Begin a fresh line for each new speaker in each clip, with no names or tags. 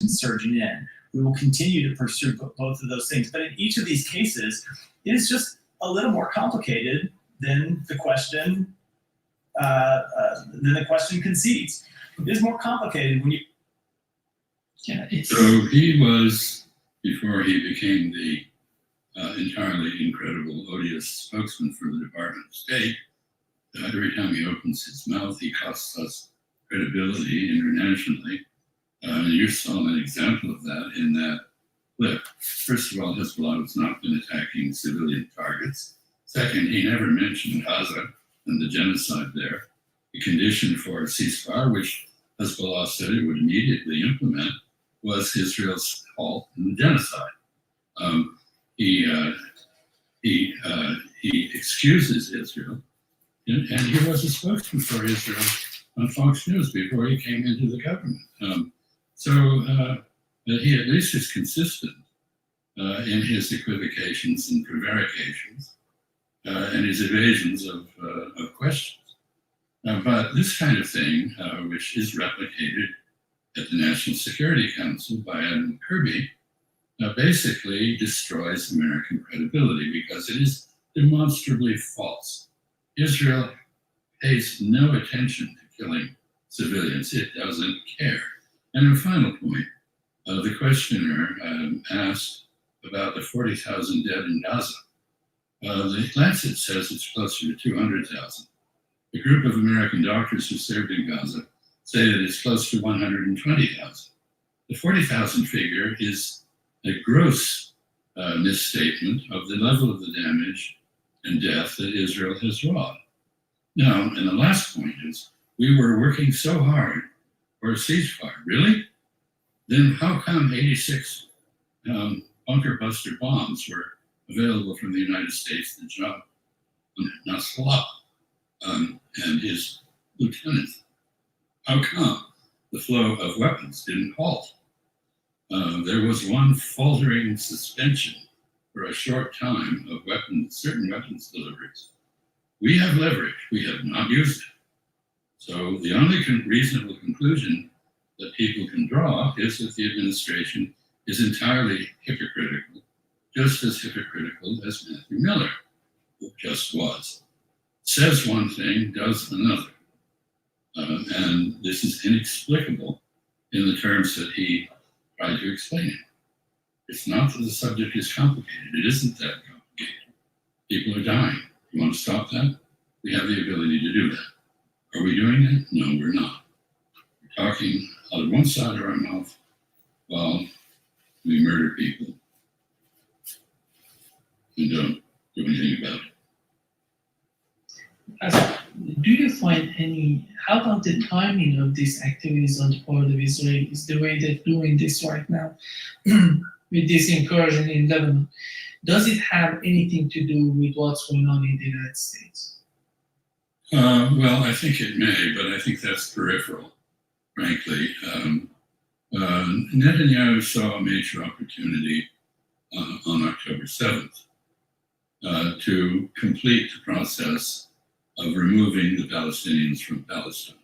surging in. We will continue to pursue both of those things. But in each of these cases, it is just a little more complicated than the question concedes. It is more complicated when you.
Yeah, so he was, before he became the entirely incredible, odious spokesman for the Department of State, every time he opens his mouth, he costs us credibility internationally. You saw an example of that in that clip. First of all, Hezbollah has not been attacking civilian targets. Second, he never mentioned Gaza and the genocide there. The condition for a ceasefire, which Hezbollah said it would immediately implement, was Israel's halt in the genocide. He excuses Israel, and he was a spokesman for Israel on Fox News before he came into the government. So he at least is consistent in his equivocations and prevarications and his evasions of questions. But this kind of thing, which is replicated at the National Security Council by Admiral Kirby, basically destroys American credibility because it is demonstrably false. Israel pays no attention to killing civilians. It doesn't care. And a final point, the questioner asked about the 40,000 dead in Gaza. The Lancet says it's closer to 200,000. A group of American doctors who served in Gaza say that it's close to 120,000. The 40,000 figure is a gross misstatement of the level of the damage and death that Israel has wrought. Now, and the last point is, we were working so hard for a ceasefire. Really? Then how come 86 bunker buster bombs were available from the United States to drop Nasrallah and his lieutenants? How come the flow of weapons didn't halt? There was one faltering suspension for a short time of certain weapons deliveries. We have leverage. We have not used it. So the only reasonable conclusion that people can draw is that the administration is entirely hypocritical, just as hypocritical as Matthew Miller just was. Says one thing, does another. And this is inexplicable in the terms that he tried to explain it. It's not that the subject is complicated. It isn't that complicated. People are dying. You want to stop that? We have the ability to do that. Are we doing that? No, we're not. We're talking out of one side of our mouth while we murder people and don't do anything about it.
Do you find how about the timing of these activities on the part of Israelis, the way they're doing this right now with this incursion in Lebanon? Does it have anything to do with what's going on in the United States?
Well, I think it may, but I think that's peripheral, frankly. Netanyahu saw a major opportunity on October 7th to complete the process of removing the Palestinians from Palestine.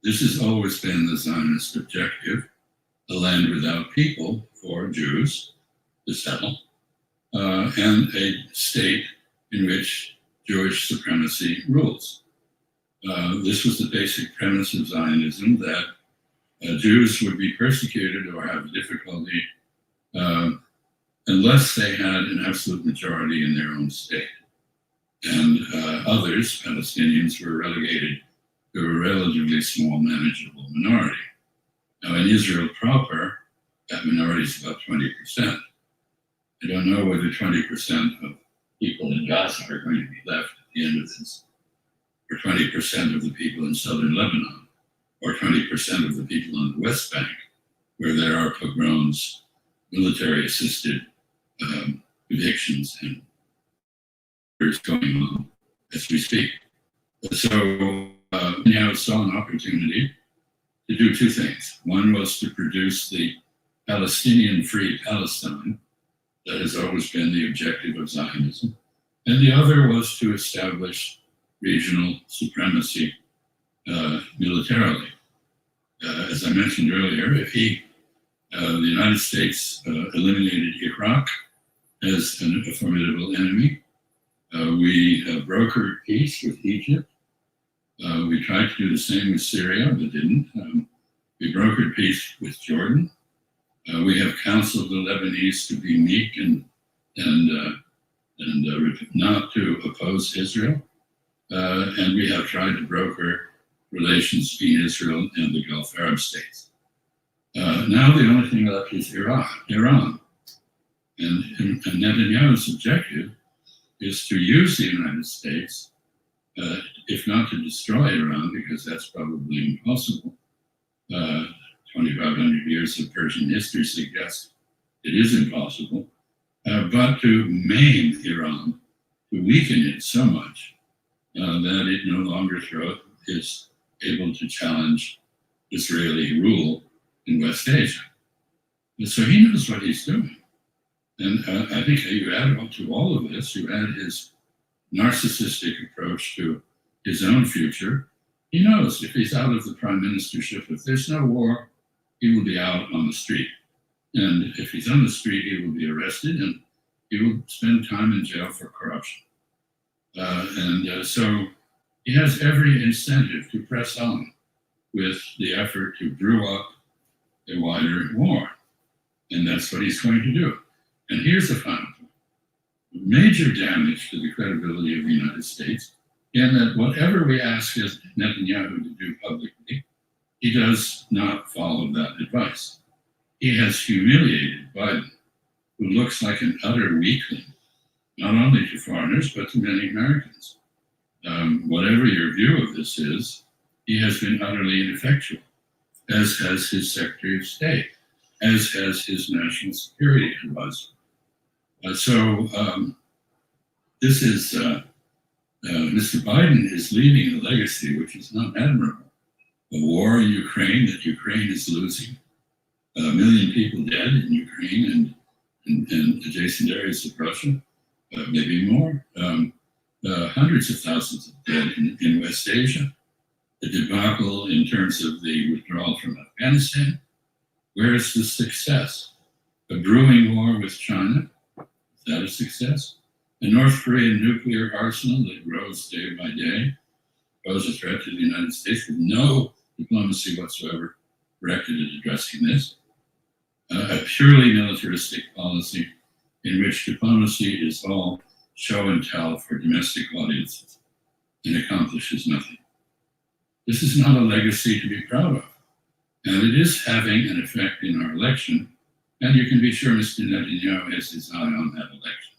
This has always been the Zionist objective, a land without people for Jews to settle, and a state in which Jewish supremacy rules. This was the basic premise of Zionism, that Jews would be persecuted or have difficulty unless they had an absolute majority in their own state. And others, Palestinians, were relegated to a relatively small, manageable minority. Now, in Israel proper, that minority is about 20%. I don't know whether 20% of people in Gaza are going to be left at the end of this, or 20% of the people in southern Lebanon, or 20% of the people on the West Bank, where there are pogroms, military-assisted evictions, and there's going on as we speak. So Netanyahu saw an opportunity to do two things. One was to produce the Palestinian-free Palestine that has always been the objective of Zionism. And the other was to establish regional supremacy militarily. As I mentioned earlier, if he The United States eliminated Iraq as a formidable enemy. We brokered peace with Egypt. We tried to do the same with Syria, but didn't. We brokered peace with Jordan. We have counseled the Lebanese to be meek and not to oppose Israel. And we have tried to broker relations between Israel and the Gulf Arab states. Now the only thing left is Iran. And Netanyahu's objective is to use the United States, if not to destroy Iran, because that's probably impossible. 2,500 years of Persian history suggest it is impossible, but to maim Iran, to weaken it so much that it no longer is able to challenge Israeli rule in West Asia. And so he knows what he's doing. And I think you add on to all of this, you add his narcissistic approach to his own future. He knows if he's out of the prime ministership, if there's no war, he will be out on the street. And if he's on the street, he will be arrested and he will spend time in jail for corruption. So he has every incentive to press on with the effort to brew up a wider war. And that's what he's going to do. And here's the final point. Major damage to the credibility of the United States in that whatever we ask Netanyahu to do publicly, he does not follow that advice. He has humiliated Biden, who looks like an utter weakling, not only to foreigners, but to many Americans. Whatever your view of this is, he has been utterly ineffectual, as has his Secretary of State, as has his national security advisor. This is, Mr. Biden is leaving a legacy which is not admirable. A war in Ukraine that Ukraine is losing, 1 million people dead in Ukraine and adjacent areas of Russia, maybe more, hundreds of thousands of dead in West Asia, the debacle in terms of the withdrawal from Afghanistan. Where is the success? A brewing war with China, is that a success? A North Korean nuclear arsenal that grows day by day, poses a threat to the United States with no diplomacy whatsoever directed at addressing this. A purely militaristic policy in which diplomacy is all show and tell for domestic audiences and accomplishes nothing. This is not a legacy to be proud of. And it is having an effect in our election. And you can be sure Mr. Netanyahu has his eye on that election.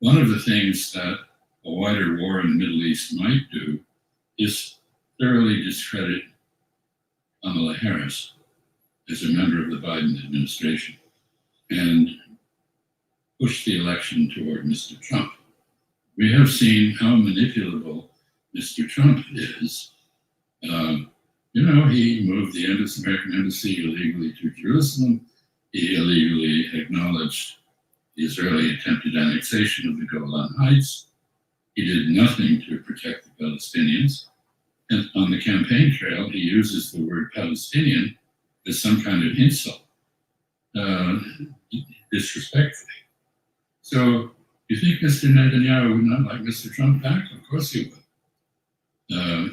One of the things that a wider war in the Middle East might do is thoroughly discredit Kamala Harris as a member of the Biden administration and push the election toward Mr. Trump. We have seen how manipulable Mr. Trump is. He moved the American embassy illegally to Jerusalem. He illegally acknowledged the Israeli attempted annexation of the Golan Heights. He did nothing to protect the Palestinians. And on the campaign trail, he uses the word Palestinian as some kind of insult, disrespectfully. So you think Mr. Netanyahu would not like Mr. Trump back? Of course he would.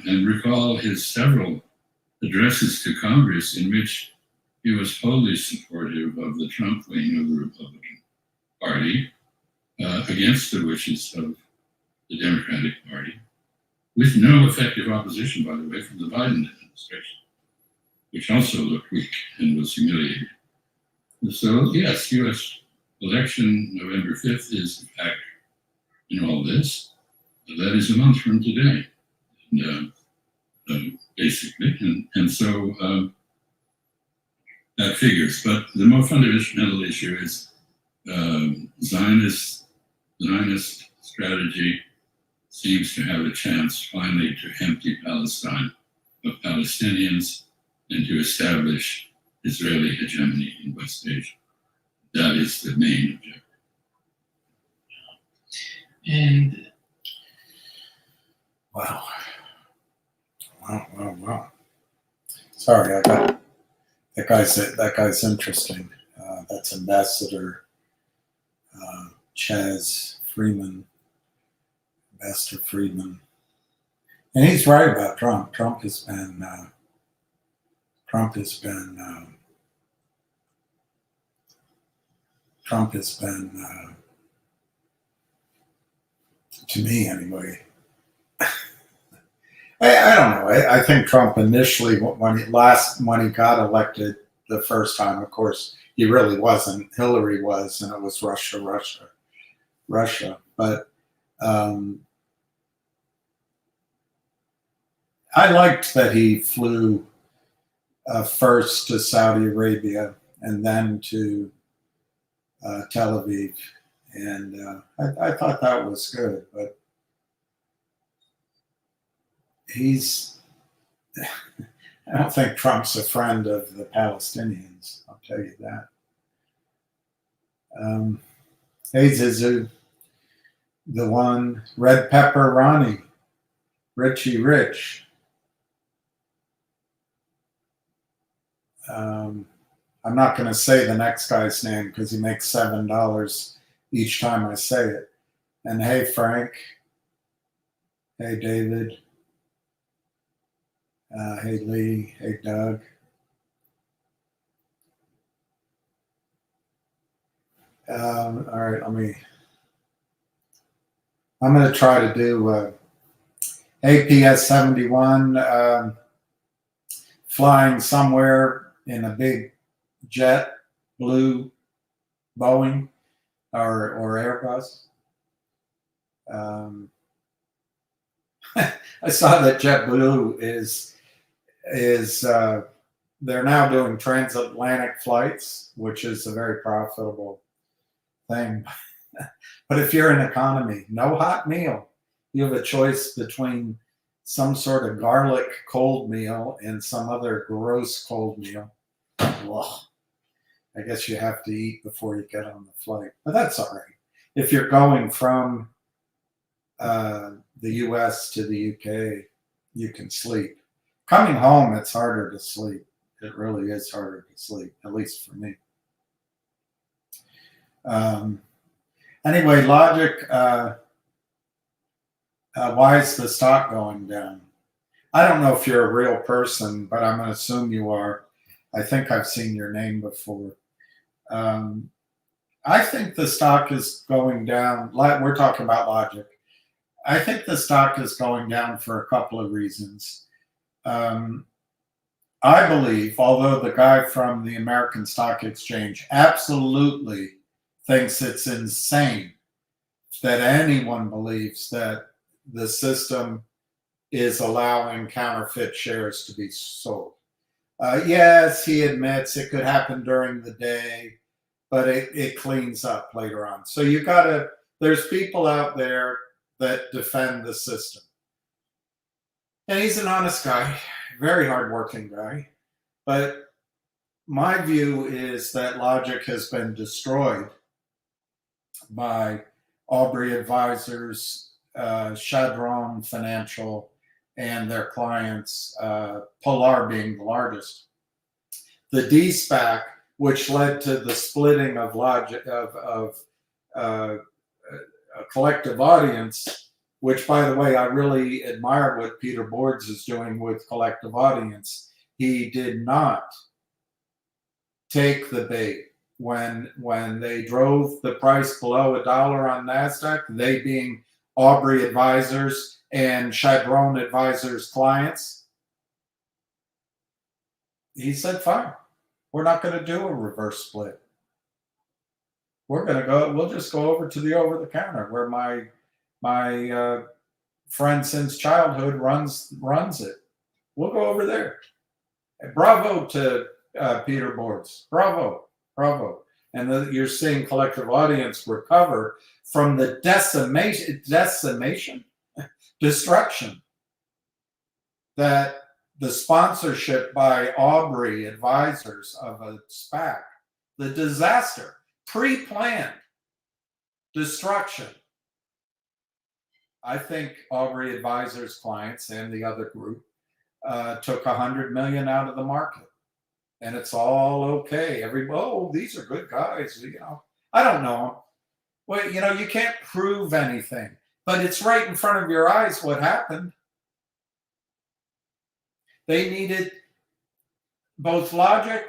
And recall his several addresses to Congress in which he was wholly supportive of the Trump wing of the Republican Party against the wishes of the Democratic Party, with no effective opposition, by the way, from the Biden administration, which also looked weak and was humiliated. So, yes, U.S. election November 5th is, in fact, in all this. That is a month from today, basically. And so that figures. But the more fundamental issue is Zionist strategy seems to have a chance finally to empty Palestine of Palestinians and to establish Israeli hegemony in West Asia. That is the main objective.
And
Wow. Sorry, I got That guy's interesting. That's Ambassador Chaz Freeman, Ambassador Friedman, and he's right about Trump. Trump has been to me anyway. I don't know. I think Trump initially, when he got elected the first time, of course, he really wasn't. Hillary was, and it was Russia. But I liked that he flew first to Saudi Arabia and then to Tel Aviv, and I thought that was good. But I don't think Trump's a friend of the Palestinians. I'll tell you that. Hey, Zizu, the one, Red Pepper Ronnie, Richie Rich. I'm not going to say the next guy's name because he makes $7 each time I say it. And hey, Frank. Hey, David. Hey, Lee. Hey, Doug. All right, I'm going to try to do APS 71 flying somewhere in a big jet, blue Boeing or Airbus. I saw that JetBlue is they're now doing transatlantic flights, which is a very profitable thing. But if you're in economy, no hot meal. You have a choice between some sort of garlic cold meal and some other gross cold meal. Ugh. I guess you have to eat before you get on the flight, but that's all right. If you're going from the US to the UK, you can sleep. Coming home, it's harder to sleep. It really is harder to sleep, at least for me. Anyway, Logic, why is the stock going down? I don't know if you're a real person, but I'm going to assume you are. I think I've seen your name before. I think the stock is going down. We're talking about Logic. I think the stock is going down for a couple of reasons. I believe, although the guy from the American Stock Exchange absolutely thinks it's insane that anyone believes that the system is allowing counterfeit shares to be sold. Yes, he admits it could happen during the day, but it cleans up later on. So there's people out there that defend the system. And he's an honest guy, very hardworking guy. But my view is that Logic has been destroyed by Aubrey Advisors, Chadron Financial, and their clients, Polar being the largest. The D-SPAC, which led to the splitting of Logic of a Collective Audience, which, by the way, I really admire what Peter Boards is doing with Collective Audience. He did not take the bait when they drove the price below $1 on NASDAQ, they being Aubrey Advisors and Chadron Advisors clients. He said, fine, we're not going to do a reverse split. We'll just go over to the over-the-counter where my friend since childhood runs it. We'll go over there. Bravo to Peter Boards. Bravo. And you're seeing Collective Audience recover from the destruction that the sponsorship by Aubrey Advisors of a SPAC, the disaster, pre-planned destruction. I think Aubrey Advisors clients and the other group took $100 million out of the market. and it's all okay. These are good guys. I don't know them. Well, you can't prove anything, but it's right in front of your eyes what happened. They needed both logic.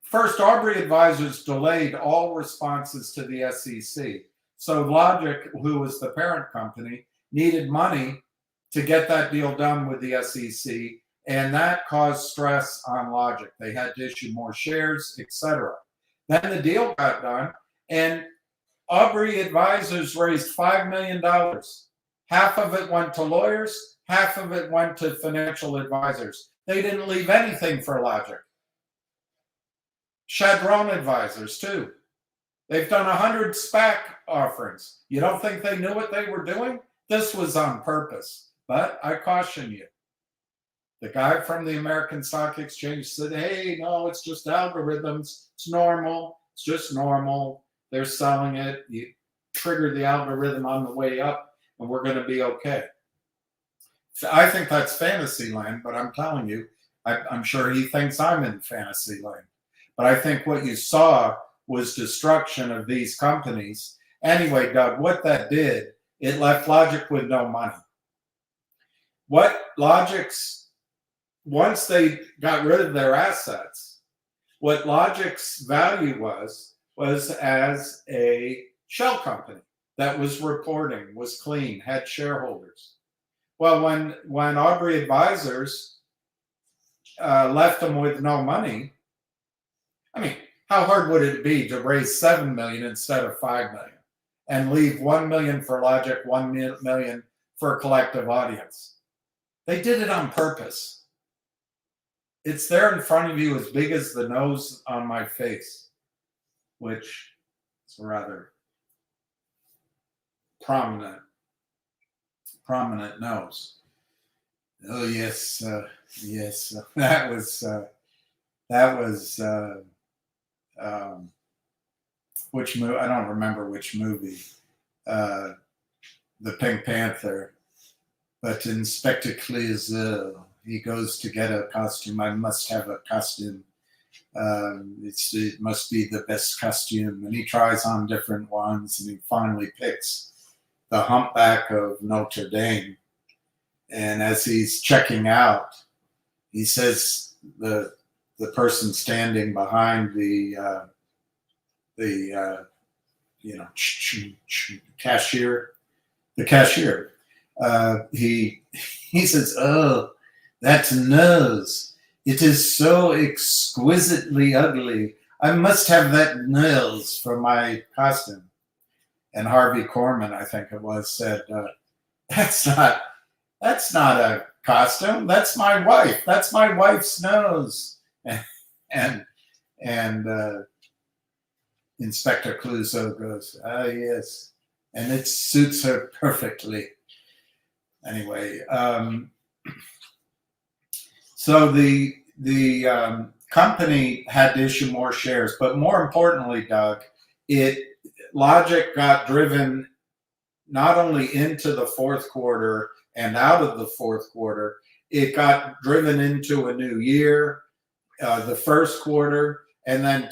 First, Aubrey Advisors delayed all responses to the SEC. So Logic, who was the parent company, needed money to get that deal done with the SEC, and that caused stress on Logic. They had to issue more shares, etc. Then the deal got done, and Aubrey Advisors raised $5 million. Half of it went to lawyers, half of it went to financial advisors. They didn't leave anything for Logic. Chadron Advisors, too. They've done 100 SPAC offerings. You don't think they knew what they were doing? This was on purpose. But I caution you. The guy from the American Stock Exchange said, hey, no, it's just algorithms. It's normal. It's just normal. They're selling it. You trigger the algorithm on the way up, and we're going to be okay. I think that's fantasy land, but I'm telling you, I'm sure he thinks I'm in fantasy land. But I think what you saw was destruction of these companies. Anyway, Doug, what that did, it left Logic with no money. What Logic's, once they got rid of their assets, what Logic's value was as a shell company that was reporting, was clean, had shareholders. Well, when Aubrey Advisors left them with no money, I mean, how hard would it be to raise $7 million instead of $5 million and leave $1 million for Logic, $1 million for a collective audience? They did it on purpose. It's there in front of you as big as the nose on my face, which is rather prominent nose. Oh yes, yes. That was which movie? I don't remember which movie. The Pink Panther, but Inspector Clouseau. He goes to get a costume. I must have a costume. It must be the best costume, and he tries on different ones, and he finally picks the Humpback of Notre Dame. And as he's checking out, he says the person standing behind the cashier, he says, "Oh, that nose. It is so exquisitely ugly. I must have that nose for my costume." And Harvey Korman, I think it was, said, that's not a costume. That's my wife. That's my wife's nose. And Inspector Clouseau goes, "Ah, yes." And it suits her perfectly. Anyway, so the company had to issue more shares, but more importantly, Doug, Logic got driven not only into the fourth quarter and out of the fourth quarter, it got driven into a new year, the first quarter, and then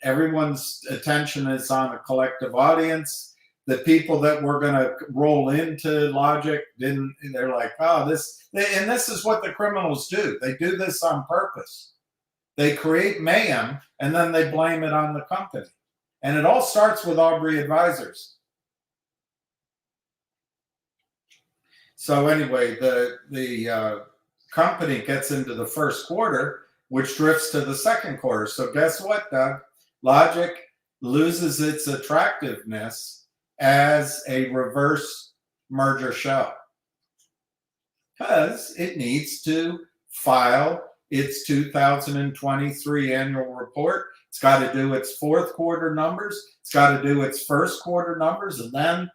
everyone's attention is on a collective audience. The people that were going to roll into Logic they're like, oh, this is what the criminals do. They do this on purpose. They create mayhem and then they blame it on the company. And it all starts with Aubrey Advisors. So anyway, the company gets into the first quarter, which drifts to the second quarter. So guess what, Doug? Logic loses its attractiveness as a reverse merger shell because it needs to file its 2023 annual report. It's got to do its fourth quarter numbers. It's got to do its first quarter numbers. And then,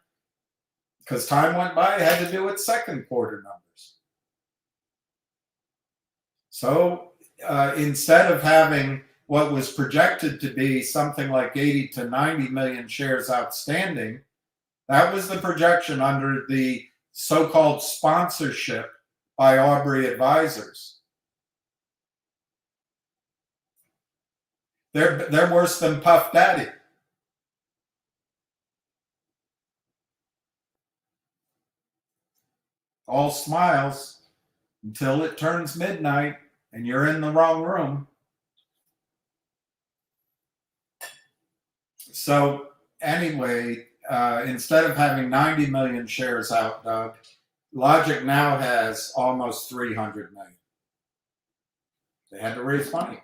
because time went by, it had to do its second quarter numbers. So instead of having what was projected to be something like 80 to 90 million shares outstanding, that was the projection under the so-called sponsorship by Aubrey Advisors. They're worse than Puff Daddy. All smiles until it turns midnight and you're in the wrong room. So anyway, instead of having 90 million shares out, Doug, Logic now has almost 300 million. They had to raise money.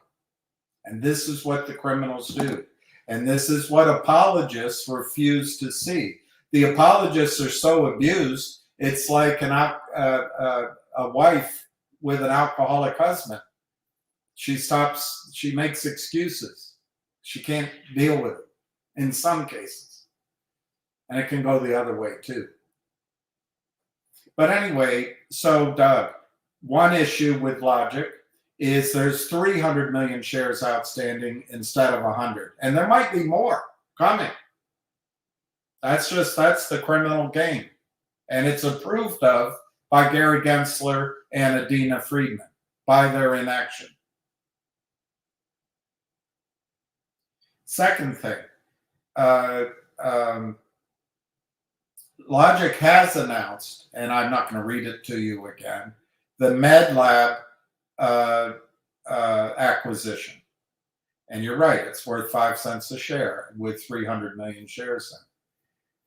And this is what the criminals do. And this is what apologists refuse to see. The apologists are so abused, it's like a wife with an alcoholic husband. She makes excuses. She can't deal with it in some cases. And it can go the other way too. But anyway, so Doug, one issue with Logic is there's 300 million shares outstanding instead of 100. And there might be more coming. That's the criminal game. And it's approved of by Gary Gensler and Adina Friedman by their inaction. Second thing, Logic has announced, and I'm not going to read it to you again, the MedLab acquisition. And you're right, it's worth 5 cents a share with 300 million shares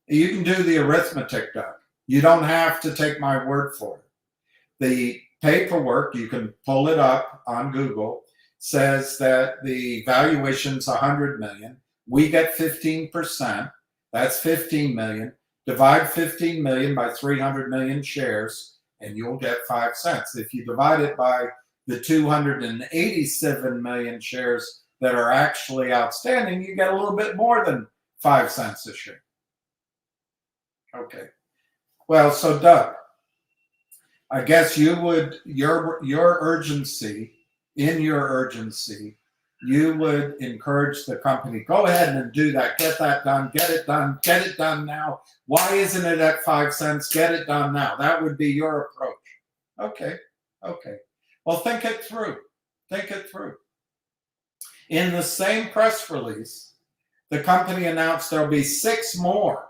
in. You can do the arithmetic, Doug. You don't have to take my word for it. The paperwork, you can pull it up on Google, says that the valuation's 100 million. We get 15%. That's 15 million. Divide 15 million by 300 million shares, and you'll get 5 cents. If you divide it by the 287 million shares that are actually outstanding, you get a little bit more than 5 cents a share. Okay. Well, so Doug, I guess you would, your urgency, you would encourage the company, go ahead and do that, get that done, get it done now. Why isn't it at 5 cents? Get it done now. That would be your approach. Okay. Well, think it through. In the same press release, the company announced there'll be 6 more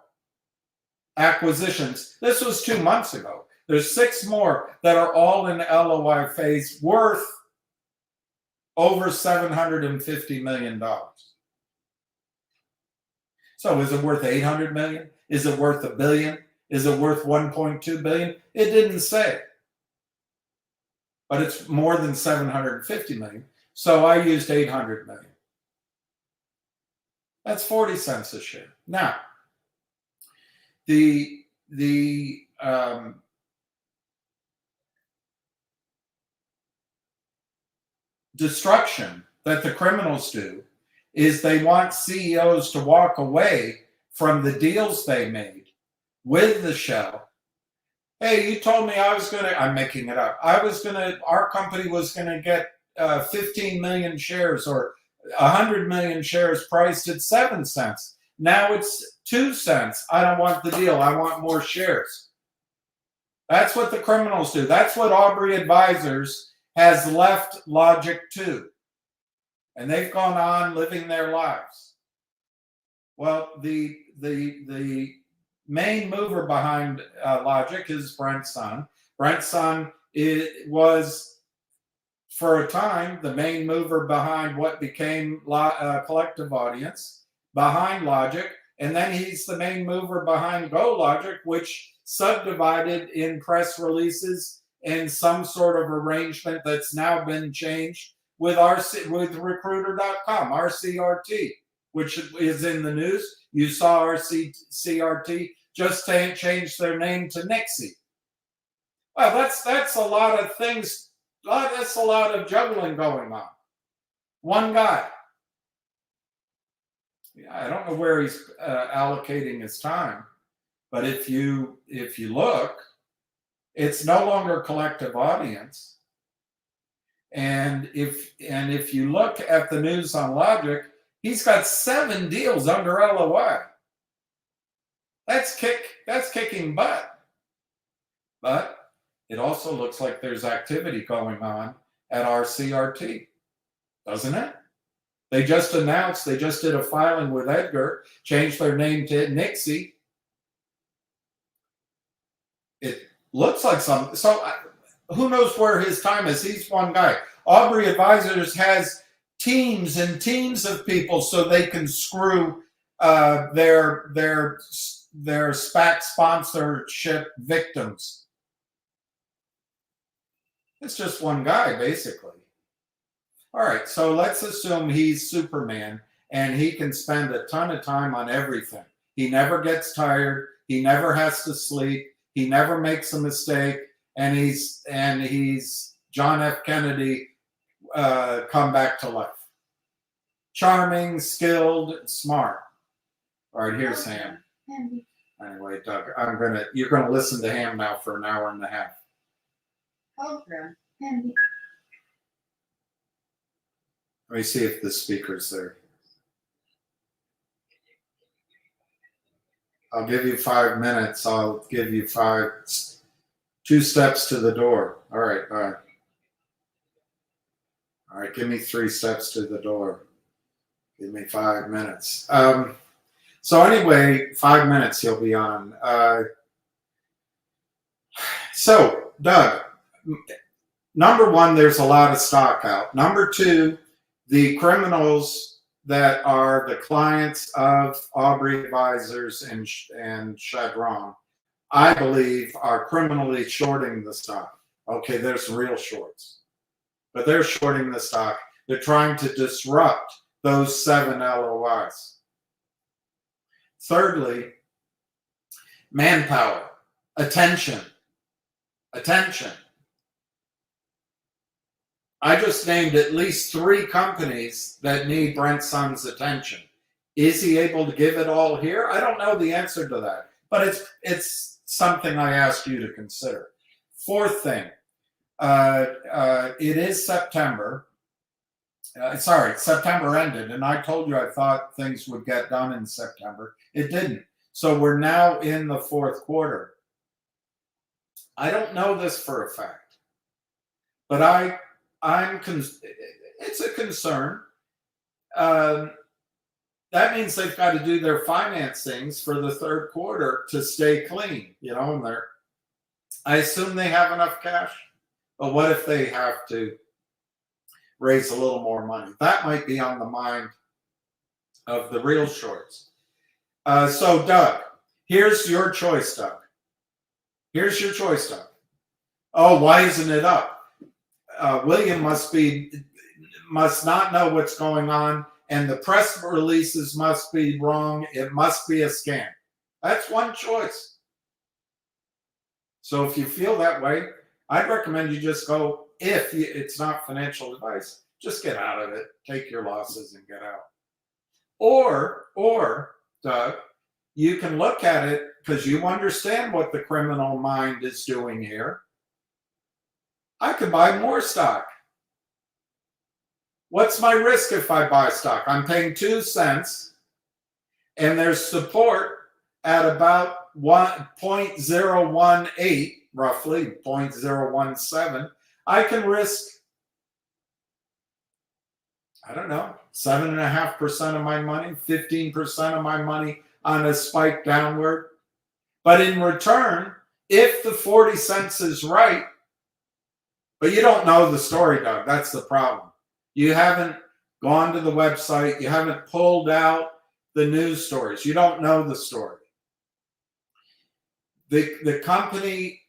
acquisitions. This was 2 months ago. There's 6 more that are all in LOI phase worth over $750 million. So is it worth 800 million? Is it worth $1 billion? Is it worth 1.2 billion? It didn't say. But it's more than 750 million. So I used 800 million. That's 40 cents a share. Now, the destruction that the criminals do is they want CEOs to walk away from the deals they made with the shell. Hey, you told me I'm making it up. Our company was going to get 15 million shares or 100 million shares priced at 7 cents. Now it's 2 cents. I don't want the deal. I want more shares. That's what the criminals do. That's what Aubrey Advisors has left Logic to. And they've gone on living their lives. Well, the main mover behind Logic is Brent Sun. Brent Sun was, for a time, the main mover behind what became Collective Audience, behind Logic, and then he's the main mover behind GoLogic, which subdivided in press releases and some sort of arrangement that's now been changed with Recruiter.com, RCRT, which is in the news. You saw RCRT just change their name to Nixie. Well, that's a lot of things. That's a lot of juggling going on. One guy. I don't know where he's allocating his time, but if you look, it's no longer Collective Audience. And if you look at the news on Logic, he's got 7 deals under LOI. That's kicking butt. But it also looks like there's activity going on at RCRT, doesn't it? They just announced, they just did a filing with Edgar, changed their name to Nixie. It looks like some, so who knows where his time is? He's one guy. Aubrey Advisors has teams and teams of people so they can screw their SPAC sponsorship victims. It's just one guy, basically. All right, so let's assume he's Superman and he can spend a ton of time on everything. He never gets tired. He never has to sleep. He never makes a mistake. And he's John F. Kennedy come back to life. Charming, skilled, smart. All right, here's Ham. Anyway, Doug, you're gonna listen to Ham now for an hour and a half. Let me see if the speaker's there. I'll give you 5 minutes. I'll give you 2 steps to the door. All right, bye. All right, give me 3 steps to the door. Give me 5 minutes. So anyway, 5 minutes he'll be on. So, Doug, number one, there's a lot of stock out. Number two, the criminals that are the clients of Aubrey Advisors and Chadron, I believe, are criminally shorting the stock. Okay, there's real shorts, but they're shorting the stock. They're trying to disrupt those 7 LOIs. Thirdly, manpower, attention. I just named at least 3 companies that need Brent Sung's attention. Is he able to give it all here? I don't know the answer to that, but it's something I asked you to consider. Fourth thing, it is September. September ended, and I told you I thought things would get done in September. It didn't. So we're now in the 4th quarter. I don't know this for a fact, but it's a concern. That means they've got to do their financings for the 3rd quarter to stay clean, and I assume they have enough cash, but what if they have to raise a little more money? That might be on the mind of the real shorts. So Doug, here's your choice, Doug. Oh, why isn't it up? William must not know what's going on, and the press releases must be wrong. It must be a scam. That's one choice. So if you feel that way, I'd recommend you just go, it's not financial advice, just get out of it, take your losses and get out. Or Doug, you can look at it because you understand what the criminal mind is doing here. I could buy more stock. What's my risk if I buy stock? I'm paying 2 cents, and there's support at about 0.018, roughly 0.017. I can risk, I don't know, 7.5% of my money, 15% of my money on a spike downward. But in return, if the 40 cents is right, but you don't know the story, Doug, that's the problem. You haven't gone to the website, you haven't pulled out the news stories, you don't know the story. The company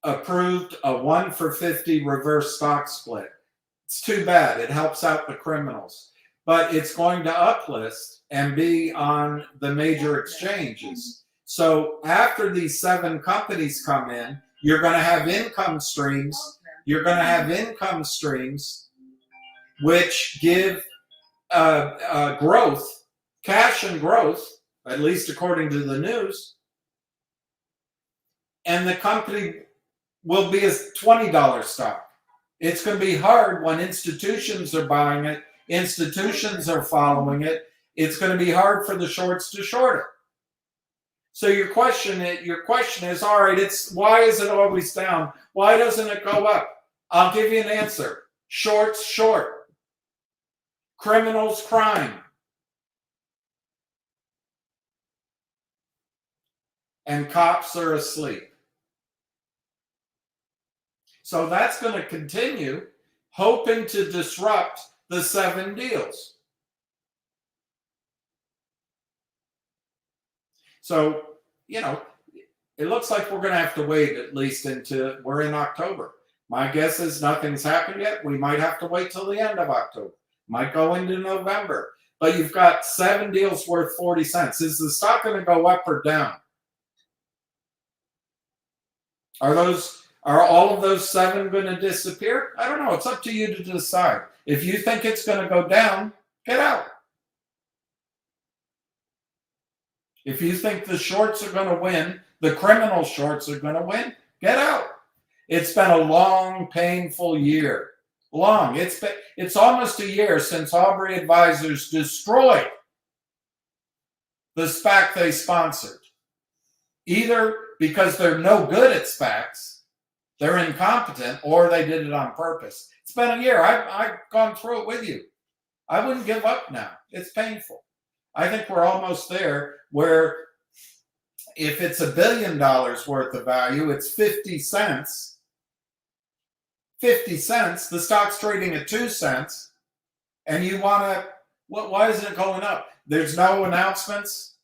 approved a 1-for-50 reverse stock split. It's too bad. It helps out the criminals. But it's going to uplist and be on the major exchanges. So after these 7 companies come in, you're going to have income streams. You're going to have income streams which give growth, cash and growth, at least according to the news. And the company will be a $20 stock. It's going to be hard when institutions are buying it, institutions are following it. It's going to be hard for the shorts to short it. So your question is, all right, why is it always down? Why doesn't it go up? I'll give you an answer. Shorts short. criminals crime. And cops are asleep. So that's going to continue, hoping to disrupt the 7 deals. So, it looks like we're going to have to wait at least into, we're in October. My guess is nothing's happened yet. We might have to wait till the end of October. Might go into November. But you've got 7 deals worth 40 cents. Is the stock going to go up or down? Are all of those 7 going to disappear? I don't know. It's up to you to decide. If you think it's going to go down, get out. If you think the shorts are going to win, the criminal shorts are going to win, get out. It's been a long, painful year. Long. It's almost a year since Aubrey Advisors destroyed the SPAC they sponsored. Either because they're no good at SPACs, they're incompetent, or they did it on purpose. It's been a year. I've gone through it with you. I wouldn't give up now. It's painful. I think we're almost there where if it's $1 billion worth of value, it's 50 cents. 50 cents, the stock's trading at 2 cents, and you want to, why isn't it going up? There's no announcements.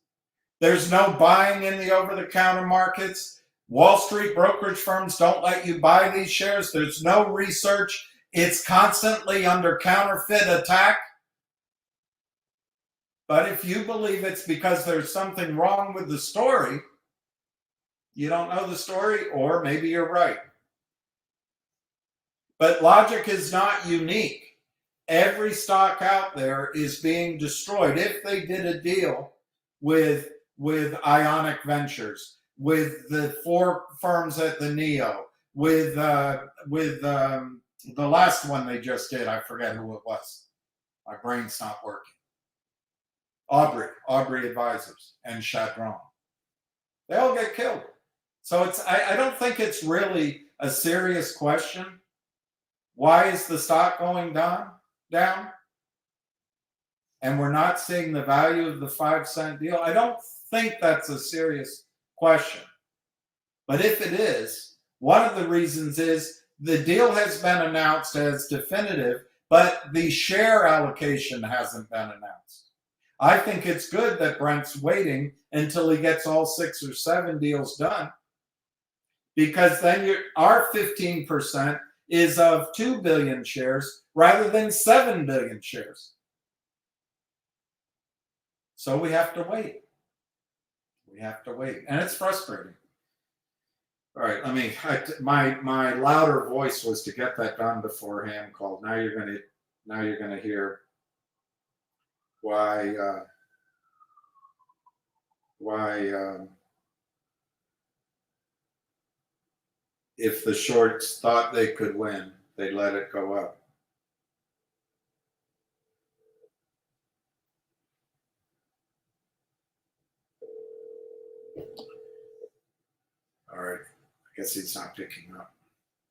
There's no buying in the over-the-counter markets. Wall Street brokerage firms don't let you buy these shares. There's no research. It's constantly under counterfeit attack. But if you believe it's because there's something wrong with the story, you don't know the story, or maybe you're right. But logic is not unique. Every stock out there is being destroyed. If they did a deal with Ionic Ventures, with the 4 firms at the NEO, with the last one they just did, I forget who it was. My brain's not working. Aubrey Advisors, and Chadron. They all get killed. So I don't think it's really a serious question. Why is the stock going down? And we're not seeing the value of the 5-cent deal? I don't think that's a serious question. But if it is, one of the reasons is the deal has been announced as definitive, but the share allocation hasn't been announced. I think it's good that Brent's waiting until he gets all 6 or 7 deals done, because then our 15% is of 2 billion shares rather than 7 billion shares. So we have to wait. We have to wait, and it's frustrating. All right, my louder voice was to get that done before hand called. Now you're gonna hear why if the shorts thought they could win, they let it go up. All right, I guess he's not picking up.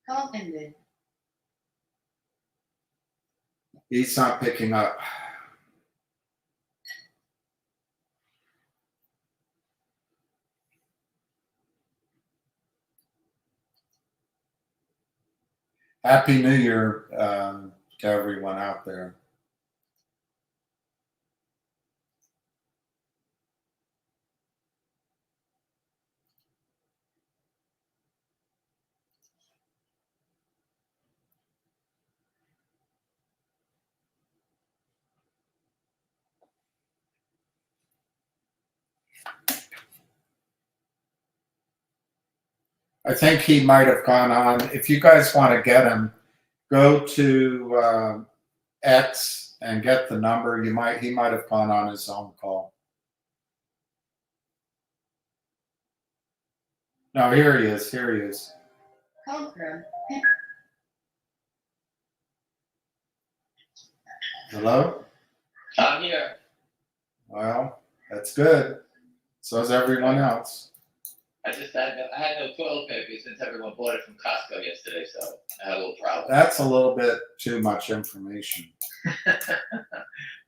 Call ended.
He's not picking up. Happy New Year to everyone out there. I think he might have gone on. If you guys want to get him, go to X and get the number. He might have gone on his own call. No, here he is. Here he is.
Call from.
Hello?
I'm here.
Well, that's good. So is everyone else.
I had no toilet paper since everyone bought it from Costco yesterday, so I had a little problem.
That's a little bit too much information.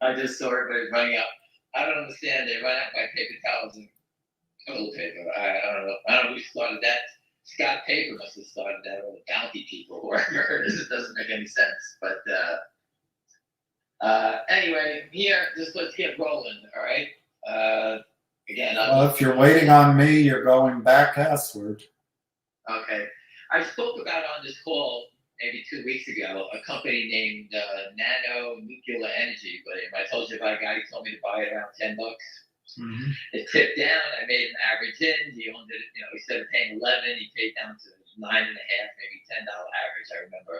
I just saw everybody running out. I don't understand. They run out by paper towels and toilet paper. I don't know. I don't know who started that. Scott Paper must have started that, or the Bounty people, whoever it is. It doesn't make any sense. But anyway, here, just let's get rolling. All right. Again,
Well, if you're waiting on me, you're going back westward.
okay. I spoke about on this call maybe 2 weeks ago a company named Nano Nuclear Energy. But I told you about a guy who told me to buy it around $10. It tipped down. I made an average in. He owned it. You know, instead of paying 11, he paid down to 9.5, maybe $10 average. I remember.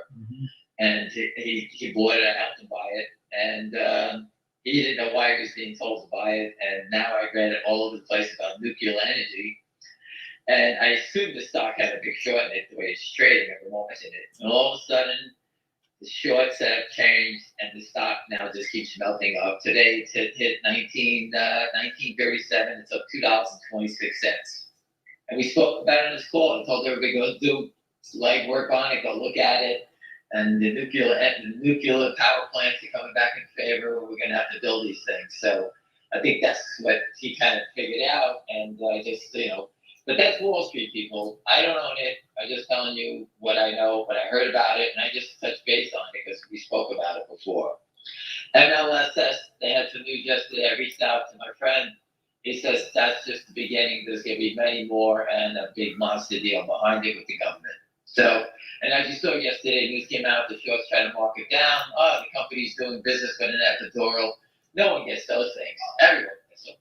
And he bought it. I helped him buy it, and he didn't know why he was being told to buy it. And now I read it all over the place about nuclear energy. And I assumed the stock had a big short in it, the way it's trading every moment in it. And all of a sudden, the short setup changed, and the stock now just keeps melting up. Today, it's hit 1937. It's up $2.26. And we spoke about it on this call. I told everybody go do legwork on it, go look at it. And the nuclear power plants are coming back in favor. We're going to have to build these things. So I think that's what he kind of figured out. And just, you know, but that's Wall Street, people. I don't own it. I'm just telling you what I know, what I heard about it, and I just touched base on it because we spoke about it before. MLSS, they had some news yesterday. I reached out to my friend. He says that's just the beginning. There's going to be many more and a big monster deal behind it with the government. So, and as you saw yesterday, news came out, the shorts try to mark it down. Oh, the company's doing business with an editorial. No one gets those things. Everyone gets them.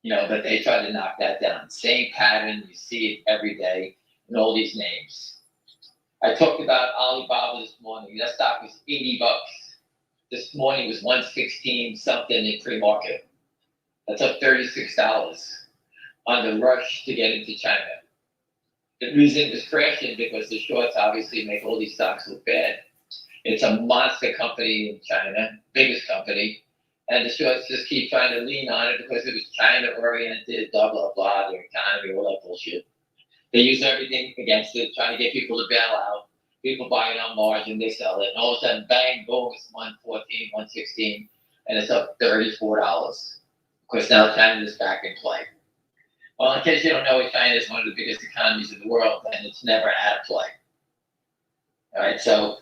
You know, but they try to knock that down. Same pattern. You see it every day in all these names. I talked about Alibaba this morning. That stock was $80. This morning was 116 something in pre-market. That's up $36 on the rush to get into China. The reason it was crashing because the shorts obviously make all these stocks look bad. It's a monster company in China, biggest company, and the shorts just keep trying to lean on it because it was China-oriented, blah, blah, blah, their economy, all that bullshit. They use everything against it, trying to get people to bail out. People buy it on margin, they sell it, and all of a sudden, bang, boom, it's 114, 116, and it's up $34. Of course, now China is back in play. Well, in case you don't know, China is one of the biggest economies in the world, and it's never out of play. All right, so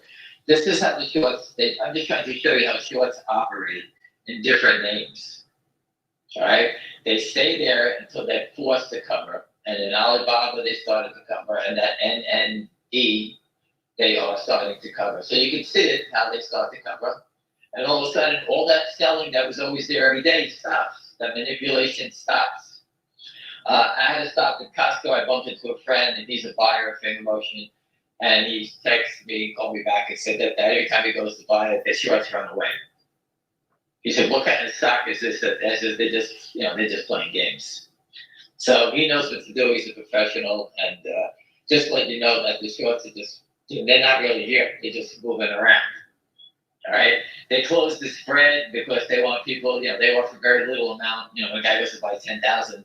this is how the shorts, I'm just trying to show you how shorts operate in different names. All right, they stay there until they're forced to cover, and in Alibaba, they started to cover, and that NNE, they are starting to cover. So you can see it, how they start to cover, and all of a sudden, all that selling that was always there every day stops. That manipulation stops. I had to stop at Costco. I bumped into a friend, and he's a buyer of Finger Motion, and he texted me, called me back, and said that every time he goes to buy it, the shorts run away. He said, "What kind of stock is this?" I said, "They're just, they're just playing games." So he knows what to do. He's a professional, and just let you know that the shorts are just, they're not really here. They're just moving around. All right, they close the spread because they want people. They offer very little amount. A guy goes to buy 10,000.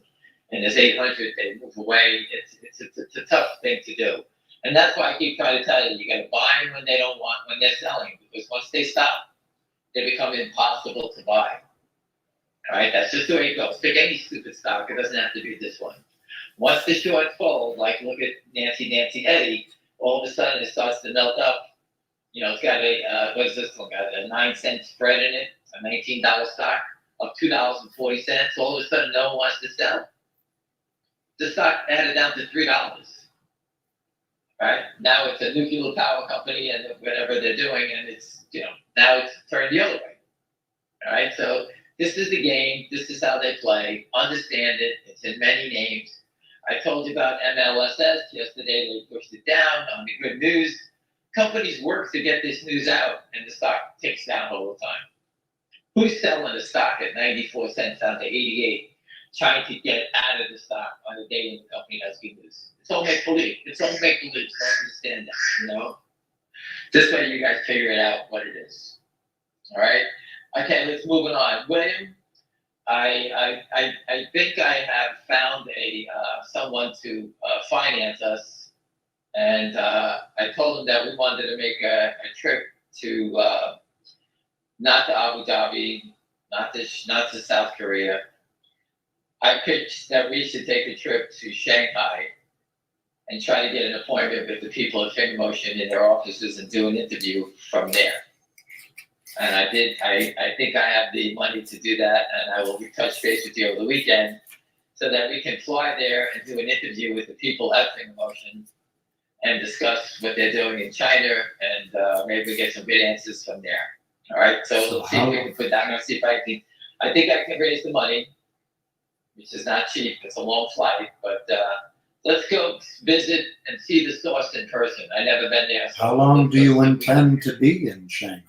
And there's 800, they move away. It's a tough thing to do. And that's why I keep trying to tell you, you got to buy them when they don't want, when they're selling, because once they stop, they become impossible to buy. All right, that's just the way it goes. Pick any stupid stock. It doesn't have to be this one. Once the short falls, like look at Nancy Eddy, all of a sudden it starts to melt up. It's got a, what is this one? Got a 9-cent spread in it, a $19 stock, up $2.40. All of a sudden no one wants to sell. The stock added down to $3. Right now, it's a nuclear power company and whatever they're doing, and it's now it's turned the other way. All right, so this is the game. This is how they play. Understand it. It's in many names. I told you about MLSS yesterday. They pushed it down on the good news. Companies work to get this news out, and the stock ticks down all the time. Who's selling the stock at 94 cents down to 88? Trying to get out of the stock on a day when the company has good news. It's all make-believe. It's all make-believe. Don't understand that, This way you guys figure it out what it is. All right? Okay, let's move on. William, I think I have found someone to finance us, and I told them that we wanted to make a trip to not to Abu Dhabi, not to South Korea. I pitched that we should take a trip to Shanghai and try to get an appointment with the people at Finmotion in their offices and do an interview from there. And I did. I think I have the money to do that, and I will touch base with you over the weekend so that we can fly there and do an interview with the people at Finmotion and discuss what they're doing in China, and maybe get some good answers from there. All right. So let's see if we can put that. I'm gonna see if I can. I think I can raise the money, which is not cheap. It's a long flight, but let's go visit and see the source in person. I never been there. So
How long do you intend to be in Shanghai?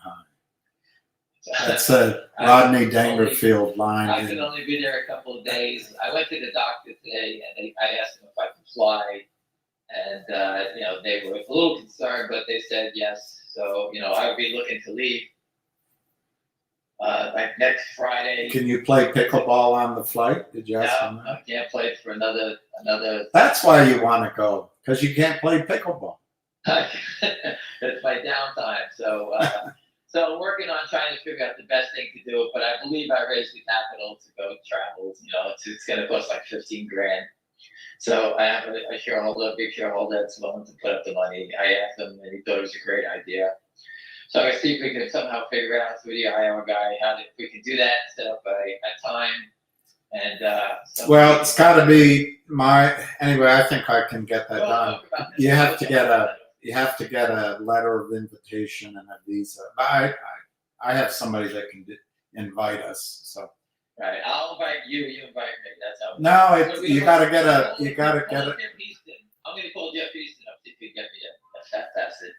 That's a Rodney Dangerfield
I
line.
could only be there a couple of days. I went to the doctor today, and I asked them if I could fly, and they were a little concerned, but they said yes. So I would be looking to leave like next Friday.
Can you play pickleball on the flight? Did you ask them
No,
that?
I can't play for another.
That's why you want to go, because you can't play pickleball.
It's my downtime. So I'm working on trying to figure out the best thing to do. But I believe I raised the capital to go travel. It's going to cost like $15,000. So I have a shareholder, a big shareholder that's willing to put up the money. I asked him, and he thought it was a great idea. So I'm gonna see if we can somehow figure out through the IR guy if we can do that, set up a time, and
Well, it's got to be anyway. I think I can get that
We'll
done.
talk about this.
You have to get a letter of invitation and a visa. But I have somebody that can invite us. So
Right, I'll invite you. You invite me. That's how.
no,
So we
you
go-
got to get
Call
a.
Jeff Easton. I'm gonna call Jeff Easton up see if he can get me that's it.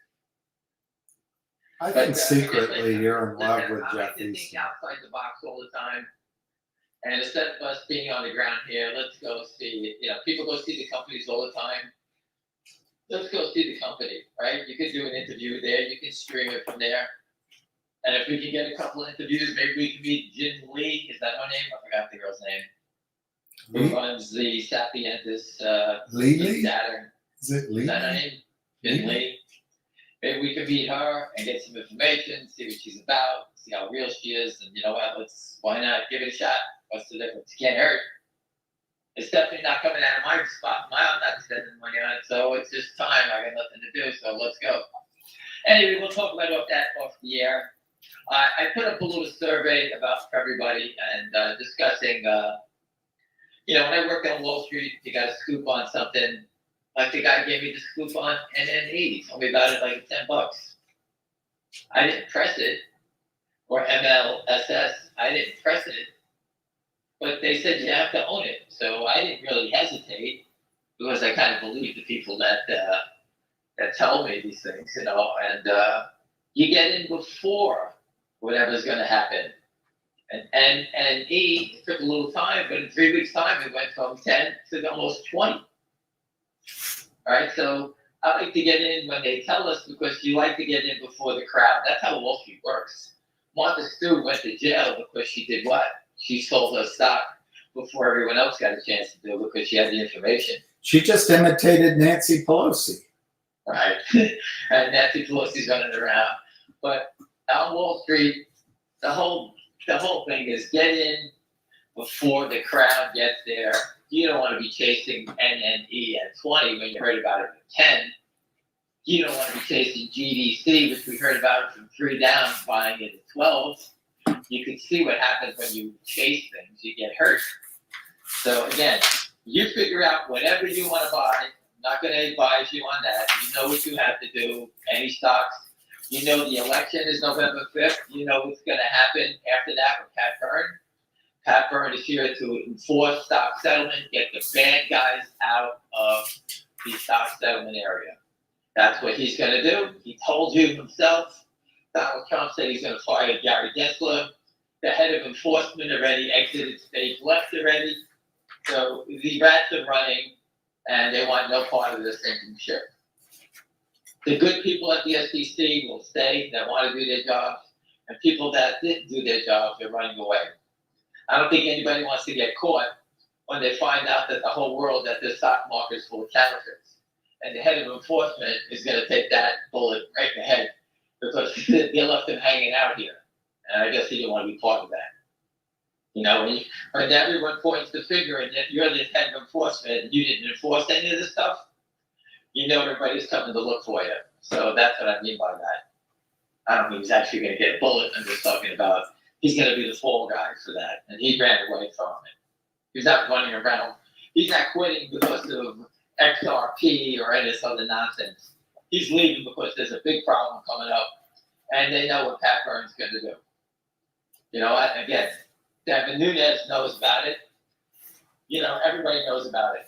I
But,
think secretly
listen,
you're in love with
I
Jeff
like to think
Easton.
outside the box all the time. And instead of us being on the ground here, let's go see, people go see the companies all the time. Let's go see the company, right? You can do an interview there, you can stream it from there. And if we can get a couple of interviews, maybe we can meet Jin Lee, is that her name? I forgot the girl's name. Who
Lee?
runs the Sapientus,
Lee?
Saturn.
Is it Lee?
Is that her name? Jin Lee. Maybe we can meet her and get some information, see what she's about, see how real she is, and why not give it a shot? What's the difference? It can't hurt. It's definitely not coming out of my spot. I'm not spending money on it, so it's just time. I got nothing to do, so let's go. Anyway, we'll talk about that off the air. I put up a little survey for everybody and discussing, when I worked on Wall Street, you got a scoop on something. Like the guy gave me the scoop on NNE. He told me about it like $10. I didn't press it. Or MLSS. I didn't press it. But they said you have to own it. So I didn't really hesitate because I kind of believe the people that tell me these things, and you get in before whatever's going to happen. And E took a little time, but in 3 weeks' time, it went from 10 to almost 20. All right, so I like to get in when they tell us because you like to get in before the crowd. That's how Wall Street works. Martha Stewart went to jail because she did what? She sold her stock before everyone else got a chance to do it because she had the information.
She just imitated Nancy Pelosi.
Right. And Nancy Pelosi's running around. But on Wall Street, the whole thing is get in before the crowd gets there. You don't want to be chasing NNE at 20 when you heard about it at 10. You don't want to be chasing GDC, which we heard about from 3 down, buying it at 12. You can see what happens when you chase things. You get hurt. So again, you figure out whatever you want to buy. I'm not going to advise you on that. You know what you have to do. Any stocks. You know the election is November 5th. You know what's going to happen after that with Pat Byrne. Pat Byrne is here to enforce stock settlement, get the bad guys out of the stock settlement area. That's what he's going to do. He told you himself. Donald Trump said he's going to fire Gary Gensler. The head of enforcement already exited stage left already. So the rats are running, and they want no part of this sinking ship. The good people at the SEC will stay, that want to do their jobs, and people that didn't do their jobs are running away. I don't think anybody wants to get caught when they find out that the whole world, that the stock market is full of counterfeits. And the head of enforcement is going to take that bullet right in the head because they left him hanging out here. And I guess he didn't want to be part of that. You know, when everyone points the finger and yet you're the head of enforcement and you didn't enforce any of this stuff, you know everybody's coming to look for you. So that's what I mean by that. I don't think he's actually going to get a bullet. I'm just talking about he's going to be the fall guy for that. And he ran away from it. He's not running around. He's not quitting because of XRP or any of this other nonsense. He's leaving because there's a big problem coming up. And they know what Pat Burns is going to do. You know, again, Devin Nunes knows about it. You know, everybody knows about it.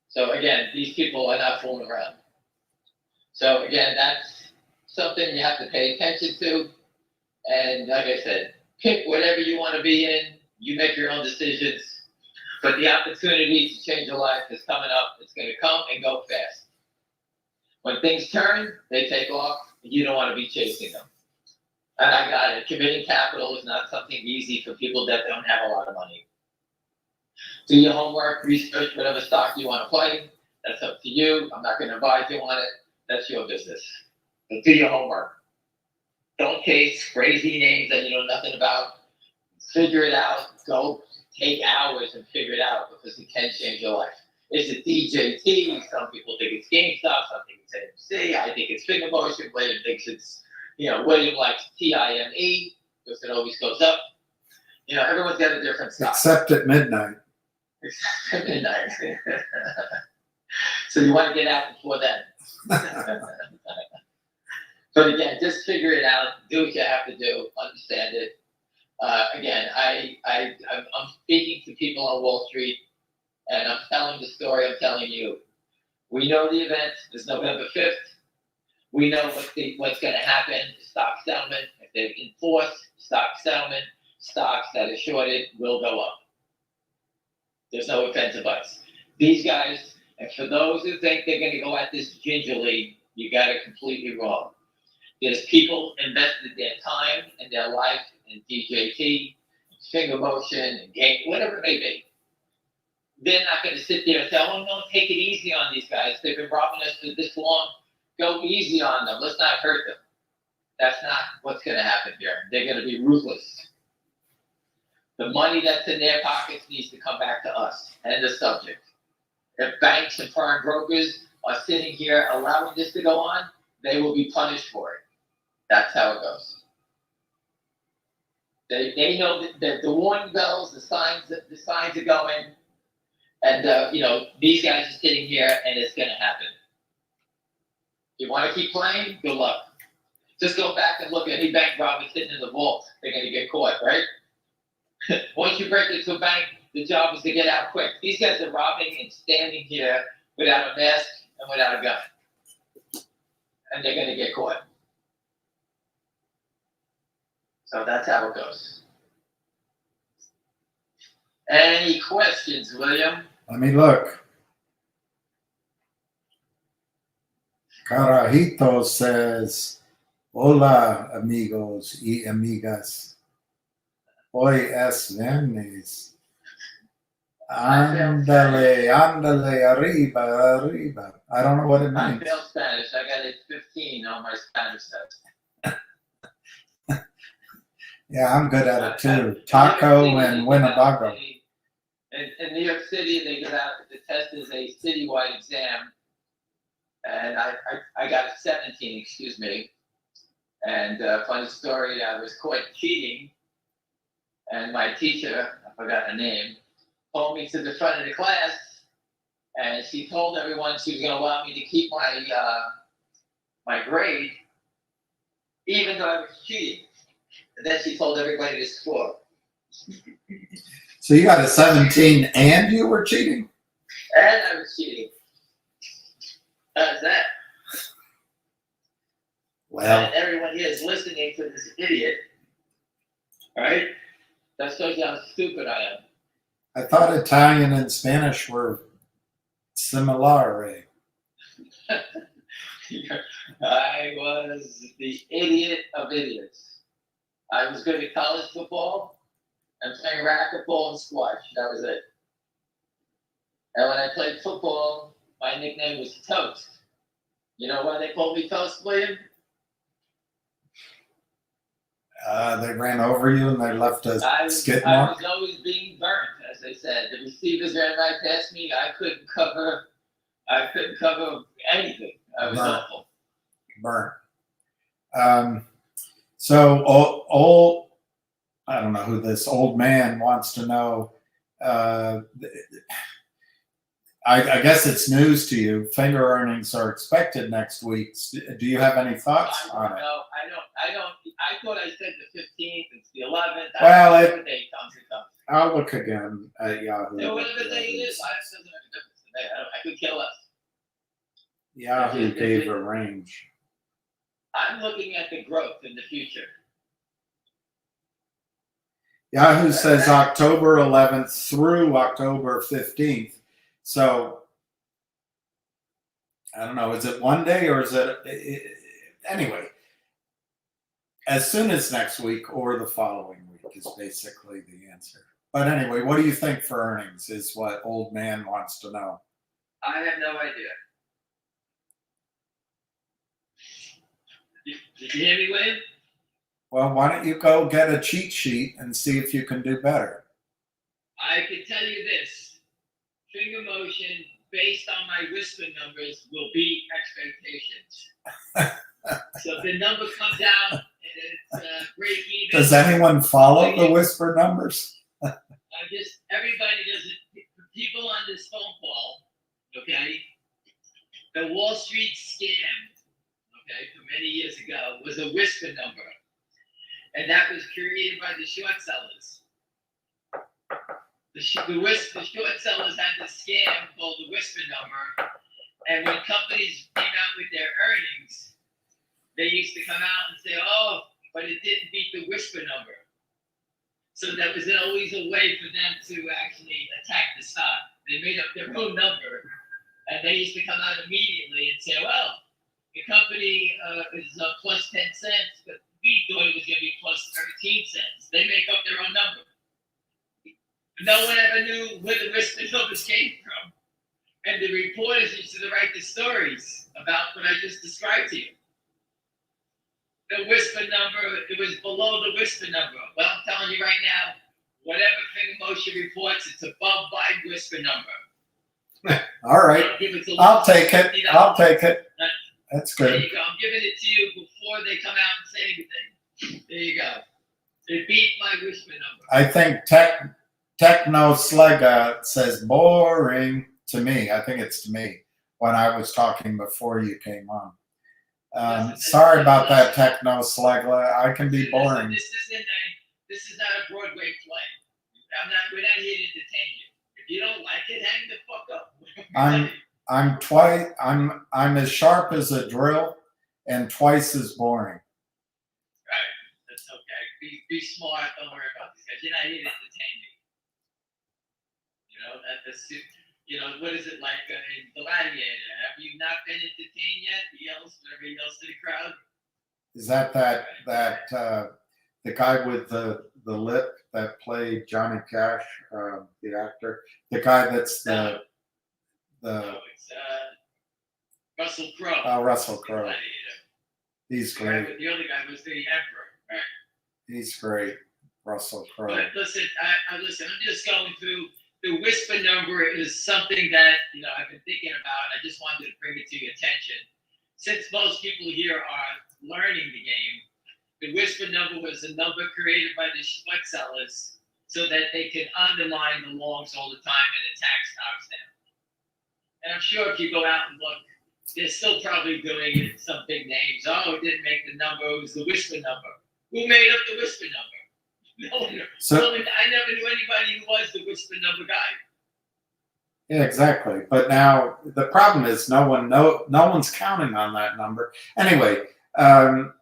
So again, these people are not fooling around. So again, that's something you have to pay attention to. And like I said, pick whatever you want to be in. You make your own decisions. But the opportunity to change your life is coming up. It's going to come and go fast. When things turn, they take off. And you don't want to be chasing them. And I got it. Committing capital is not something easy for people that don't have a lot of money. Do your homework, research whatever stock you want to play. That's up to you. I'm not going to advise you on it. That's your business. But do your homework. Don't chase crazy names that you know nothing about. Figure it out. Go take hours and figure it out because it can change your life. Is it DJT? Some people think it's GameStop. Some think it's AMC. I think it's Finger Motion. William thinks it's, you know, William likes TIME because it always goes up. You know, everyone's got a different stock.
Except at midnight.
Except at midnight. So you want to get out before then. But again, just figure it out. Do what you have to do. Understand it. Again, I'm speaking to people on Wall Street, and I'm telling the story I'm telling you. We know the event is November 5th. We know what's going to happen. Stock settlement. If they enforce stock settlement, stocks that are shorted will go up. There's no ifs or buts. These guys, and for those who think they're going to go at this gingerly, you got it completely wrong. There's people invested their time and their life in DJT, Finger Motion, and game, whatever it may be. They're not going to sit there and say, oh, no, take it easy on these guys. They've been robbing us for this long. Go easy on them. Let's not hurt them. That's not what's going to happen here. They're going to be ruthless. The money that's in their pockets needs to come back to us and the subject. If banks and foreign brokers are sitting here allowing this to go on, they will be punished for it. That's how it goes. They know that the warning bells, the signs are going, and you know, these guys are sitting here, and it's going to happen. You want to keep playing? Good luck. Just go back and look at any bank robber sitting in the vault. They're going to get caught, right? Once you break into a bank, the job is to get out quick. These guys are robbing and standing here without a mask and without a gun, and they're going to get caught. So that's how it goes. Any questions, William?
Let me look. Carajito says, hola, amigos y amigas. Hoy es viernes. Ándale, ándale, arriba, arriba. I don't know what it
I
means.
failed Spanish. I got a 15 on my Spanish test.
Yeah, I'm good at it too. Taco and Winnebago.
In New York City, they give out, the test is a citywide exam. And I got a 17, excuse me. And funny story, I was caught cheating. And my teacher, I forgot her name, pulled me to the front of the class. And she told everyone she was going to allow me to keep my grade, even though I was cheating. And then she told everybody to score.
So you got a 17 and you were cheating?
And I was cheating. How's that?
Well,
And everyone here is listening to this idiot. Right? That shows you how stupid I am.
I thought Italian and Spanish were similar.
I was the idiot of idiots. I was good at college football. and playing racquetball and squash. That was it. And when I played football, my nickname was Toast. You know why they called me Toast, William?
They ran over you and they left a
I was
skid mark.
always being burnt, as they said. The receivers ran right past me. I couldn't cover anything. I was
Burnt.
awful.
Burnt. So old, I don't know who this old man wants to know. I guess it's news to you. Finger earnings are expected next week. Do you have any thoughts
I
on
don't
it?
know. I don't. I thought I said the 15th. It's the 11th.
Well,
Whatever day comes, it comes.
I'll look again at Yahoo.
Yeah, whatever day it is, it doesn't make a difference to me. I could kill us.
Yahoo gave a range.
I'm looking at the growth in the future.
Yahoo says October 11th through October 15th. So I don't know. Is it one day or is it anyway? As soon as next week or the following week is basically the answer. But anyway, what do you think for earnings is what old man wants to know.
I have no idea. Did you hear me, William?
Well, why don't you go get a cheat sheet and see if you can do better?
I can tell you this. Finger motion based on my whisper numbers will beat expectations. So if the number comes out and it's break even.
Does anyone follow the whisper numbers?
Everybody doesn't, people on this phone call, okay, the Wall Street scam, okay, from many years ago was a whisper number. And that was created by the short sellers. The short sellers had this scam called the whisper number. And when companies came out with their earnings, they used to come out and say, oh, but it didn't beat the whisper number. So that was always a way for them to actually attack the stock. They made up their own number, and they used to come out immediately and say, well, the company is plus 10 cents, but we thought it was going to be plus 13 cents. They make up their own number. No one ever knew where the whisper numbers came from. And the reporters used to write the stories about what I just described to you. The whisper number, it was below the whisper number. Well, I'm telling you right now, whatever Finger Motion reports, it's above my whisper number.
All right. I'll take it. I'll take it. That's
There
good.
you go. I'm giving it to you before they come out and say anything. There you go. It beat my whisper number.
I think Techno Slega says boring to me. I think it's to me when I was talking before you came on. Sorry about that, Techno Slegla. I can be boring.
This is not a Broadway play. We're not here to entertain you. If you don't like it, hang the fuck up.
I'm as sharp as a drill and twice as boring.
Right. That's okay. Be smart. Don't worry about this, guys. You're not here to entertain me. What is it like in Gladiator? Have you not been entertained yet? He yells to the crowd.
Is that the guy with the lip that played Johnny Cash, the actor? The guy that's
No, it's Russell Crowe.
Russell Crowe.
Gladiator.
He's
The
great.
other guy was the Emperor. Right.
He's great, Russell Crowe.
But listen, I'm just going through. The whisper number is something that I've been thinking about. I just wanted to bring it to your attention. Since most people here are learning the game, the whisper number was a number created by the short sellers so that they can undermine the longs all the time and attack stocks down. And I'm sure if you go out and look, they're still probably doing it. Some big names. Oh, it didn't make the number. It was the whisper number. Who made up the whisper number? No one. I never knew anybody who was the whisper number guy.
Yeah, exactly. But now the problem is no one's counting on that number. Anyway, Don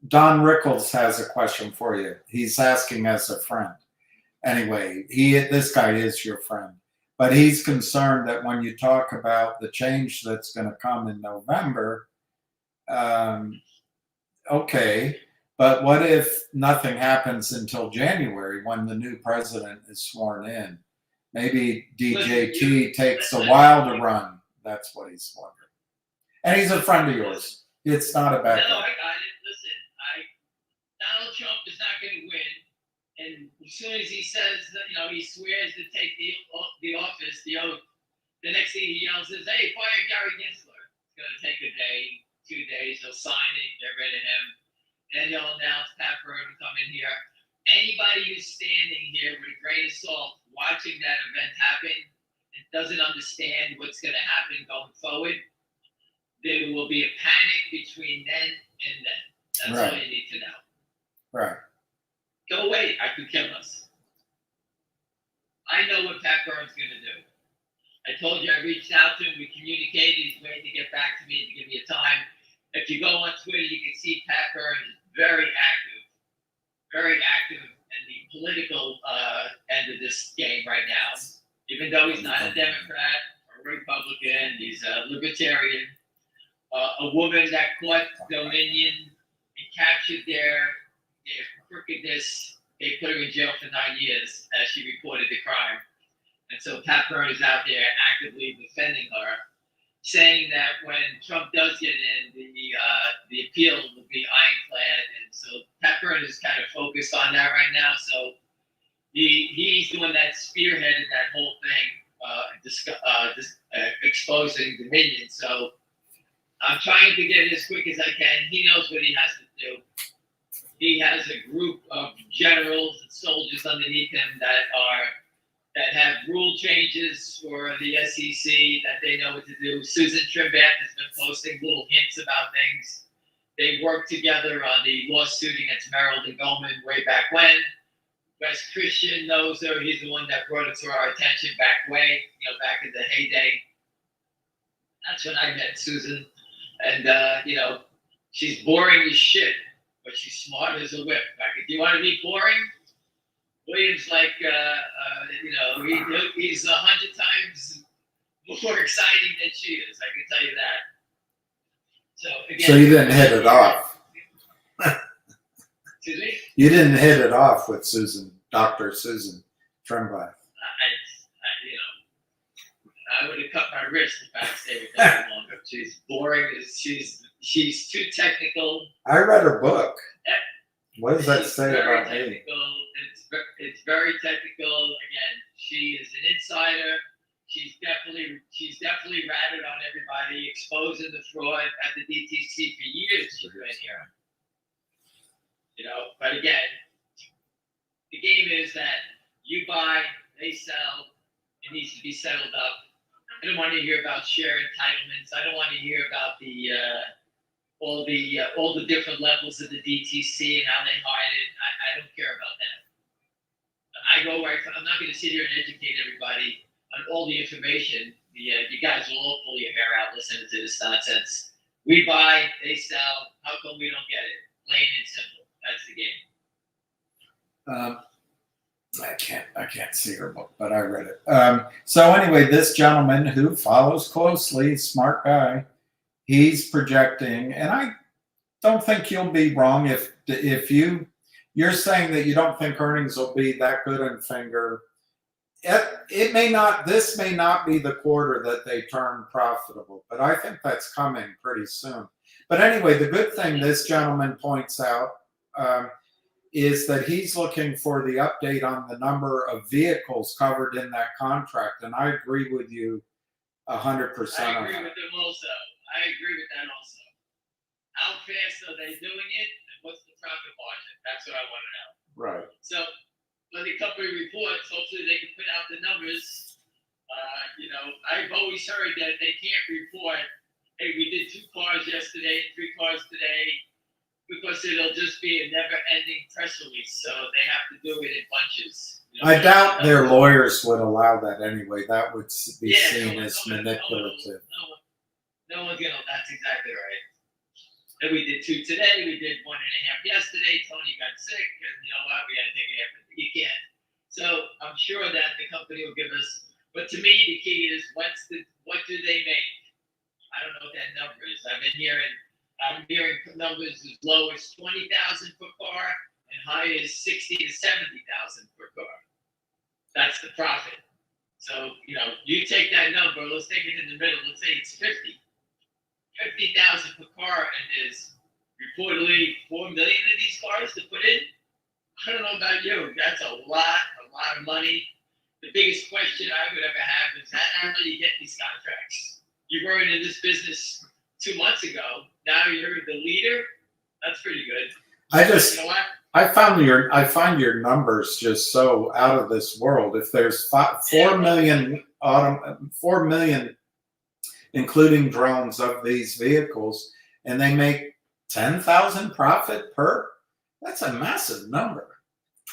Rickles has a question for you. He's asking as a friend. Anyway, this guy is your friend, but he's concerned that when you talk about the change that's going to come in November, okay, But what if nothing happens until January when the new president is sworn in? Maybe DJT takes a while to run. That's what he's wondering. And he's a friend of yours. It's not a
No,
bad
I
thing.
got it. Listen, Donald Trump is not going to win. And as soon as he says that, he swears to take the office, the oath, the next thing he yells is, "Hey, fire Gary Gensler." It's going to take a day, 2 days. He'll sign it, get rid of him. Then he'll announce Pat Byrne coming here. Anybody who's standing here with a grain of salt watching that event happen and doesn't understand what's going to happen going forward, there will be a panic between then and then. That's all
Right.
you need to know.
Right.
Go away. I could kill us. I know what Pat Byrne's going to do. I told you I reached out to him. We communicated. He's waiting to get back to me to give me a time. If you go on Twitter, you can see Pat Byrne is very active in the political end of this game right now. Even though he's not a Democrat or a Republican, he's a libertarian. A woman that caught Dominion and captured their crookedness, they put her in jail for 9 years as she reported the crime. And so Pat Byrne is out there actively defending her, saying that when Trump does get in, the appeal will be ironclad. And so Pat Byrne is kind of focused on that right now. So he's the one that spearheaded that whole thing, exposing Dominion. So I'm trying to get it as quick as I can. He knows what he has to do. He has a group of generals and soldiers underneath him that have rule changes for the SEC, that they know what to do. Susan Trimbach has been posting little hints about things. They worked together on the lawsuit against Merrill and Goldman way back when. Wes Christian knows her. He's the one that brought it to our attention back in the heyday. That's when I met Susan. And, she's boring as shit, but she's smart as a whip. Like, do you want to be boring? William's like, he's 100 times more exciting than she is. I can tell you that. So again,
So you didn't hit it off.
Excuse me?
You didn't hit it off with Dr. Susan Trimbach.
I would have cut my wrist if I stayed with her any longer. She's boring. She's too technical.
I read her book.
Yeah.
What does that
She's
say
very
about me?
technical. It's very technical. Again, she is an insider. She's definitely ratted on everybody, exposing the fraud at the DTC for years. She's been here. But again, the game is that you buy, they sell. It needs to be settled up. I don't want to hear about share entitlements. I don't want to hear about all the different levels of the DTC and how they hide it. I don't care about that. I'm not going to sit here and educate everybody on all the information. You guys will all pull your hair out listening to this nonsense. We buy, they sell. How come we don't get it? Plain and simple. That's the game.
I can't see her book, but I read it. So anyway, this gentleman who follows closely, smart guy, he's projecting, and I don't think you'll be wrong if you're saying that you don't think earnings will be that good in Finger. This may not be the quarter that they turn profitable, but I think that's coming pretty soon. But anyway, the good thing this gentleman points out is that he's looking for the update on the number of vehicles covered in that contract, and I agree with you 100%
I
on
agree
that.
with them also. I agree with that also. How fast are they doing it, and what's the profit margin? That's what I want to know.
Right.
So when the company reports, hopefully they can put out the numbers. I've always heard that they can't report, hey, we did 2 cars yesterday, 3 cars today, because it'll just be a never-ending press release. So they have to do it in bunches.
I doubt their lawyers would allow that anyway. That would be
Yeah,
seen as manipulative.
No one's gonna. That's exactly right. And we did 2 today. We did 1.5 yesterday. Tony got sick, and you know what? We had to take it after. You can't. So I'm sure that the company will give us. But to me, the key is what do they make? I don't know what that number is. I've been hearing. I'm hearing numbers as low as 20,000 per car and high as 60 to 70,000 per car. That's the profit. So, you take that number, let's take it in the middle, let's say it's 50,000 per car, and there's reportedly 4 million of these cars to put in. I don't know about you, that's a lot of money. The biggest question I would ever have is how do you get these contracts? You weren't in this business 2 months ago. Now you're the leader. That's pretty good. You know what?
I find your numbers just so out of this world. If there's 4 million, 4 million, including drones of these vehicles, and they make 10,000 profit per, that's a massive number.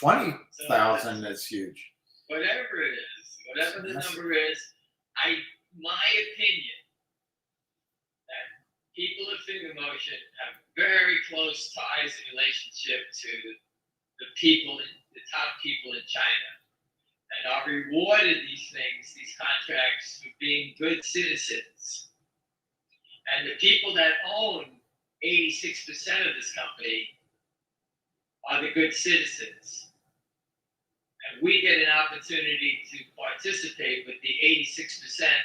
20,000 is huge.
Whatever it is, whatever the number is, my opinion that people at Finger Motion have very close ties and relationship to the top people in China, and are rewarded these contracts for being good citizens. And the people that own 86% of this company are the good citizens. And we get an opportunity to participate with the 86%,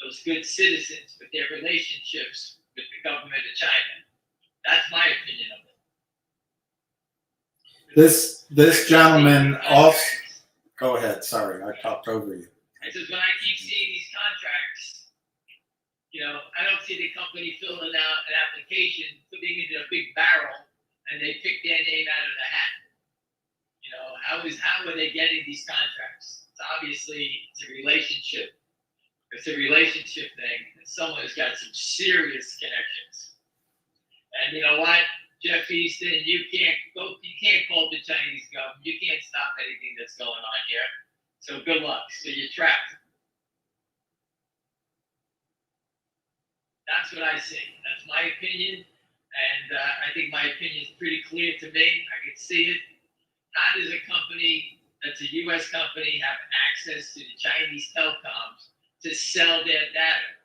those good citizens, with their relationships with the government of China. That's my opinion of it.
This gentleman also, go ahead, sorry, I talked over you.
I says, when I keep seeing these contracts, I don't see the company filling out an application, putting it in a big barrel, and they pick their name out of the hat. How are they getting these contracts? It's obviously it's a relationship. It's a relationship thing, and someone has got some serious connections. And you know what, Jeff Easton, you can't call the Chinese government. You can't stop anything that's going on here. So good luck. So you're trapped. That's what I see. That's my opinion, and I think my opinion is pretty clear to me. I can see it. How does a company that's a U.S. company have access to the Chinese telecoms to sell their data?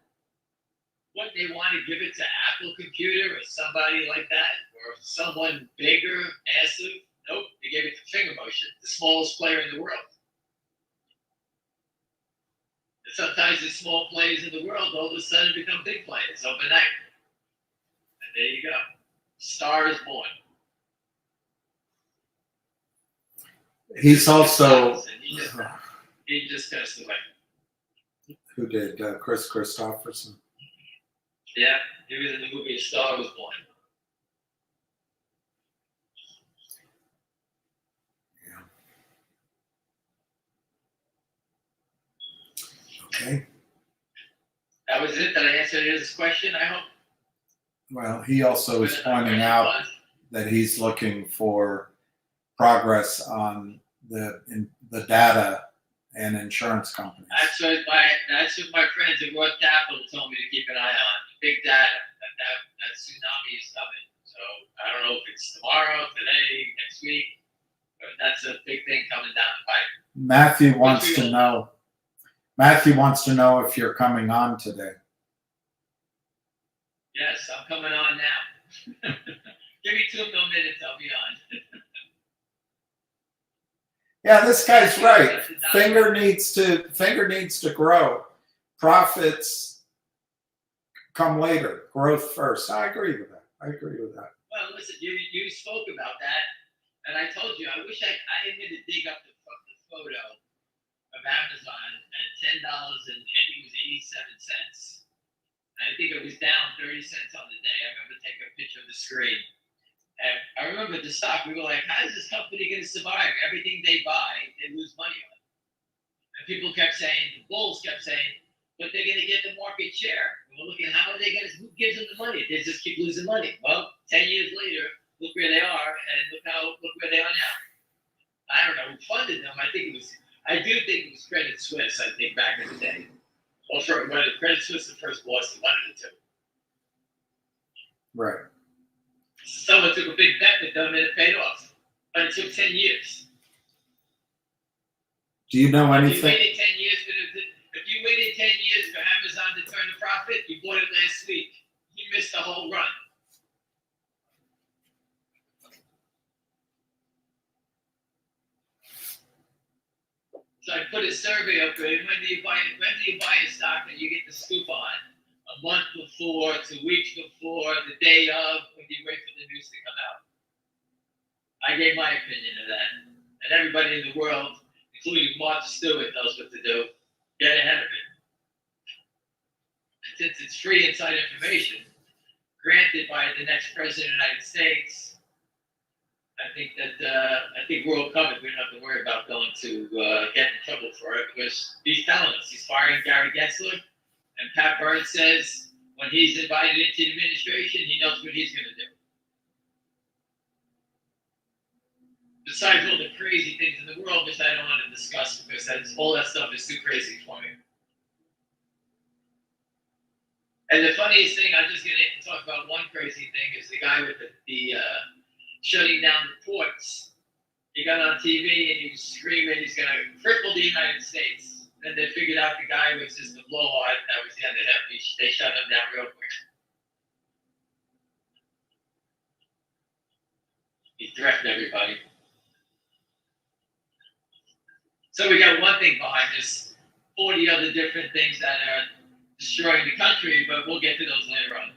What, they want to give it to Apple Computer or somebody like that, or someone bigger, massive? Nope, they gave it to Finger Motion, the smallest player in the world. And sometimes the small players in the world all of a sudden become big players overnight. And there you go. Star is born.
He's also,
He just passed away.
who did, Chris Christopherson.
Yeah, he was in the movie A Star Was Born.
Okay.
That was it. Did I answer his question? I hope.
Well, he also is pointing out that he's looking for progress on the data and insurance companies.
That's what my friends at Roth Capital told me to keep an eye on. Big data. That tsunami is coming. So I don't know if it's tomorrow, today, next week, but that's a big thing coming down the pipe.
Matthew wants to know if you're coming on today.
Yes, I'm coming on now. Give me 2 more minutes, I'll be on.
Yeah, this guy's right. Finger needs to grow. Profits come later. Growth first. I agree with that.
Well, listen, you spoke about that, and I told you, I wish I had to dig up the photo of Amazon at $10 and I think it was 87 cents. I think it was down 30 cents on the day. I remember taking a picture of the screen. And I remember the stock, we were like, how is this company going to survive? Everything they buy, they lose money on. And people kept saying, the bulls kept saying, but they're going to get the market share. We were looking, how are they going to, who gives them the money? They just keep losing money. Well, 10 years later, look where they are, and look where they are now. I don't know who funded them. I do think it was Credit Suisse, I think, back in the day. Well, when Credit Suisse the first lost, they wanted it to.
Right.
Someone took a big bet with them and it paid off. But it took 10 years.
Do you know anything?
If you waited 10 years for Amazon to turn a profit, you bought it last week. You missed the whole run. I put a survey up there. When do you buy a stock that you get the scoop on? A month before, 2 weeks before, the day of, when do you wait for the news to come out? I gave my opinion of that. And everybody in the world, including Martha Stewart, knows what to do. Get ahead of it. And since it's free inside information, granted by the next president of the United States, I think we're all covered. We don't have to worry about going to get in trouble for it because he's telling us he's firing Gary Gensler, and Pat Burns says when he's invited into the administration, he knows what he's going to do. Besides all the crazy things in the world, which I don't want to discuss because all that stuff is too crazy for me. And the funniest thing, I'm just going to talk about one crazy thing, is the guy with the shutting down the ports. He got on TV and he was screaming he's going to cripple the United States. Then they figured out the guy was just a blowhard. That was the end of him. They shut him down real quick. He threatened everybody. So we got one thing behind us, 40 other different things that are destroying the country, but we'll get to those later on.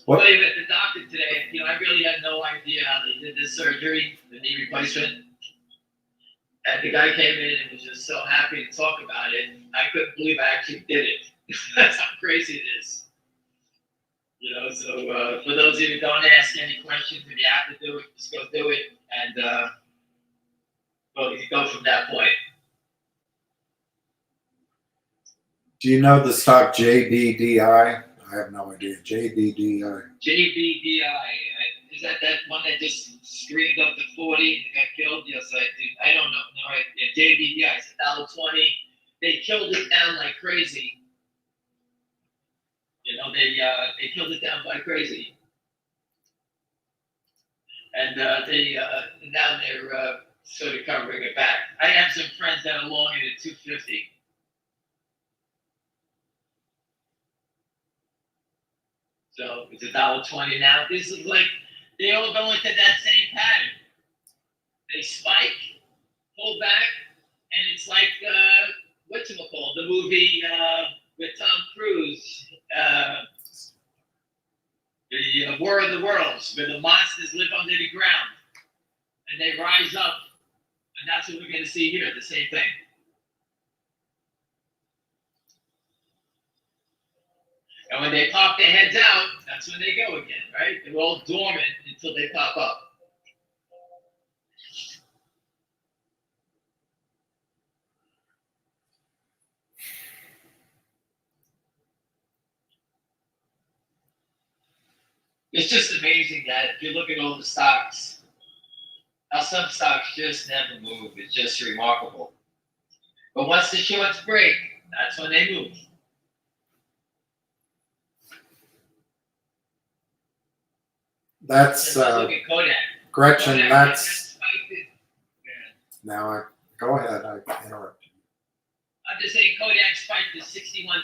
What?
Well, at the doctor today, I really had no idea how they did this surgery, the knee replacement. And the guy came in and was just so happy to talk about it. I couldn't believe I actually did it. That's how crazy it is. So for those of you who don't ask any questions, if you have to do it, just go do it. And well, you go from that point.
Do you know the stock JBDI? I have no idea. JBDI.
JBDI, is that one that just screamed up to 40 and got killed? Yes, I did. I don't know. No, yeah, JBDI, it's $1.20. They killed it down like crazy. They killed it down like crazy. And now they're sort of covering it back. I have some friends that are long in at 250. So it's $1.20 now. This is like they all go into that same pattern. They spike, pull back, and it's like whatchamacallit, the movie with Tom Cruise, the War of the Worlds, where the monsters live under the ground and they rise up, and that's what we're going to see here. The same thing. And when they pop their heads out, that's when they go again, right? They're all dormant until they pop up. It's just amazing that if you look at all the stocks, how some stocks just never move. It's just remarkable. But once the shorts break, that's when they move.
That's
Let's look at Kodak.
Gretchen.
Kodak
That's
spiked it. Yeah.
now. Go ahead. I interrupted you.
I'm just saying Kodak spiked to $61.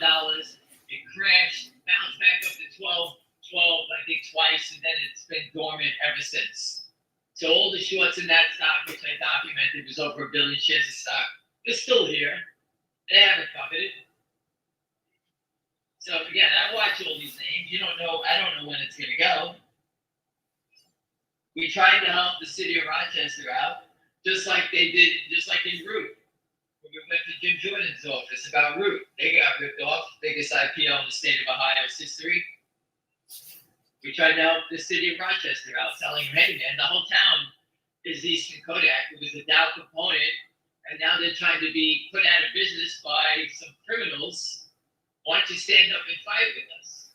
It crashed, bounced back up to 12, I think twice, and then it's been dormant ever since. So all the shorts in that stock, which I documented, was over 1 billion shares of stock. They're still here. They haven't covered it. So again, I watch all these names. I don't know when it's gonna go. We tried to help the city of Rochester out, just like they did, just like in Root. When we went to Jim Jordan's office about Root, they got ripped off, biggest IPO in the state of Ohio's history. We tried to help the city of Rochester out, telling them, hey man, the whole town is Eastern Kodak. It was a Dow component, and now they're trying to be put out of business by some criminals. Why don't you stand up and fight with us?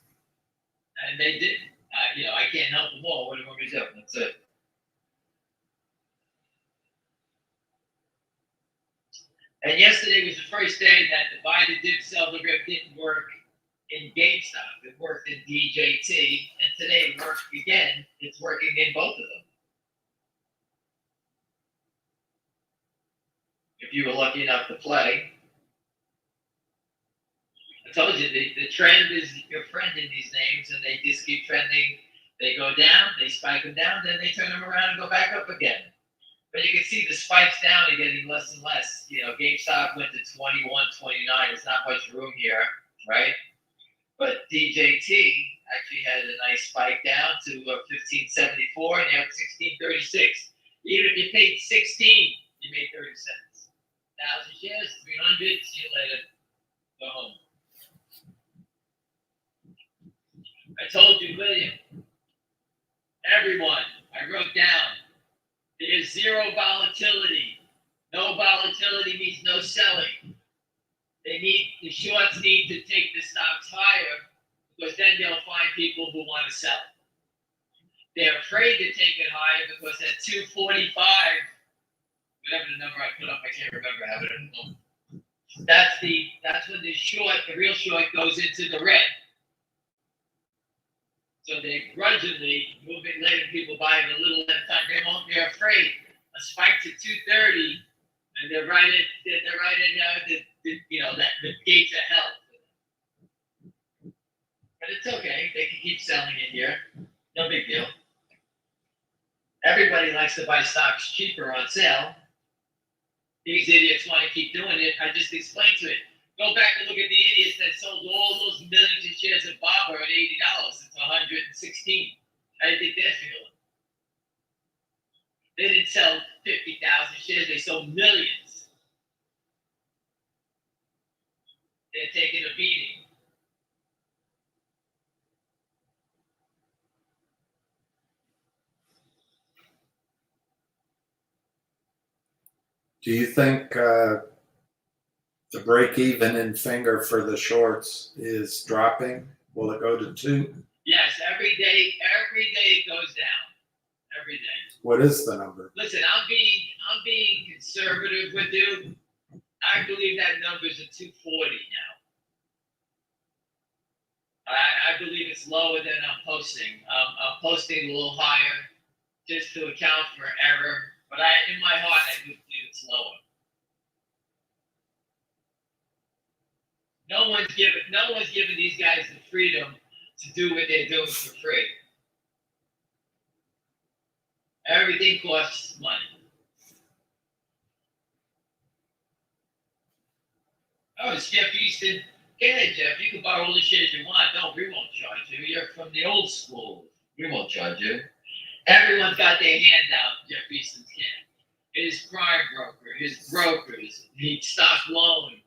And they didn't. I can't help them all. What do you want me to do? That's it. And yesterday was the first day that the buy the dip, sell the rip didn't work in GameStop. It worked in DJT, and today it worked again. It's working in both of them. If you were lucky enough to play. told you, the trend is your friend in these names, and they just keep trending. They go down, they spike them down, then they turn them around and go back up again. But you can see the spikes down are getting less and less. You know, GameStop went to 21, 29. There's not much room here, right? But DJT actually had a nice spike down to 1574, and you have 1636. Even if you paid 16, you made 30 cents. 1,000 shares, 300. See you later. Go home. I told you, William. Everyone, I wrote down. There's zero volatility. No volatility means no selling. The shorts need to take the stocks higher because then they'll find people who want to sell. They're afraid to take it higher because at 245, whatever the number I put up, I can't remember how it. That's when the real short goes into the red. So they grudgingly move it, letting people buy it a little at a time. They're afraid. A spike to 230, and they're right at the gates of hell. But it's okay. They can keep selling it here. No big deal. Everybody likes to buy stocks cheaper on sale. These idiots want to keep doing it. I just explained to it. Go back and look at the idiots that sold all those millions of shares of Baba at $80. It's 116. How do you think they're feeling? They didn't sell 50,000 shares. They sold millions. They're taking a beating.
Do you think the break even in finger for the shorts is dropping? Will it go to 2?
Yes, every day it goes down. Every day.
What is the number?
Listen, I'm being conservative with you. I believe that number's at 240 now. I believe it's lower than I'm posting. I'm posting a little higher just to account for error. But in my heart, I do believe it's lower. No one's giving these guys the freedom to do what they're doing for free. Everything costs money. Oh, it's Jeff Easton. Go ahead, Jeff. You can buy all the shares you want. No, we won't charge you. You're from the old school. We won't charge you. Everyone's got their hand out. Jeff Easton's can. His prime broker, his brokers, the stock loan.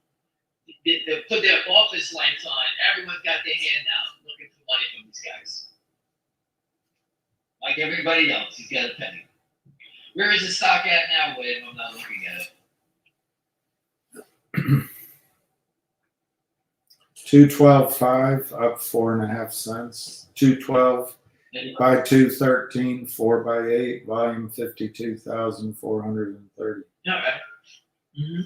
They put their office lights on. Everyone's got their hand out looking for money from these guys. Like everybody else, he's got a penny. Where is the stock at now, William? I'm not looking at it.
212.5 up 4.5 cents. 212 by 213 4 by 8 volume 52,430.
All right. Mm-hmm.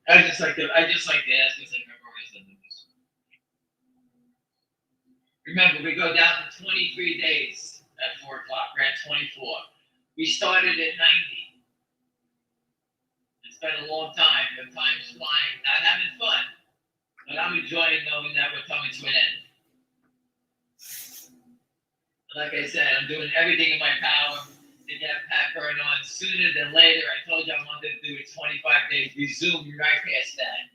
I just like to ask because I memorize the numbers. Remember, we go down to 23 days at 4 o'clock. We're at 24. We started at 90. It's been a long time, but time's flying. Not having fun, but I'm enjoying knowing that we're coming to an end. Like I said, I'm doing everything in my power to get Pat Byrne on sooner than later. I told you I wanted to do it 25 days. We zoom right past that.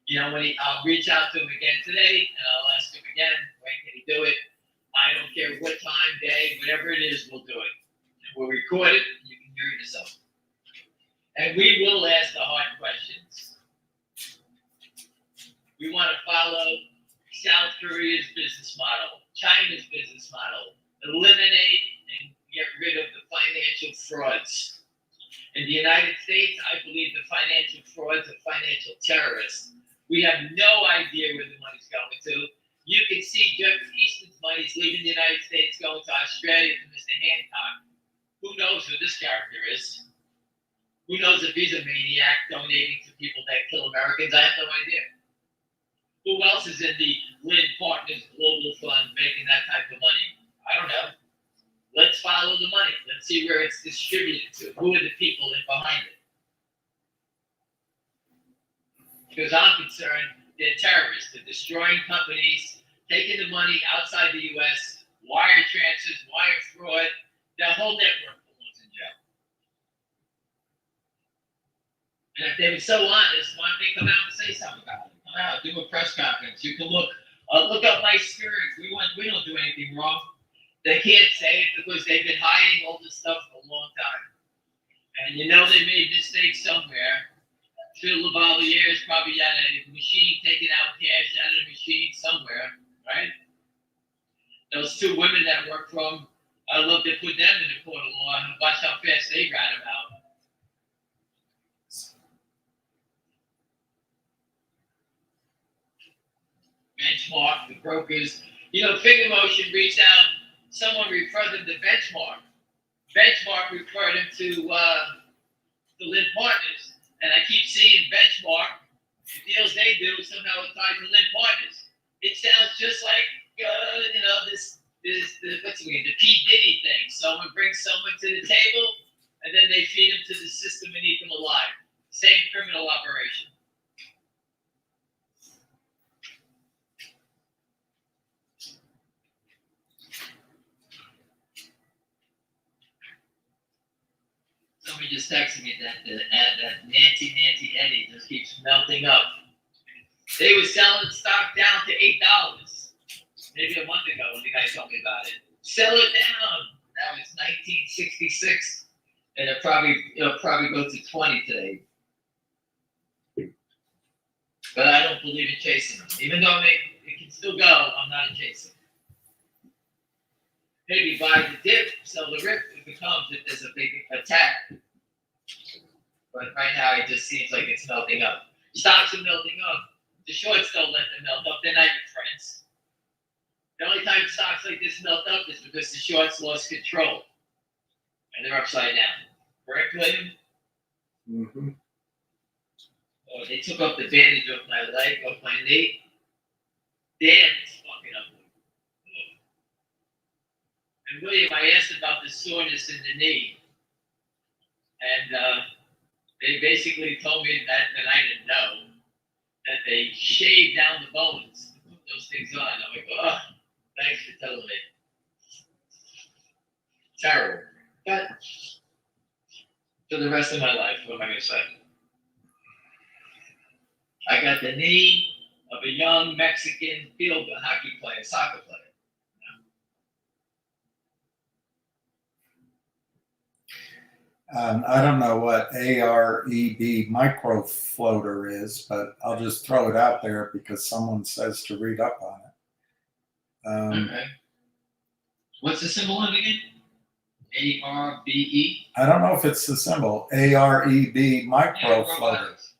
You know, I'll reach out to him again today, and I'll ask him again, when can he do it? I don't care what time, day, whatever it is, we'll do it. And we'll record it, and you can hear it yourself. And we will ask the hard questions. We want to follow South Korea's business model, China's business model, eliminate and get rid of the financial frauds. In the United States, I believe the financial frauds are financial terrorists. We have no idea where the money's going to. You can see Jeff Easton's money's leaving the United States, going to Australia to Mr. Hancock. Who knows who this character is? Who knows if he's a maniac donating to people that kill Americans? I have no idea. Who else is in the Lynn Partners Global Fund making that type of money? I don't know. Let's follow the money. Let's see where it's distributed to. Who are the people behind it? because I'm concerned, they're terrorists. They're destroying companies, taking the money outside the U.S., wire transfers, wire fraud. The whole network belongs in jail. And if they were so honest, why don't they come out and say something about it? Come out, do a press conference. You can look up my experience. We don't do anything wrong. They can't say it because they've been hiding all this stuff for a long time. And you know they made mistakes somewhere. Phil Lavalier is probably at a machine taking out cash out of the machine somewhere, right? Those two women that work for him, I'd love to put them in the court of law and watch how fast they rat him out. Benchmark, the brokers. You know, Finger Motion reached out, someone referred them to Benchmark. Benchmark referred him to Lynn Partners. And I keep seeing Benchmark, the deals they do somehow tied to Lynn Partners. It sounds just like, this the P. Diddy thing. Someone brings someone to the table, and then they feed them to the system and eat them alive. Same criminal operation. Somebody just texted me that Nancy Eddie just keeps melting up. They were selling stock down to $8, maybe a month ago when the guy told me about it. Sell it down. Now it's 1966, and it'll probably go to 20 today. But I don't believe in chasing them. Even though it can still go, I'm not in chasing. Maybe buy the dip, sell the rip if it comes, if there's a big attack. But right now it just seems like it's melting up. Stocks are melting up. The shorts don't let them melt up. They're not your friends. The only time stocks like this melt up is because the shorts lost control. And they're upside down. Correct, William?
Mm-hmm.
Oh, they took up the bandage off my leg, off my knee. Damn, it's fucking ugly. And William, I asked about the soreness in the knee. And they basically told me that, and I didn't know, that they shaved down the bones to put those things on. I'm like, oh, thanks for telling me. Terrible. But for the rest of my life, what am I going to say? I got the knee of a young Mexican field hockey player, soccer player.
I don't know what AREB microfloater is, but I'll just throw it out there because someone says to read up on it.
Okay. What's the symbol on it again? ARBE?
I don't know if it's the symbol AREB microfloater.
Robotics.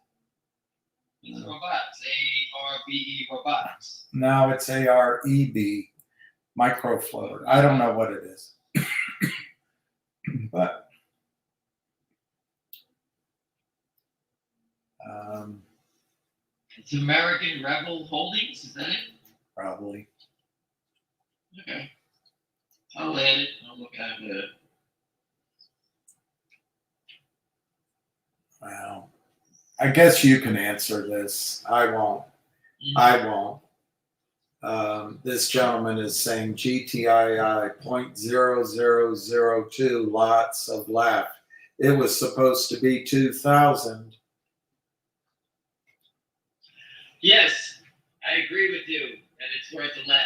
It's robotics. ARBE robotics.
Now it's AREB microfloater. I don't know what it is, but
It's American Rebel Holdings, is that it?
probably.
Okay. I'll add it. I'll look at it.
Well, I guess you can answer this. I won't. I won't. This gentleman is saying GTII 0.0002 lots of laugh. It was supposed to be 2,000.
Yes, I agree with you, and it's worth a laugh.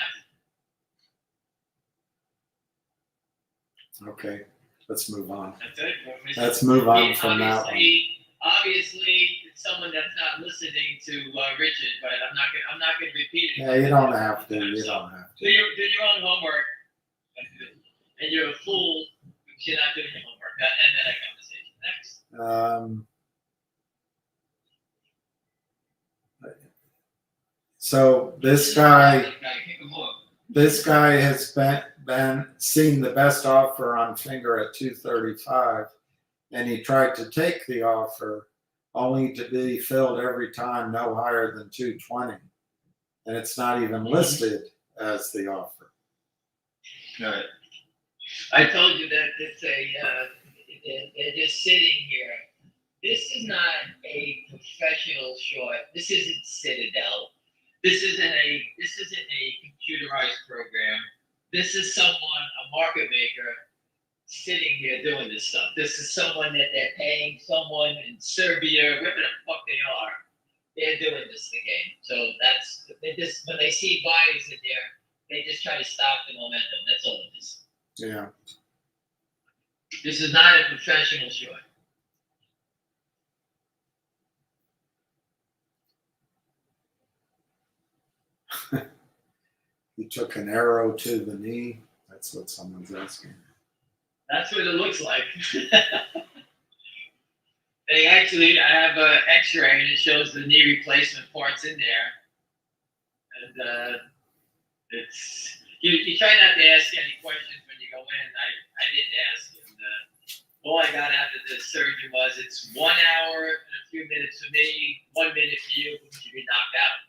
Okay, let's move on.
That's it.
Let's move on from that one.
Obviously, it's someone that's not listening to Richard, but I'm not gonna repeat it.
Yeah, you don't have to. You don't have
Do your own homework, and you're a fool if you're not doing your homework. End that conversation. Next.
to. So this guy has been seen the best offer on Finger at 235, and he tried to take the offer, only to be filled every time no higher than 220, and it's not even listed as the offer.
All right. I told you that it's they're just sitting here This is not a professional short. This isn't Citadel. This isn't a computerized program. This is someone, a market maker, sitting here doing this stuff. This is someone that they're paying someone in Serbia, wherever the fuck they are. They're doing this game. So they just, when they see buyers in there, they just try to stop the momentum. That's all it is.
Yeah.
This is not a professional short.
He took an arrow to the knee. That's what someone's asking.
That's what it looks like. They actually, I have an X-ray and it shows the knee replacement parts in there, and it's you try not to ask any questions when you go in. I didn't ask, and all I got out of the surgeon was it's 1 hour and a few minutes for me, 1 minute for you because you've been knocked out.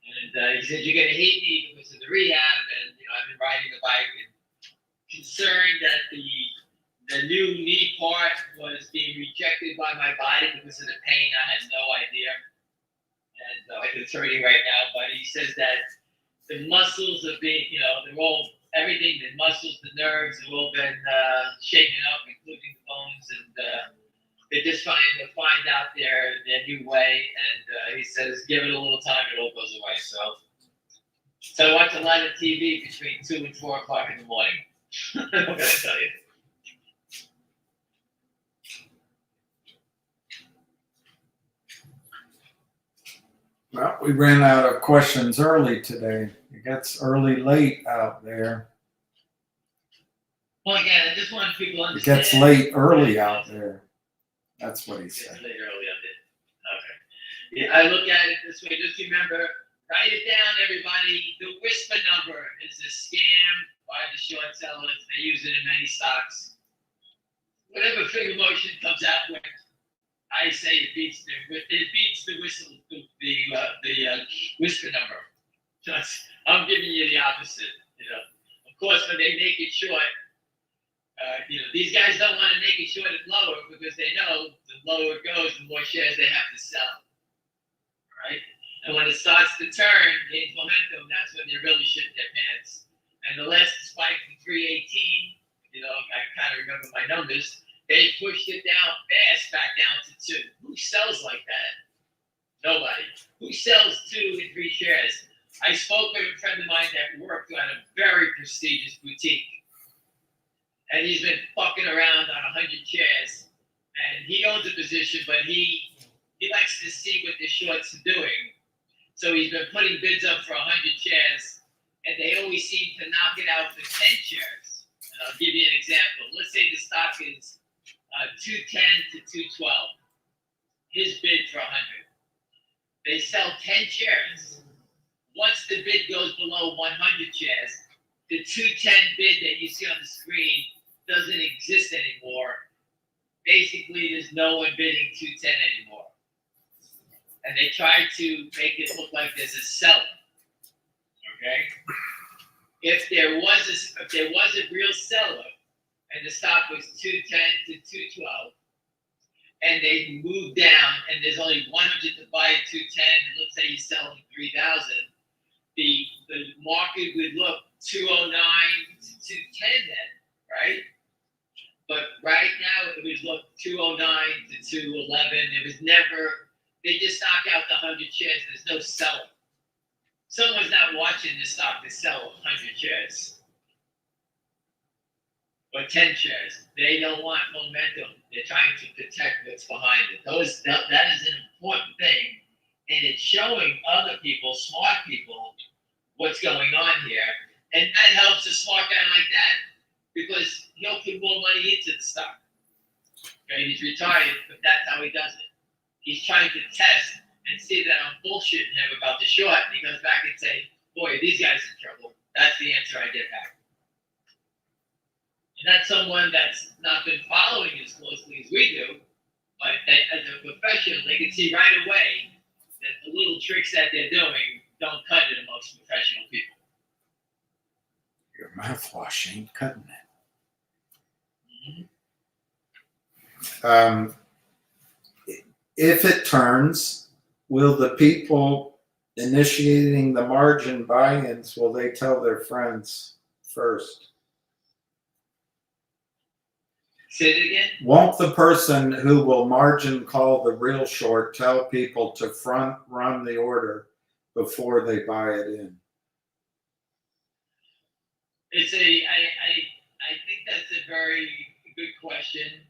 And he said, you're going to hate me because of the rehab, and I've been riding the bike and concerned that the new knee part was being rejected by my body because of the pain. I had no idea. And like it's hurting right now, but he says that the muscles have been, they're all, everything, the muscles, the nerves have all been shaken up, including the bones, and they're just trying to find out their new way. And he says, give it a little time, it all goes away. So I watch a lot of TV between 2 and 4 o'clock in the morning. What can I tell you?
Well, we ran out of questions early today. It gets late out there.
Well, again, I just want people to
It
understand.
gets late early out there. That's what he
It gets
said.
late early on it. Okay. Yeah, I look at it this way. Just remember, write it down, everybody. The whisper number is a scam by the short sellers. They use it in many stocks. Whatever figure motion comes out with, I say it beats the whistle, the whisper number. I'm giving you the opposite. Of course, when they make it short, these guys don't want to make it short and lower because they know the lower it goes, the more shares they have to sell. Right? And when it starts to turn, gains momentum, that's when they're really shitting their pants. And the last spike from 318, I kind of remember my numbers. They pushed it down fast back down to 2. Who sells like that? Nobody. Who sells 2 and 3 shares? I spoke with a friend of mine that worked at a very prestigious boutique. And he's been fucking around on 100 shares. And he owns a position, but he likes to see what the shorts are doing. So he's been putting bids up for 100 shares, and they always seem to knock it out for 10 shares. And I'll give you an example. Let's say the stock is 210 to 212. His bid for 100. They sell 10 shares. Once the bid goes below 100 shares, the 210 bid that you see on the screen doesn't exist anymore. Basically, there's no one bidding 210 anymore. And they try to make it look like there's a seller. Okay? If there was a real seller, and the stock was 210 to 212, and they moved down, and there's only 100 to buy at 210, and let's say you're selling 3,000, the market would look 209 to 210 then, right? But right now it would look 209 to 211. It was never. They just knock out the 100 shares. There's no seller. Someone's not watching the stock to sell 100 shares. Or 10 shares. They don't want momentum. They're trying to protect what's behind it. That is an important thing. And it's showing other people, smart people, what's going on here. And that helps a smart guy like that because he'll put more money into the stock. Okay, he's retired, but that's how he does it. He's trying to test and see that I'm bullshitting him about the short. And he goes back and say, boy, these guys in trouble. That's the answer I get back. And that's someone that's not been following as closely as we do, but as a professional, they can see right away that the little tricks that they're doing don't cut it amongst professional people.
Your mouthwash ain't cutting it.
Mm-hmm.
if it turns, will the people initiating the margin buy-ins, will they tell their friends first?
Say it again?
Won't the person who will margin call the real short tell people to front run the order before they buy it in?
It's I think that's a very good question.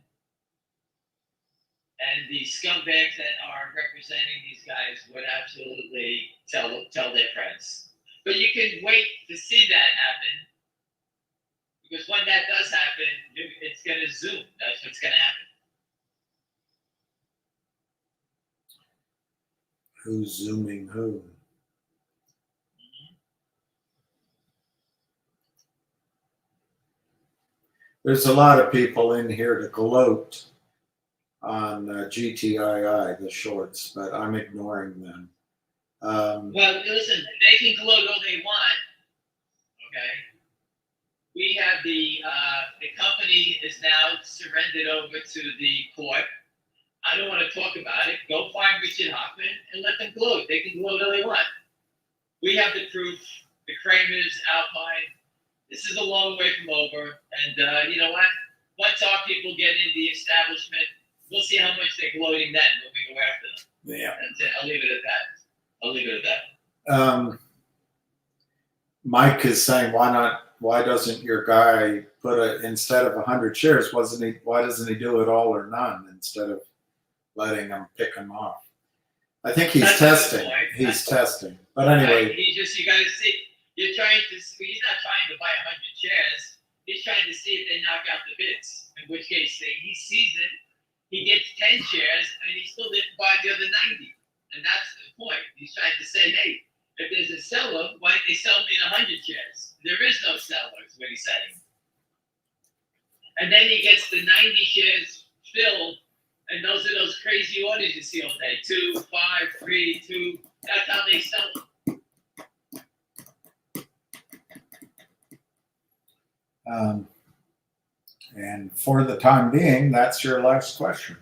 And the scumbags that are representing these guys would absolutely tell their friends. But you can wait to see that happen. Because when that does happen, it's going to zoom. That's what's going to happen.
Who's zooming who? There's a lot of people in here to gloat on GTII, the shorts, but I'm ignoring them.
Well, listen, they can gloat all they want. Okay. We have the company is now surrendered over to the court. I don't want to talk about it. Go find Richard Hoffman and let them gloat. They can gloat all they want. We have the proof. The Kramers, Alpine. This is a long way from over. And you know what? Once our people get in the establishment, we'll see how much they're gloating then when we go after them.
Yeah.
And I'll leave it at that.
Mike is saying, why doesn't your guy put instead of 100 shares, why doesn't he do it all or none instead of letting them pick them off? I think he's testing. He's testing. But anyway.
Right. You gotta see, he's not trying to buy 100 shares. He's trying to see if they knock out the bids. In which case, he sees it, he gets 10 shares, and he still didn't buy the other 90. And that's the point. He's trying to say, hey, if there's a seller, why don't they sell me the 100 shares? There is no seller, is what he's saying. And then he gets the 90 shares filled, and those are those crazy orders you see all day. 2, 5, 3, 2. That's how they sell them.
And for the time being, that's your last question.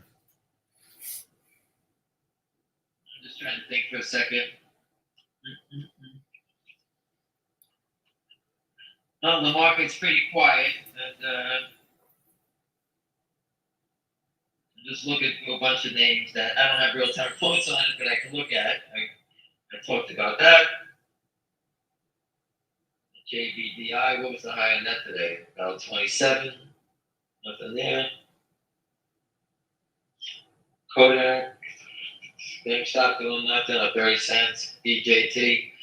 I'm just trying to think for a second. No, the market's pretty quiet. And, just look at a bunch of names that I don't have real-time quotes on it, but I can look at. I talked about that. JBDI, what was the high on that today? About 27. Nothing there. Kodak. GameStop doing nothing, up 30 cents. DJT.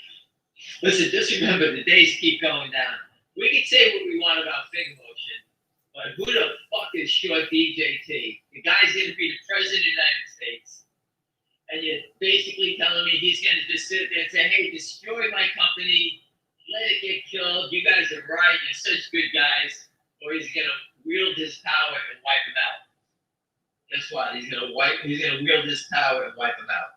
Listen, just remember the days keep going down. We can say what we want about FigMotion, but who the fuck is short DJT? The guy's going to be the president of the United States. And you're basically telling me he's going to just sit there and say, hey, destroy my company, let it get killed. You guys are right. You're such good guys. Or he's going to wield his power and wipe him out. Guess what? He's going to wield his power and wipe him out.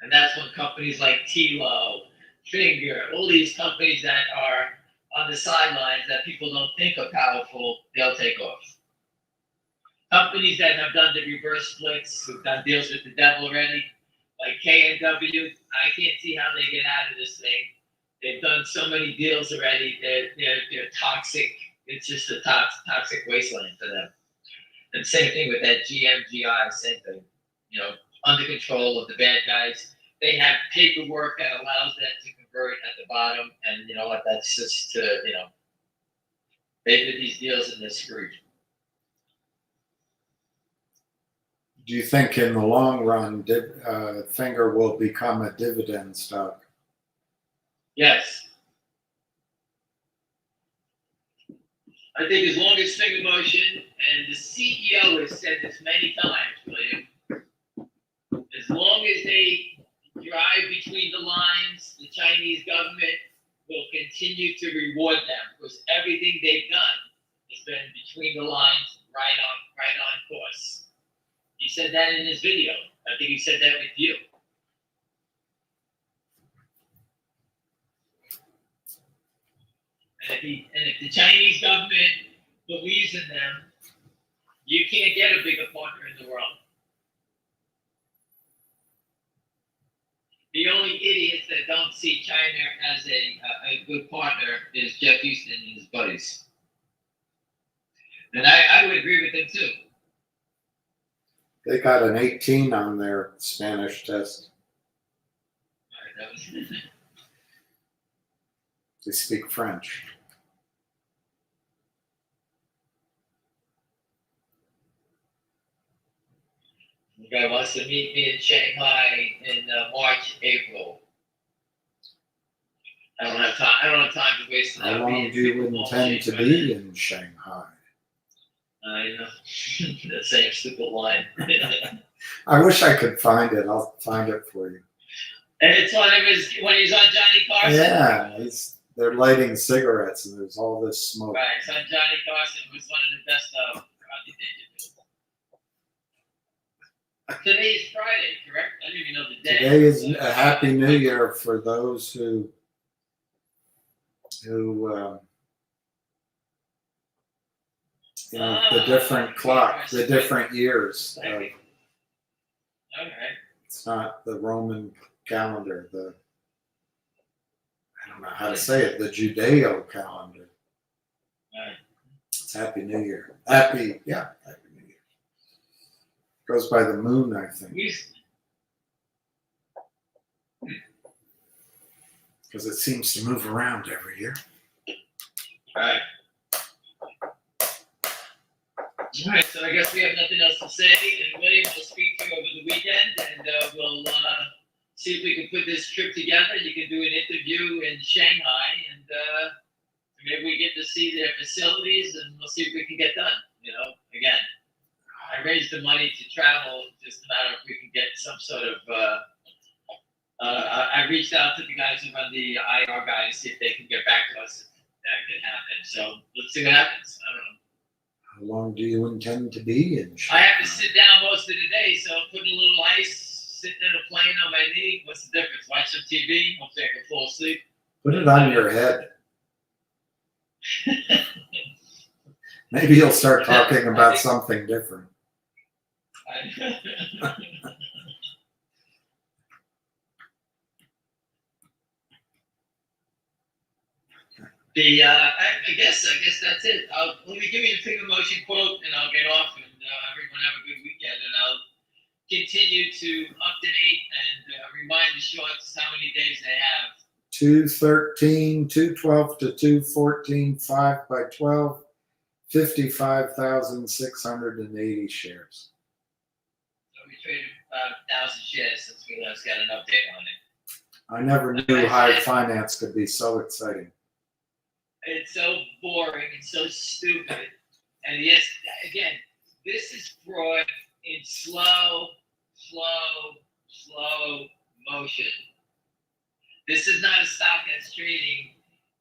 And that's when companies like Tilo, Finger, all these companies that are on the sidelines that people don't think are powerful, they'll take off. Companies that have done the reverse splits, who've done deals with the devil already, like KNW, I can't see how they get out of this thing. They've done so many deals already. They're toxic. It's just a toxic wasteland for them. And same thing with that GMGI, same thing. Under control of the bad guys. They have paperwork that allows them to convert at the bottom, and you know what? That's just they did these deals and they're screwed.
Do you think in the long run, Finger will become a dividend stock?
Yes. I think as long as FingerMotion, and the CEO has said this many times, William, as long as they drive between the lines, the Chinese government will continue to reward them because everything they've done has been between the lines, right on course. He said that in his video. I think he said that with you. And if the Chinese government believes in them, You can't get a bigger partner in the world. The only idiots that don't see China as a good partner is Jeff Houston and his buddies. And I would agree with them too.
They got an 18 on their Spanish test.
All right, that was
They speak French.
the guy wants to meet me in Shanghai in March, April. I don't have time. I don't have time to waste.
How long do you intend to be in Shanghai?
I know the same stupid line. And
I wish I could find it. I'll find it for you.
it's one of his when he's on Johnny Carson.
Yeah, they're lighting cigarettes and there's all this smoke.
Right, it's on Johnny Carson, who's one of the best Rodney Dangerfield. Today is Friday, correct? I don't even know the day.
Today is a Happy New Year for those who you know, the different clock, the different years.
All right.
It's not the Roman calendar, I don't know how to say it, the Judeo calendar.
Right.
It's Happy New Year. Happy New Year. Goes by the moon, I think, because it seems to move around every year.
Alright. Alright, so I guess we have nothing else to say, and William will speak to you over the weekend, and we'll see if we can put this trip together. You can do an interview in Shanghai, and maybe we get to see their facilities, and we'll see if we can get done. You know, again, I raised the money to travel, just a matter if we can get some sort of. I reached out to the guys who run the IR guys, see if they can get back to us if that can happen. So let's see what happens. I don't know.
How long do you intend to be in
I
Shanghai?
have to sit down most of the day, so putting a little ice, sitting in a plane on my knee, what's the difference? Watch some TV, hopefully I can fall asleep.
Put it on your head. Maybe you'll start talking about something different. I guess that's it. Let me give you the figure motion quote, and I'll get off, and everyone have a good weekend, and I'll continue to update and remind the shorts how many days they have. 213, 212 to 214, 5 by 12, 55,680 shares.
So we traded about 1,000 shares since we last got an update on it.
I never knew high finance could be so exciting.
It's so boring and so stupid. And yes, again, this is fraud in slow motion. This is not a stock that's trading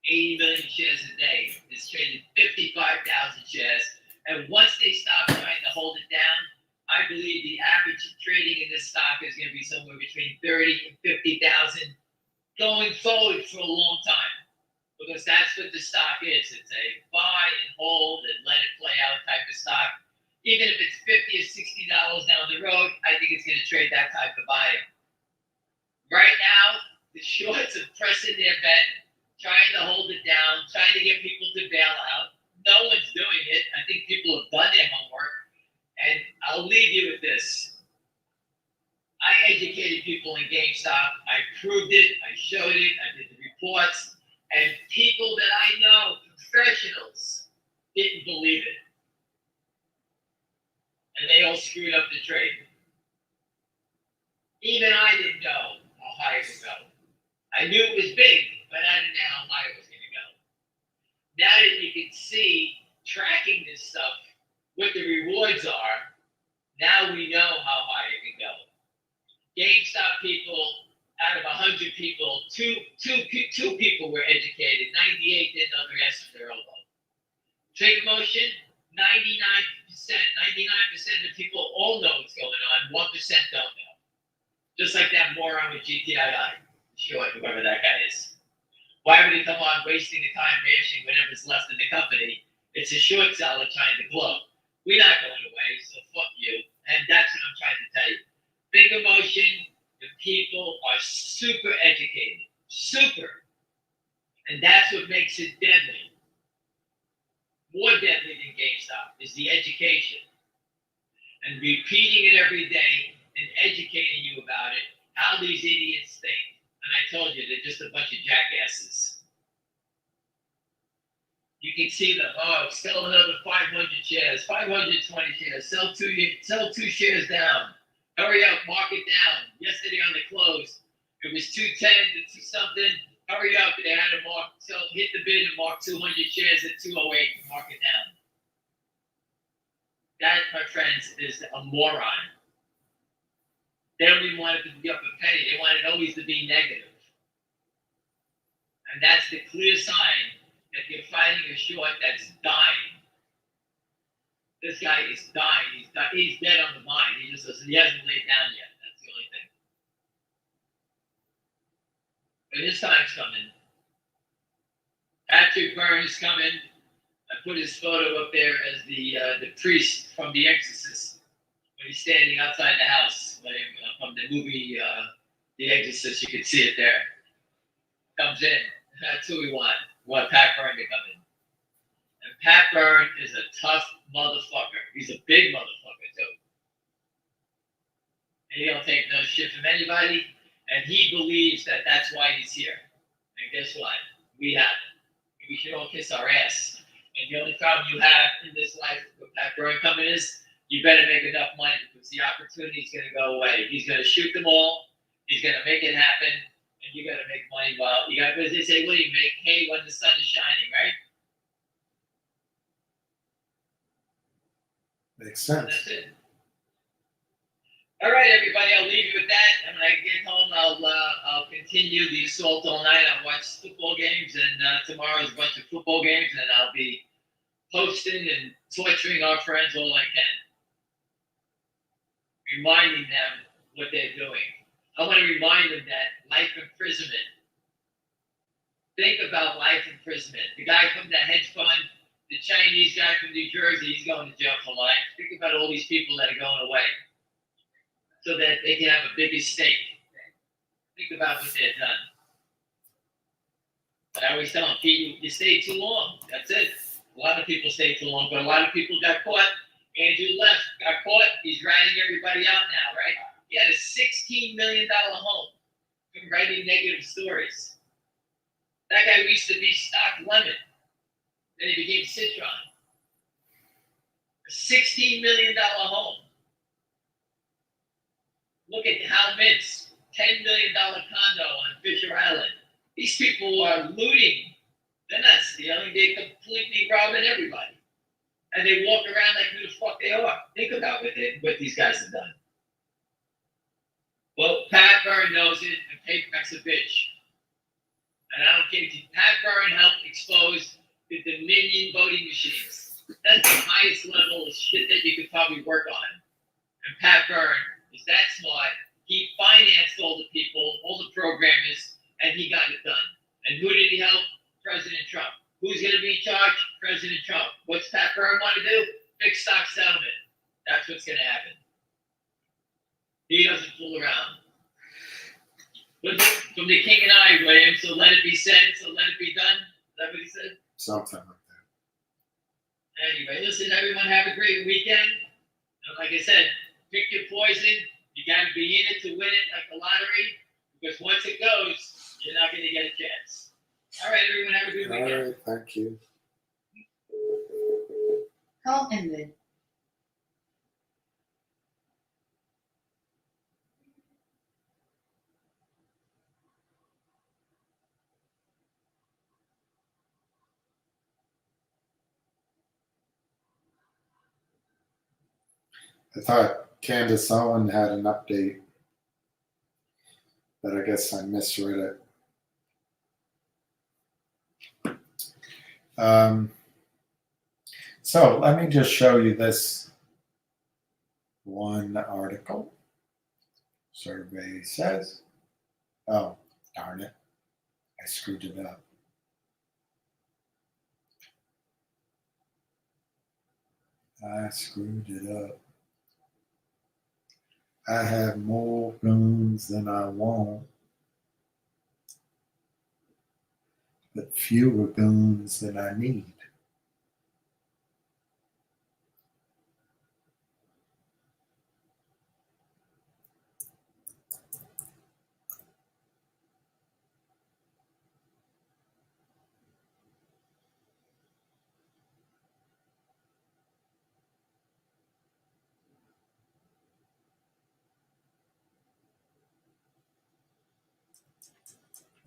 80 million shares a day. It's trading 55,000 shares. And once they stop trying to hold it down, I believe the average trading in this stock is going to be somewhere between 30 and 50,000 going forward for a long time. Because that's what the stock is. It's a buy and hold and let it play out type of stock. Even if it's $50 or $60 down the road, I think it's going to trade that type of volume. Right now, the shorts are pressing their bet, trying to hold it down, trying to get people to bail out. No one's doing it. I think people have done their homework. And I'll leave you with this. I educated people in GameStop. I proved it. I showed it. I did the reports. And people that I know, professionals, didn't believe it. And they all screwed up the trade. Even I didn't know how high it would go. I knew it was big, but I didn't know how high it was going to go. Now that you can see, tracking this stuff, what the rewards are, now we know how high it can go. GameStop people, out of 100 people, two people were educated. 98 didn't know the rest of their elbow. Trigger motion, 99% of people all know what's going on. 1% don't know. Just like that moron with GTII, short, whoever that guy is. Why would he come on wasting the time bashing whatever's left in the company? It's a short seller trying to glow. We're not going away, so fuck you. And that's what I'm trying to tell you. Big emotion, the people are super educated. Super. And that's what makes it deadly. More deadly than GameStop is the education. And repeating it every day and educating you about it, how these idiots think. And I told you, they're just a bunch of jackasses. You can see them. Oh, sell another 500 shares, 520 shares, sell two shares down. Hurry up, mark it down. Yesterday on the close, it was 210 to 2 something. Hurry up, they had to mark, so hit the bid and mark 200 shares at 208 to mark it down. That, my friends, is a moron. They don't even want it to be up a penny. They want it always to be negative. And that's the clear sign that you're fighting a short that's dying. This guy is dying. He's dead on the vine. He hasn't laid down yet. That's the only thing. But his time's coming. Patrick Burns coming. I put his photo up there as the priest from The Exorcist when he's standing outside the house from the movie The Exorcist. You can see it there. Comes in. That's who we want. We want Pat Byrne to come in. And Pat Byrne is a tough motherfucker. He's a big motherfucker too. And he don't take no shit from anybody. And he believes that that's why he's here. And guess what? We have it. We should all kiss our ass. And the only problem you have in this life with Pat Byrne coming is you better make enough money because the opportunity is going to go away. He's going to shoot them all. He's going to make it happen. And you got to make money while you got. As they say, what do you make hay when the sun is shining, right?
Makes
So
sense.
that's it. All right, everybody. I'll leave you with that. And when I get home, I'll continue the assault all night. I'll watch football games, and tomorrow's a bunch of football games, and I'll be posting and torturing our friends all I can, reminding them what they're doing. I want to remind them that life imprisonment. Think about life imprisonment. The guy from the hedge fund, the Chinese guy from New Jersey, he's going to jail for life. Think about all these people that are going away so that they can have a big estate. Think about what they've done. But I always tell them, you stay too long. That's it. A lot of people stay too long, but a lot of people got caught. Andrew left, got caught. He's ratting everybody out now, right? He had a $16 million home from writing negative stories. That guy used to be Stock Lemon. Then he became Citron. A $16 million home. Look at Hal Mintz, $10 million condo on Fisher Island. These people are looting. They're not stealing. They're completely robbing everybody. And they walk around like who the fuck they are. Think about what these guys have done. Well, Pat Byrne knows it, and Payback's a bitch. And I don't care if Pat Byrne helped expose the Dominion voting machines. That's the highest level of shit that you could probably work on. And Pat Byrne is that smart. He financed all the people, all the programmers, and he got it done. And who did he help? President Trump. Who's going to be in charge? President Trump. What's Pat Byrne want to do? Fixed stock settlement. That's what's going to happen. He doesn't fool around. But from the king and I, William, so let it be said, so let it be done. Is that what he said?
Something like that.
Anyway, listen, everyone have a great weekend. And like I said, pick your poison. You got to be in it to win it like the lottery. Because once it goes, you're not going to get a chance. All right, everyone, have a good
All
weekend.
right, thank you.
Call ended.
I thought Candace Owen had an update, but I guess I misread it. So let me just show you this one article. Survey says, oh, darn it. I screwed it up. I screwed it up. I have more guns than I want, but fewer guns than I need.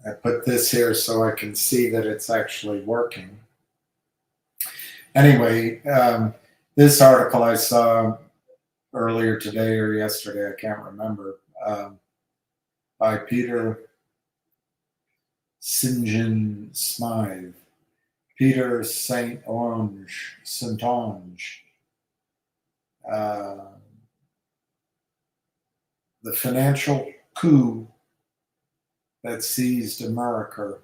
I put this here so I can see that it's actually working. Anyway, this article I saw earlier today or yesterday, I can't remember, by Peter St. Smythe, Peter St. Onge, the financial coup that seized America.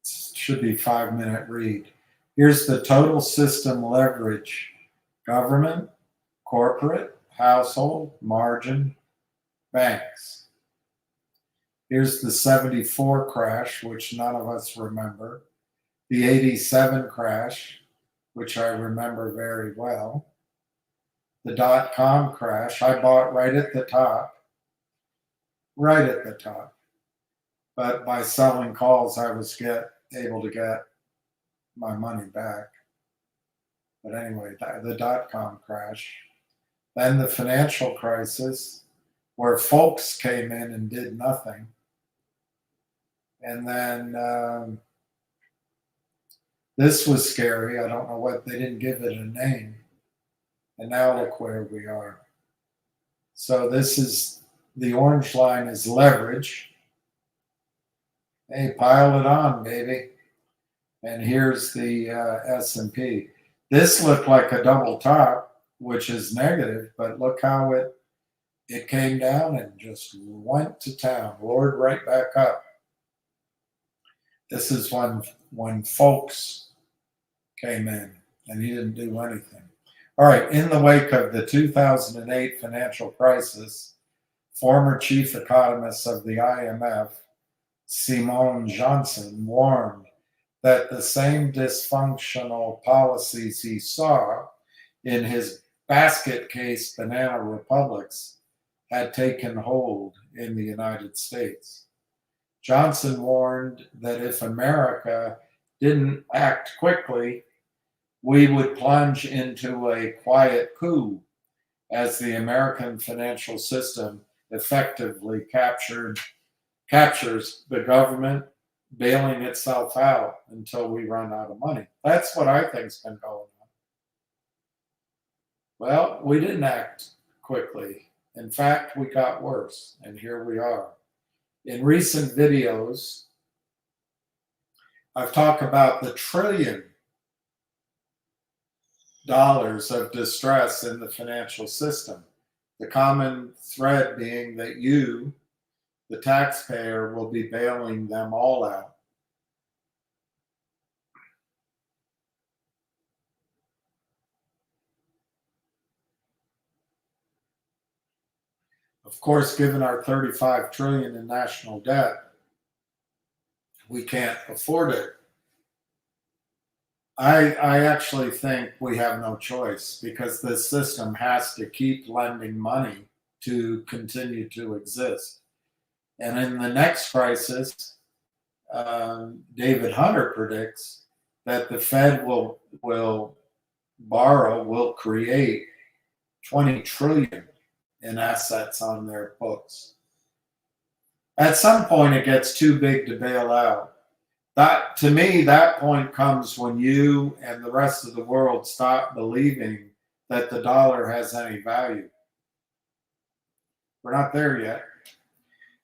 Should be 5-minute read. Here's the total system leverage: government, corporate, household, margin, banks. Here's the 74 crash, which none of us remember. The 87 crash, which I remember very well. The dot-com crash, I bought right at the top. Right at the top. But by selling calls, I was able to get my money back. But anyway, the dot-com crash. Then the financial crisis, where folks came in and did nothing. And then this was scary. I don't know what, they didn't give it a name. And now look where we are. So this is, the orange line is leverage. Hey, pile it on, baby. And here's the S&P. This looked like a double top, which is negative, but look how it came down and just went to town, roared right back up. This is when folks came in and he didn't do anything. All right, in the wake of the 2008 financial crisis, former chief economist of the IMF, Simon Johnson, warned that the same dysfunctional policies he saw in his basket case banana republics had taken hold in the United States. Johnson warned that if America didn't act quickly, we would plunge into a quiet coup as the American financial system effectively captures the government bailing itself out until we run out of money. That's what I think's been going on. Well, we didn't act quickly. In fact, we got worse, and here we are. In recent videos, I've talked about the $1 trillion of distress in the financial system. The common thread being that you, the taxpayer, will be bailing them all out. Of course, given our $35 trillion in national debt, we can't afford it. I actually think we have no choice because the system has to keep lending money to continue to exist. And in the next crisis, David Hunter predicts that the Fed will create 20 trillion in assets on their books. At some point, it gets too big to bail out. That, to me, that point comes when you and the rest of the world stop believing that the dollar has any value. We're not there yet.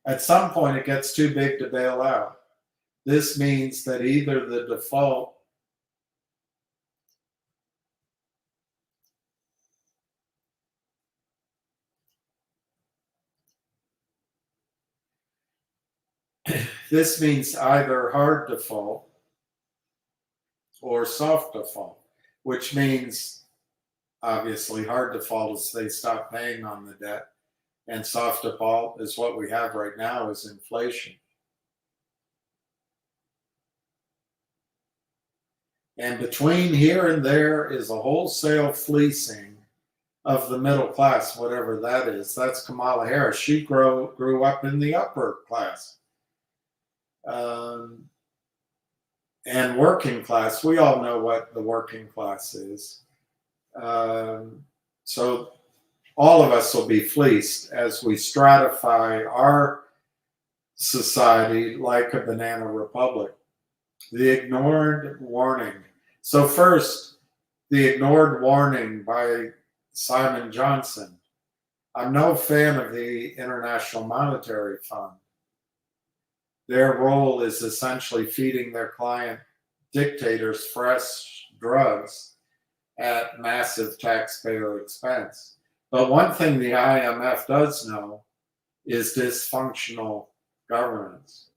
At some point, it gets too big to bail out. This means that either the default this means either hard default or soft default. which means obviously hard default is they stop paying on the debt, and soft default is what we have right now is inflation. And between here and there is a wholesale fleecing of the middle class, whatever that is. That's Kamala Harris. She grew up in the upper class. And working class. We all know what the working class is. So all of us will be fleeced as we stratify our society like a banana republic. The ignored warning. So first, the ignored warning by Simon Johnson. I'm no fan of the International Monetary Fund. Their role is essentially feeding their client dictators fresh drugs at massive taxpayer expense. But one thing the IMF does know is dysfunctional governance.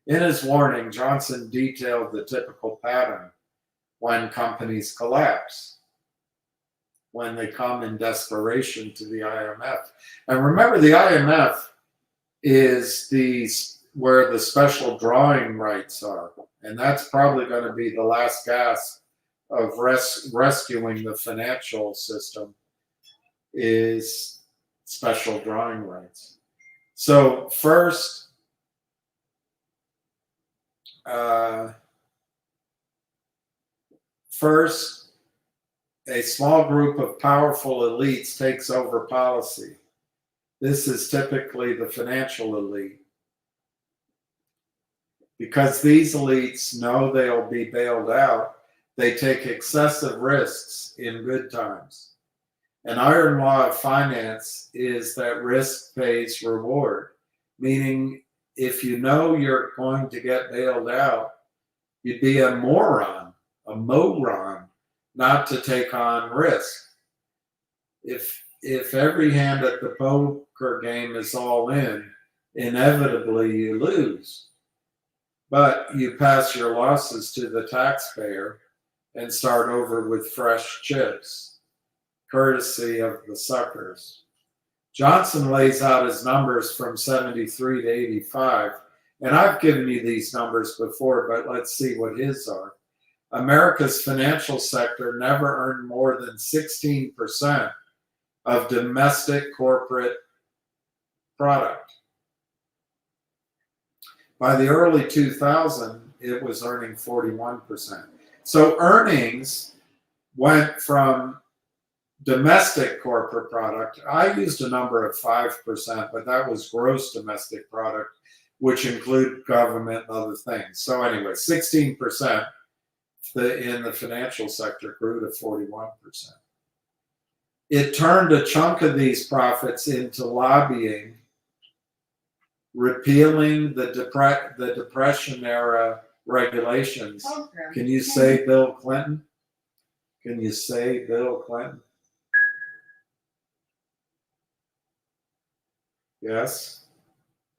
In his warning, Johnson detailed the typical pattern when companies collapse, when they come in desperation to the IMF. And remember, the IMF is where the special drawing rights are. And that's probably going to be the last gasp of rescuing the financial system is special drawing rights. So first, a small group of powerful elites takes over policy. This is typically the financial elite. Because these elites know they'll be bailed out, they take excessive risks in good times. An iron law of finance is that risk pays reward, meaning if you know you're going to get bailed out, you'd be a moron not to take on risk. If every hand at the poker game is all in, inevitably you lose. But you pass your losses to the taxpayer and start over with fresh chips, courtesy of the suckers. Johnson lays out his numbers from 73 to 85, and I've given you these numbers before, but let's see what his are. America's financial sector never earned more than 16% of domestic corporate product. By the early 2000s, it was earning 41%. So earnings went from domestic corporate product. I used a number of 5%, but that was gross domestic product, which include government and other things. So anyway, 16% in the financial sector grew to 41%. It turned a chunk of these profits into lobbying, repealing the Depression era regulations. Can you say Bill Clinton? Can you say Bill Clinton? Yes,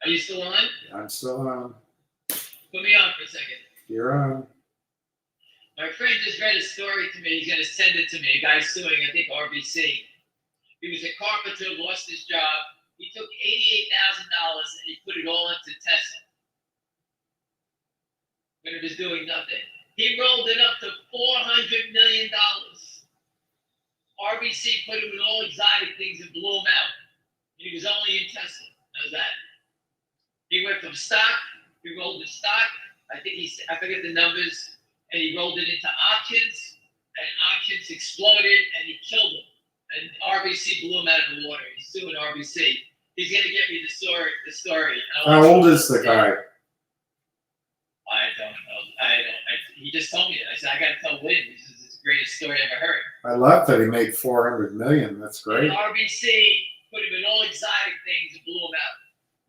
Are you still on?
I'm still on.
Put me on for a second.
You're on.
My friend just read a story to me. He's going to send it to me. A guy suing, I think, RBC. He was a carpenter, lost his job. He took $88,000 and he put it all into Tesla when it was doing nothing. He rolled it up to $400 million. RBC put him in all exotic things and blew him out. He was only in Tesla. How's that? He went from stock, he rolled the stock, I forget the numbers, and he rolled it into options, and options exploded, and he killed him. And RBC blew him out of the water. He's suing RBC. He's going to get me the story.
How old is the guy?
I don't know. He just told me it. I said, I got to tell William. This is the greatest story I ever heard.
I love that he made $400 million. That's great.
And RBC put him in all exotic things and blew him out.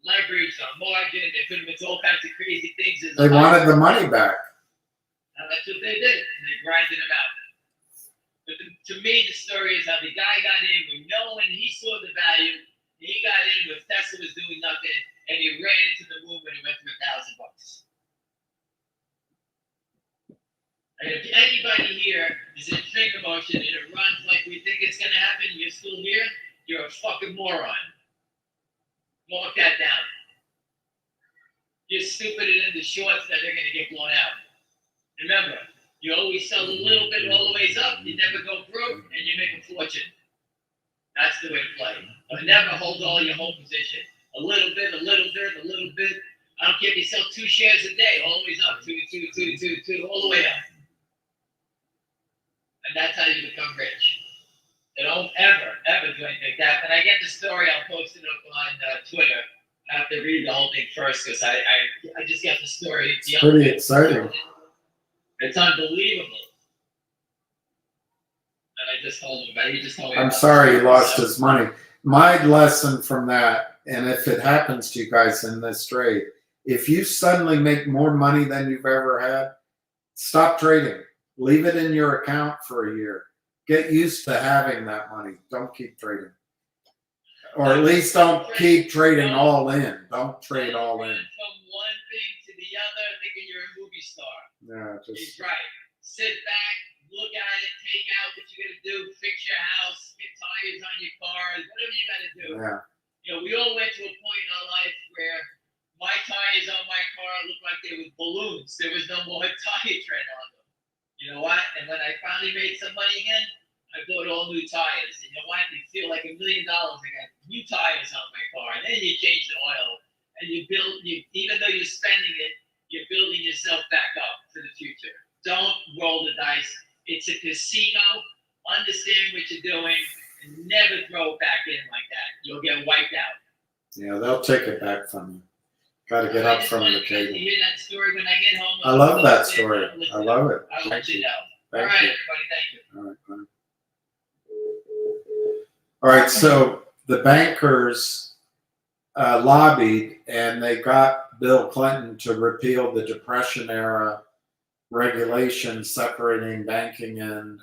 Leverage on margin. They put him into all kinds of crazy things.
They wanted the money back.
And that's what they did. And they grinded him out. But to me, the story is how the guy got in with no one. He saw the value. He got in when Tesla was doing nothing, and he ran into the moon when he went to $1,000. And if anybody here is is in finger motion and it runs like we think it's gonna happen, you're still here, you're a fucking moron. Mark that down. You're stupider than the shorts that are gonna get blown out. Remember, you always sell a little bit all the ways up, you never go broke, and you make a fortune. That's the way to play. Never hold all your whole position. A little bit, a little bit, a little bit. I don't care if you sell 2 shares a day, always up, two, all the way up. And that's how you become rich. So don't ever do anything like that. When I get the story, I'll post it up on Twitter. I have to read the whole thing first because I just got the story.
It's pretty exciting.
It's unbelievable. And I just told him about it. He just told me
I'm
about
sorry he
it.
lost
So,
his money. My lesson from that, and if it happens to you guys in this trade, if you suddenly make more money than you've ever had, stop trading. Leave it in your account for a year. Get used to having that money. Don't keep trading. Or at least don't keep trading all in. Don't trade all in.
From one thing to the other, thinking you're a movie star.
Yeah,
He's
just
right. Sit back, look at it, take out what you gotta do, fix your house, get tires on your car, whatever you gotta do.
yeah.
You know, we all went to a point in our life where my tires on my car looked like they were balloons. There was no more tire tread on them. You know what? And when I finally made some money again, I bought all new tires. And you know what? You feel like $1 million. I got new tires on my car. And then you change the oil. And you even though you're spending it, you're building yourself back up for the future. Don't roll the dice. It's a casino. Understand what you're doing and never throw it back in like that. You'll get wiped out.
Yeah, they'll take it back from you. Got to get
I
up
just
from
wanted
the
you guys to
table.
hear that story when I get home.
I love that story. I love it.
I'll let
Thank
you
you.
know. All
Thank
right,
you.
everybody. Thank you.
All right, fine. All right, so the bankers lobbied and they got Bill Clinton to repeal the Depression era regulations separating banking and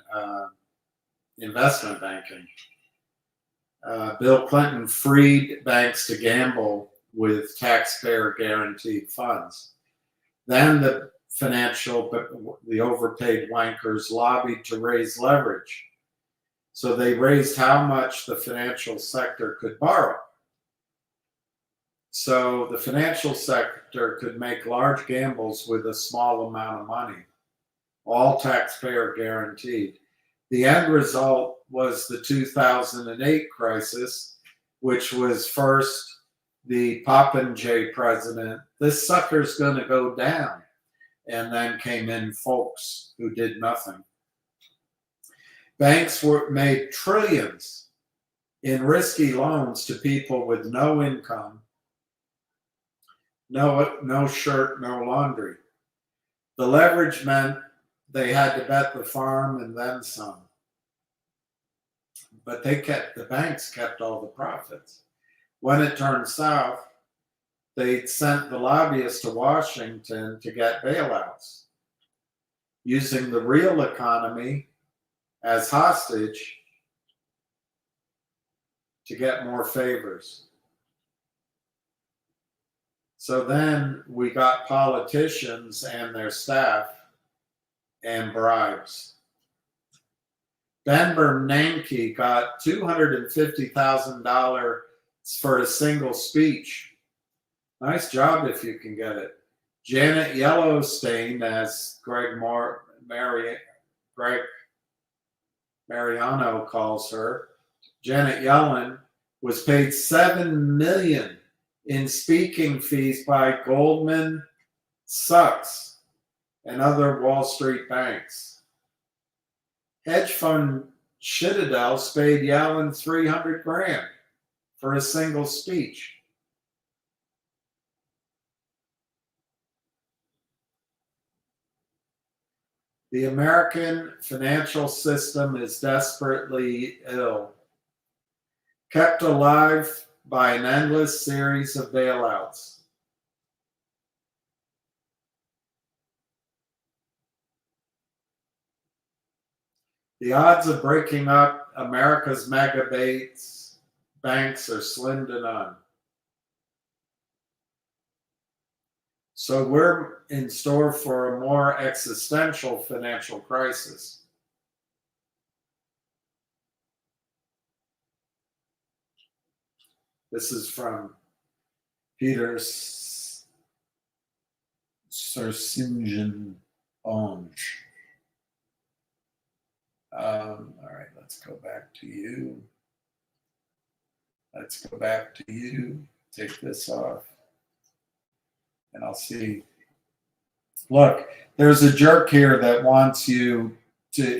investment banking. Bill Clinton freed banks to gamble with taxpayer guaranteed funds. Then the overpaid wankers lobbied to raise leverage. So they raised how much the financial sector could borrow. So the financial sector could make large gambles with a small amount of money, all taxpayer guaranteed. The end result was the 2008 crisis, which was first the Popinjay president. This sucker's going to go down. And then came in folks who did nothing. Banks made trillions in risky loans to people with no income, no shirt, no laundry. The leverage meant they had to bet the farm and then some. But the banks kept all the profits. When it turned south, they sent the lobbyists to Washington to get bailouts, using the real economy as hostage to get more favors. So then we got politicians and their staff and bribes. Ben Bernanke got $250,000 for a single speech. Nice job if you can get it. Janet Yellowstein, as Greg Mariano calls her, Janet Yellen, was paid $7 million in speaking fees by Goldman Sachs and other Wall Street banks. Hedge fund Citadel paid Yellen $300,000 for a single speech. The American financial system is desperately ill, kept alive by an endless series of bailouts. The odds of breaking up America's mega banks are slim to none. So we're in store for a more existential financial crisis. This is from Peter Sersingen Onge. All right, let's go back to you. Let's go back to you. Take this off. And I'll see. Look, there's a jerk here that wants you to,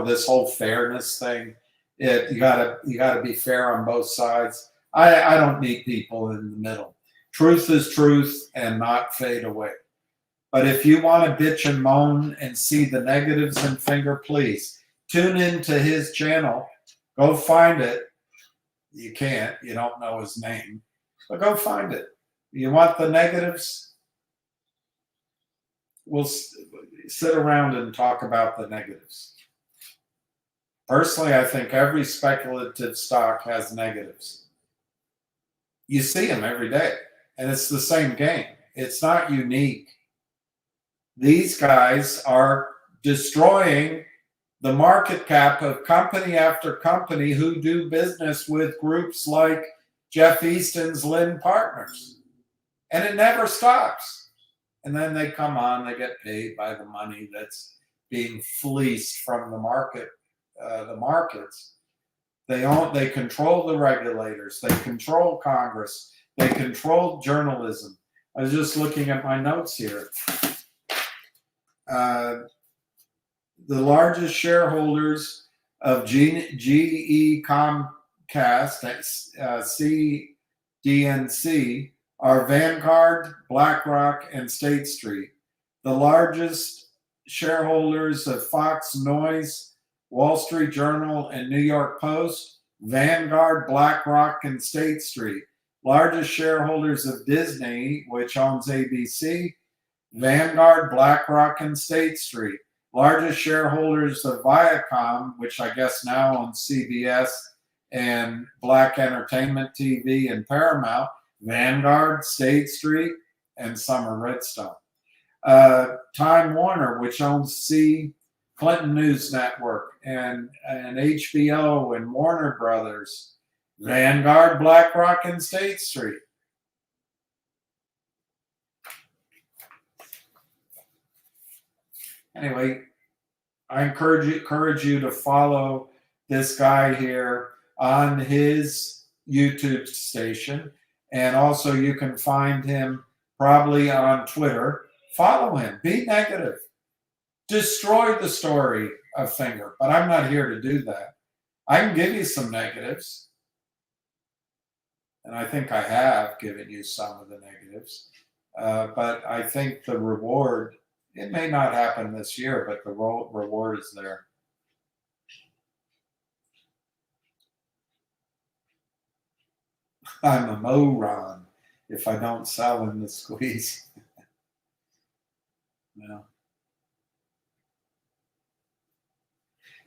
this whole fairness thing. You gotta be fair on both sides. I don't need people in the middle. Truth is truth and not fade away. But if you want to bitch and moan and see the negatives and finger, please tune into his channel. Go find it. You can't. You don't know his name. But go find it. You want the negatives? We'll sit around and talk about the negatives. Personally, I think every speculative stock has negatives. You see them every day, and it's the same game. It's not unique. These guys are destroying the market cap of company after company who do business with groups like Jeff Easton's Lynn Partners. And it never stops. And then they come on, they get paid by the money that's being fleeced from the markets. They control the regulators, they control Congress, they control journalism. I was just looking at my notes here. The largest shareholders of GE Comcast, CDNC, are Vanguard, BlackRock, and State Street. The largest shareholders of Fox News, Wall Street Journal, and New York Post, Vanguard, BlackRock, and State Street. Largest shareholders of Disney, which owns ABC, Vanguard, BlackRock, and State Street. Largest shareholders of Viacom, which I guess now owns CBS and Black Entertainment TV and Paramount, Vanguard, State Street, and Summer Redstone. Time Warner, which owns Clinton News Network and HBO and Warner Brothers, Vanguard, BlackRock, and State Street. Anyway, I encourage you to follow this guy here on his YouTube station. And also you can find him probably on Twitter. Follow him. Be negative. Destroy the story of Finger. But I'm not here to do that. I can give you some negatives. And I think I have given you some of the negatives. But I think the reward, it may not happen this year, but the reward is there. I'm a moron if I don't sell in the squeeze.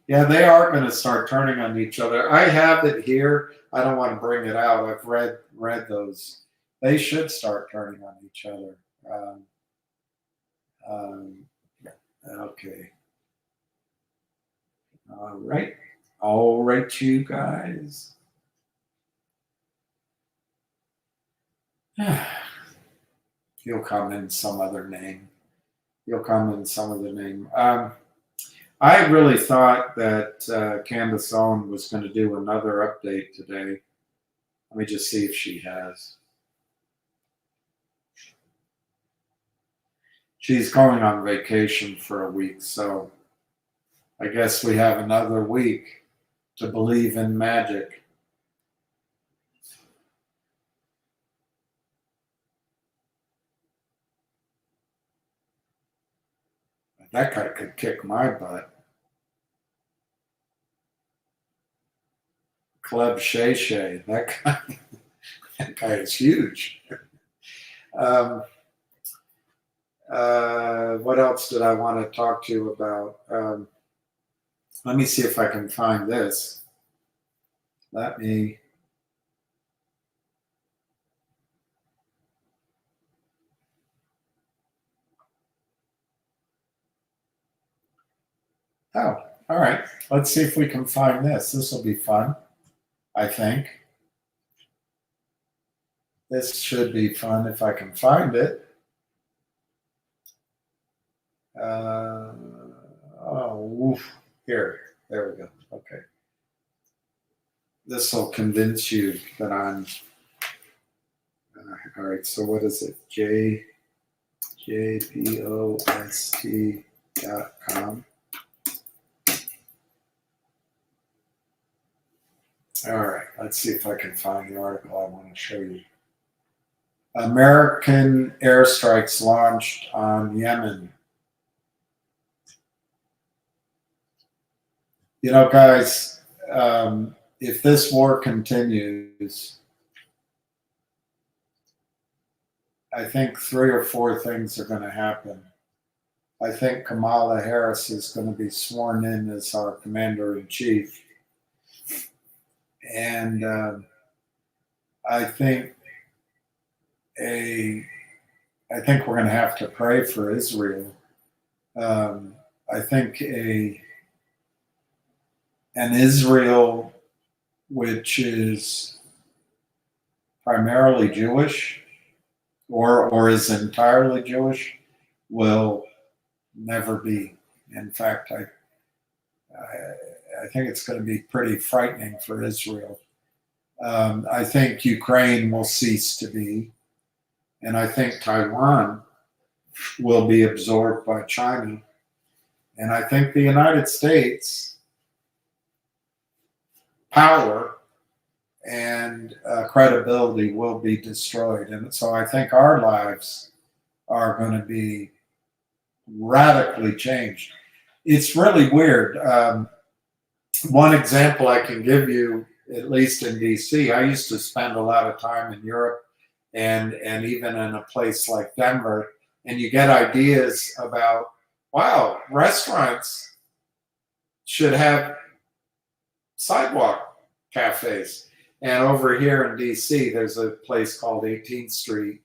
Yeah, they are going to start turning on each other. I have it here. I don't want to bring it out. I've read those. They should start turning on each other. Okay. All right, you guys. He'll come in some other name. I really thought that Candace Owen was going to do another update today. Let me just see if she has. She's going on vacation for a week, so I guess we have another week to believe in magic. That guy could kick my butt. Club Shay Shay, that guy is huge. What else did I want to talk to you about? Let me see if I can find this. Oh, all right. Let's see if we can find this. This will be fun, I think. This should be fun if I can find it. Here, there we go. Okay. This will convince you that I'm. All right. So what is it? jpost.com. All right. Let's see if I can find the article I want to show you. American airstrikes launched on Yemen. You know, guys, if this war continues, I think 3 or 4 things are going to happen. I think Kamala Harris is going to be sworn in as our commander-in-chief. And I think we're going to have to pray for Israel. I think an Israel which is primarily Jewish or is entirely Jewish will never be. In fact, I think it's going to be pretty frightening for Israel. I think Ukraine will cease to be, and I think Taiwan will be absorbed by China, and I think the United States power and credibility will be destroyed. And so I think our lives are going to be radically changed. It's really weird. One example I can give you, at least in DC, I used to spend a lot of time in Europe and even in a place like Denver, and you get ideas about, wow, restaurants should have sidewalk cafes. And over here in DC, there's a place called 18th Street.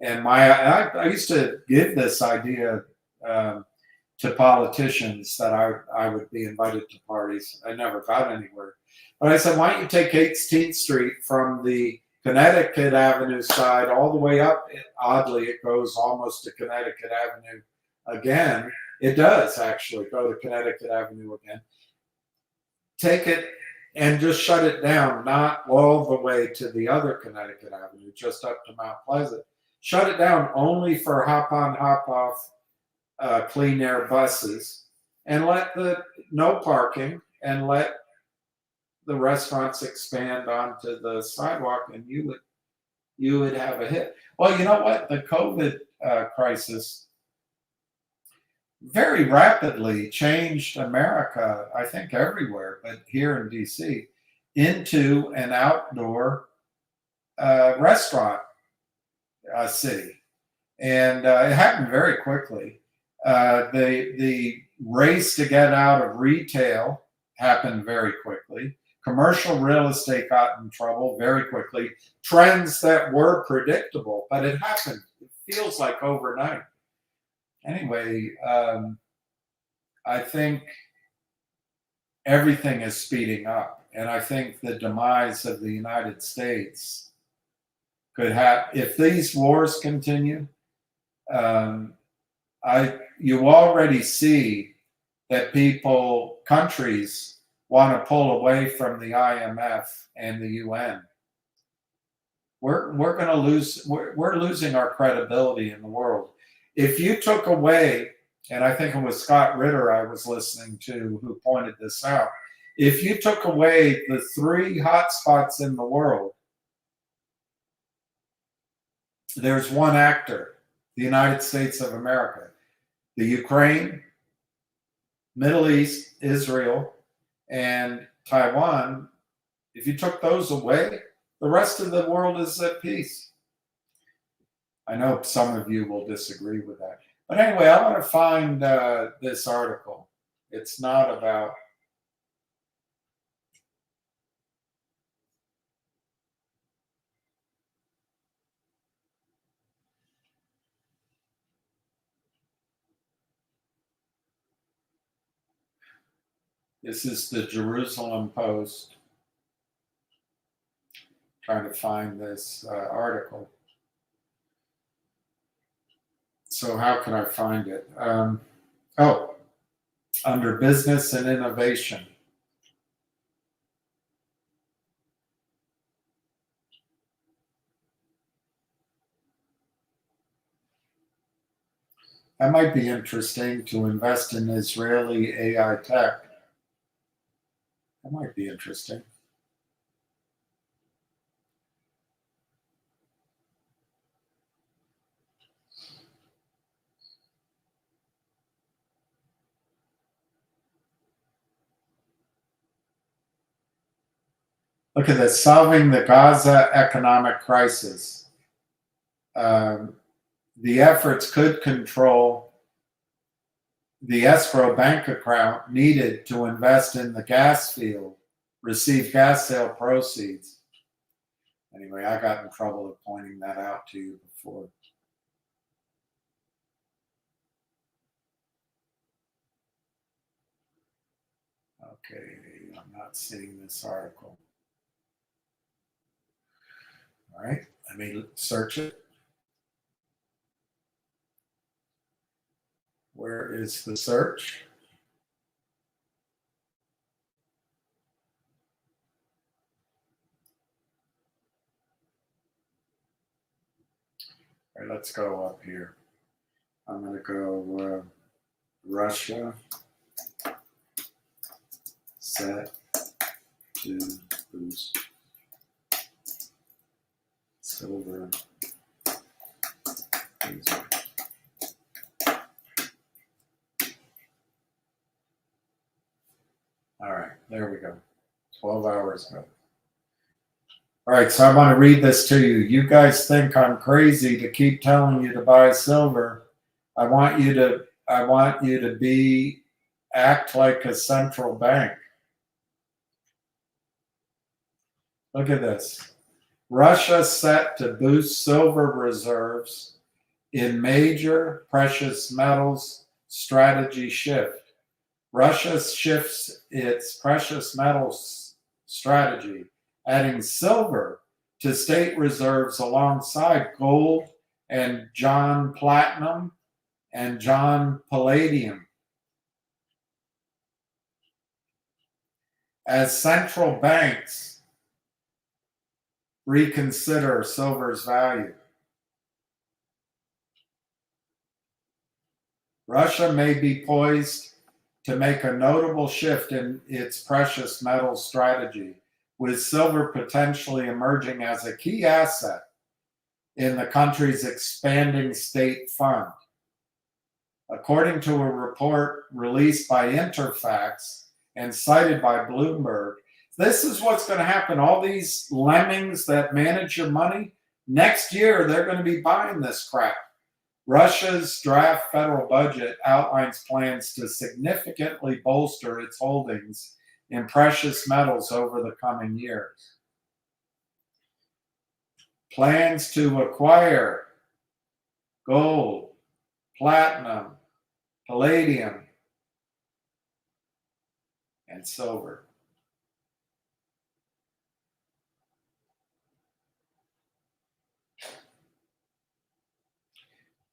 And I used to give this idea to politicians that I would be invited to parties. I never got anywhere. But I said, why don't you take 18th Street from the Connecticut Avenue side all the way up? Oddly, it goes almost to Connecticut Avenue again. It does actually go to Connecticut Avenue again. Take it and just shut it down, not all the way to the other Connecticut Avenue, just up to Mount Pleasant. Shut it down only for hop-on, hop-off clean air buses, and let no parking, and let the restaurants expand onto the sidewalk, and you would have a hit. Well, you know what? The COVID crisis very rapidly changed America, I think everywhere, but here in DC, into an outdoor restaurant city. And it happened very quickly. The race to get out of retail happened very quickly. Commercial real estate got in trouble very quickly. Trends that were predictable, but it happened. It feels like overnight. Anyway, I think everything is speeding up, and I think the demise of the United States could have, if these wars continue. You already see that countries want to pull away from the IMF and the UN. We're going to lose. We're losing our credibility in the world. If you took away, and I think it was Scott Ritter I was listening to who pointed this out, if you took away the 3 hotspots in the world, there's one actor, the United States of America. The Ukraine, Middle East, Israel, and Taiwan, if you took those away, the rest of the world is at peace. I know some of you will disagree with that. But anyway, I want to find this article. It's not about... This is the Jerusalem Post. trying to find this article. So how can I find it? Under business and innovation. That might be interesting to invest in Israeli AI tech. That might be interesting. Look at this, solving the Gaza economic crisis. The efforts could control the escrow bank account needed to invest in the gas field, receive gas sale proceeds. Anyway, I got in trouble of pointing that out to you before. Okay, I'm not seeing this article. All right, let me search it. Where is the search? All right, let's go up here. I'm going to go Russia set to boost silver. All right, there we go. 12 hours ago. All right, so I want to read this to you. You guys think I'm crazy to keep telling you to buy silver. I want you to act like a central bank. Look at this. Russia set to boost silver reserves in major precious metals strategy shift. Russia shifts its precious metals strategy, adding silver to state reserves alongside gold and John platinum and John palladium. As central banks reconsider silver's value, Russia may be poised to make a notable shift in its precious metals strategy, with silver potentially emerging as a key asset in the country's expanding state fund. According to a report released by Interfax and cited by Bloomberg, this is what's going to happen. All these lemmings that manage your money, next year they're going to be buying this crap. Russia's draft federal budget outlines plans to significantly bolster its holdings in precious metals over the coming years. Plans to acquire gold, platinum, palladium, and silver.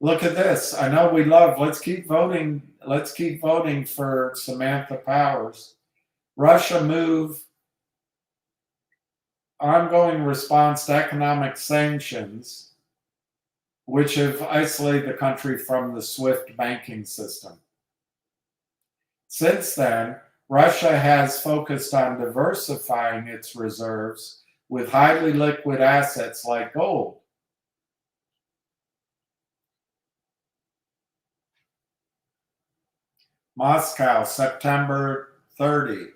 Look at this. I know we love, let's keep voting. Let's keep voting for Samantha Powers. Russia move ongoing response to economic sanctions, which have isolated the country from the SWIFT banking system. Since then, Russia has focused on diversifying its reserves with highly liquid assets like gold. Moscow, September 30.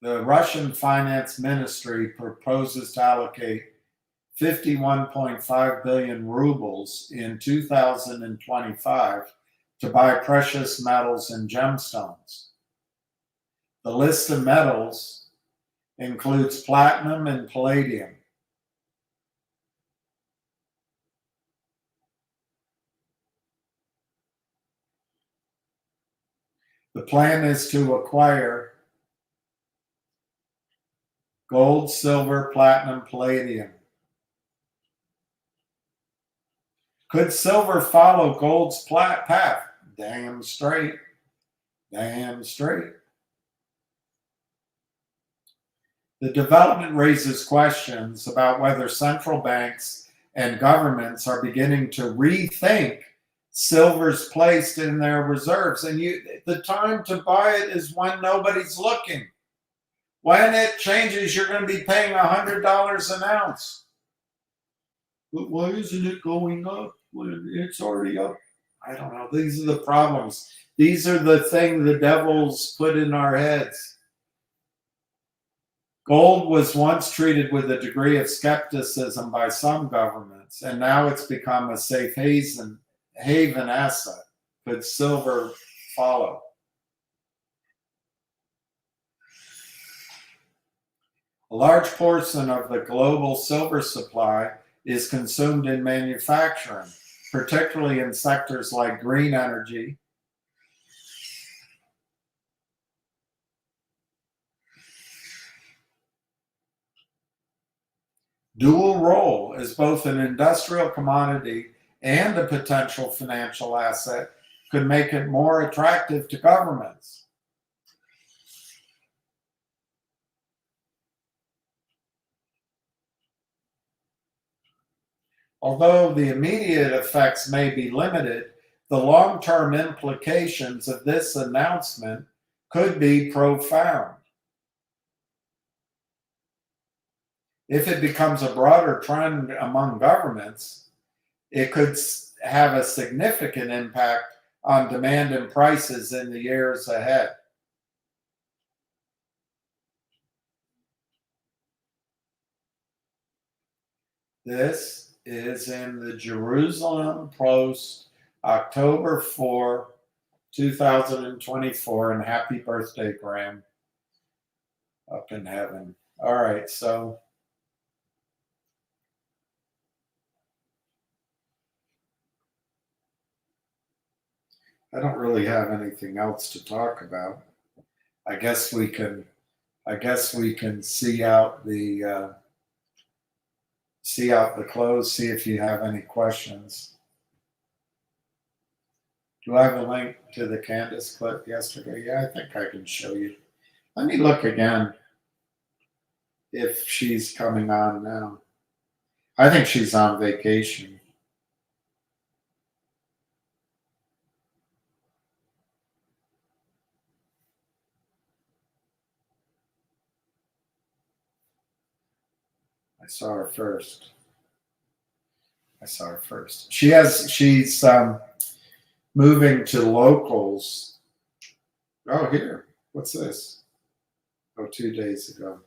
The Russian Finance Ministry proposes to allocate 51.5 billion rubles in 2025 to buy precious metals and gemstones. The list of metals includes platinum and palladium. The plan is to acquire Gold, silver, platinum, palladium. Could silver follow gold's path? Damn straight. Damn straight. The development raises questions about whether central banks and governments are beginning to rethink silver's place in their reserves. And the time to buy it is when nobody's looking. When it changes, you're going to be paying $100 an ounce. But why isn't it going up when it's already up? I don't know. These are the problems. These are the things the devil's put in our heads. Gold was once treated with a degree of skepticism by some governments, and now it's become a safe haven asset. Could silver follow? A large portion of the global silver supply is consumed in manufacturing, particularly in sectors like green energy, dual role as both an industrial commodity and a potential financial asset could make it more attractive to governments. Although the immediate effects may be limited, the long-term implications of this announcement could be profound. If it becomes a broader trend among governments, it could have a significant impact on demand and prices in the years ahead. This is in the Jerusalem Post, October 4, 2024, and happy birthday, Graham, up in heaven. All right, so I don't really have anything else to talk about. I guess we can see out the close, see if you have any questions. Do I have a link to the Candace clip yesterday? Yeah, I think I can show you. Let me look again if she's coming on now. I think she's on vacation. I saw her first. She's moving to locals. Oh, here. What's this? Oh, 2 days ago.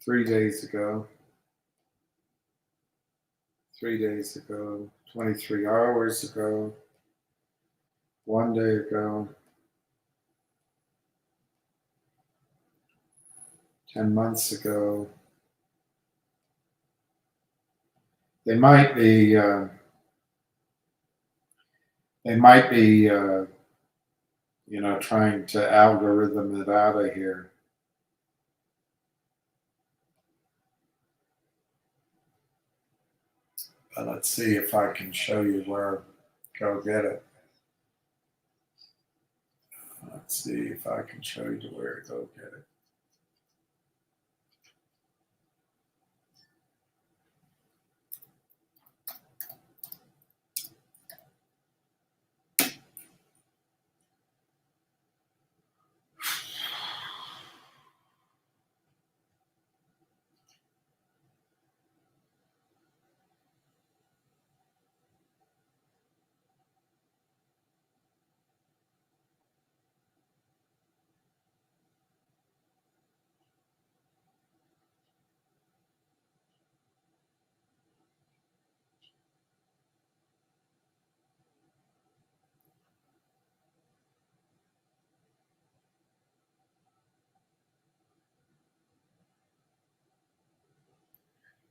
Three days ago, 23 hours ago, 1 day ago, 10 months ago. They might be trying to algorithm it out of here. But let's see if I can show you where. Go get it. Let's see if I can show you to where to go get it.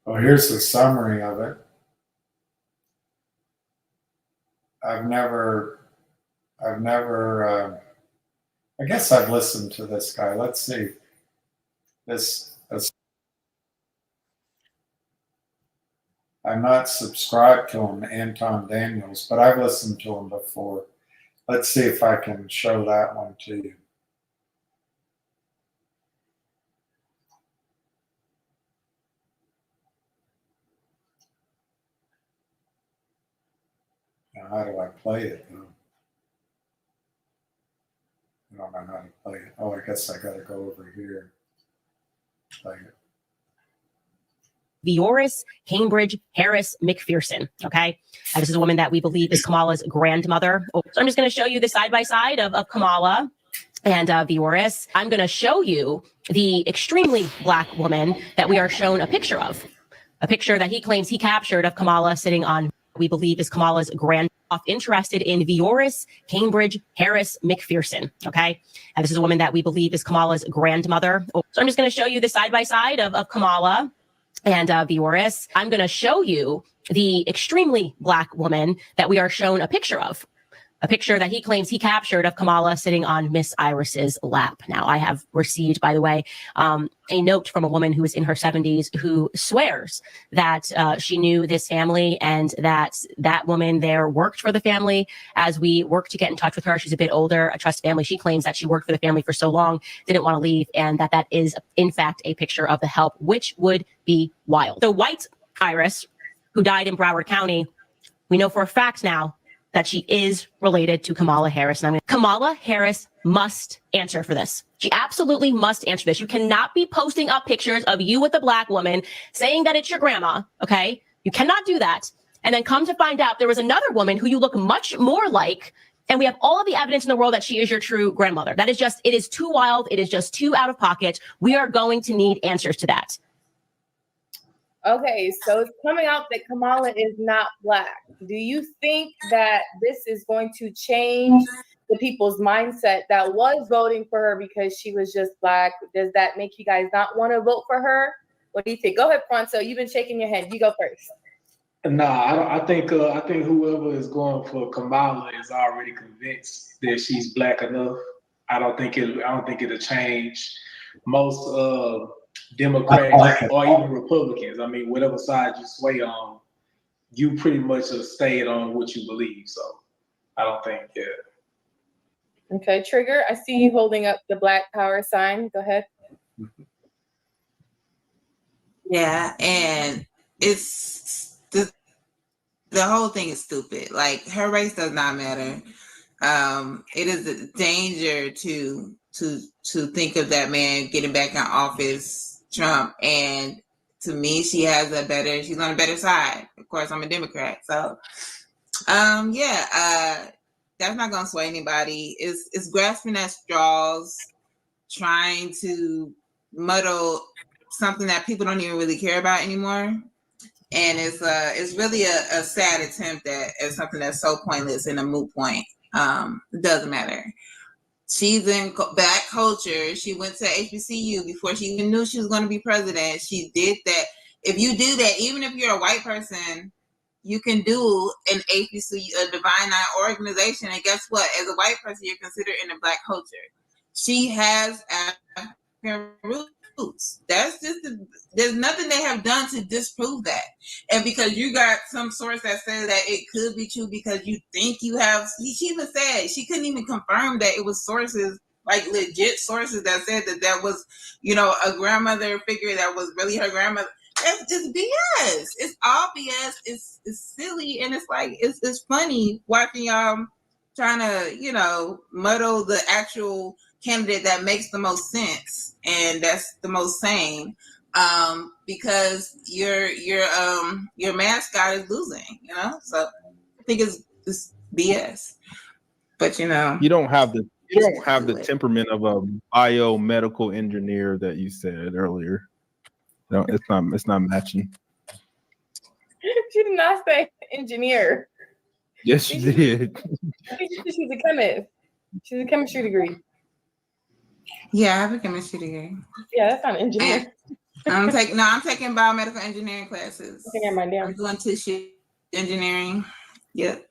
Well, here's the summary of it. I guess I've listened to this guy. Let's see. I'm not subscribed to him, Anton Daniels, but I've listened to him before. Let's see if I can show that one to you. Now, how do I play it though? I don't know how to play it. Oh, I guess I gotta go over here. Play it.
Vioris Cambridge Harris McPherson. Okay. And this is a woman that we believe is Kamala's grandmother. So I'm just going to show you the side by side of Kamala and Vioris. I'm going to show you the extremely Black woman that we are shown a picture of. A picture that he claims he captured of Kamala sitting on, we believe is Kamala's grandmother. Interested in Vioris Cambridge Harris McPherson. Okay. And this is a woman that we believe is Kamala's grandmother. So I'm just going to show you the side by side of Kamala and Vioris. I'm going to show you the extremely Black woman that we are shown a picture of. A picture that he claims he captured of Kamala sitting on Miss Iris's lap. Now, I have received, by the way, a note from a woman who is in her 70s who swears that she knew this family and that that woman there worked for the family. As we worked to get in touch with her, she's a bit older, a trust family. She claims that she worked for the family for so long, didn't want to leave, and that is, in fact, a picture of the help, which would be wild. So White Iris, who died in Broward County, we know for a fact now that she is related to Kamala Harris. And Kamala Harris must answer for this. She absolutely must answer this. You cannot be posting up pictures of you with a Black woman saying that it's your grandma, okay? You cannot do that. And then come to find out there was another woman who you look much more like, and we have all of the evidence in the world that she is your true grandmother. That is just, it is too wild. It is just too out of pocket. We are going to need answers to that.
Okay, so it's coming out that Kamala is not Black. Do you think that this is going to change the people's mindset that was voting for her because she was just Black? Does that make you guys not want to vote for her? What do you think? Go ahead, Pronto. You've been shaking your head. You go first.
Nah, I think whoever is going for Kamala is already convinced that she's Black enough. I don't think it'll change most Democrats or even Republicans. I mean, whatever side you sway on, you pretty much have stayed on what you believe. So I don't think, yeah.
Okay, Trigger, I see you holding up the Black Power sign. Go ahead.
Yeah, and it's the whole thing is stupid. Like, her race does not matter. It is a danger to think of that man getting back in office, Trump, and to me, she's on a better side. Of course, I'm a Democrat, so that's not gonna sway anybody. It's grasping at straws, trying to muddle something that people don't even really care about anymore, and it's really a sad attempt at something that's so pointless and a moot point. It doesn't matter. She's in Black culture. She went to HBCU before she even knew she was going to be president. She did that. If you do that, even if you're a white person, you can do an HBCU, a Divine Nine organization. And guess what? As a white person, you're considered in the Black culture. She has African roots. That's just, there's nothing they have done to disprove that. And because you got some source that says that it could be true because you think you have, she even said, she couldn't even confirm that it was sources, like legit sources that said that was, a grandmother figure that was really her grandmother. That's just BS. It's all BS. It's silly. And it's like, it's funny watching y'all trying to, muddle the actual candidate that makes the most sense and that's the most sane, because your mascot is losing, so I think it's BS. But you don't have the
temperament of a biomedical engineer that you said earlier. No, it's not matching.
She did not say engineer.
Yes, she did.
She's a chemist. She's a chemistry degree.
Yeah, I have a chemistry degree.
Yeah, that's not an engineer.
I'm taking biomedical engineering classes.
Looking at my
I'm
damn.
doing tissue engineering. Yep.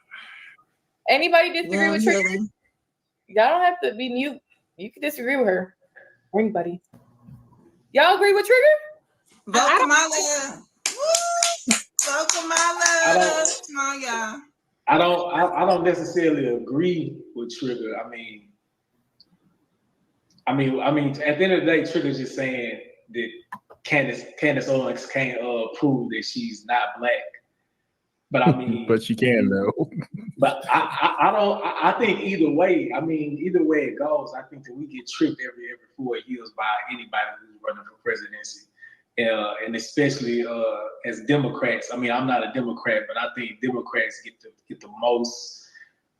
Anybody disagree with Trigger?
Healing.
Y'all don't have to be mute. You can disagree with her. Or anybody. Y'all agree with Trigger?
Vote Kamala. Woo! Vote Kamala. Come on, y'all.
I don't necessarily agree with Trigger. I mean, at the end of the day, Trigger's just saying that Candace Owens can't prove that she's not black. But I mean,
but she can though.
But I think either way it goes, I think that we get tricked every 4 years by anybody who's running for presidency. And especially as Democrats. I mean, I'm not a Democrat, but I think Democrats get the most,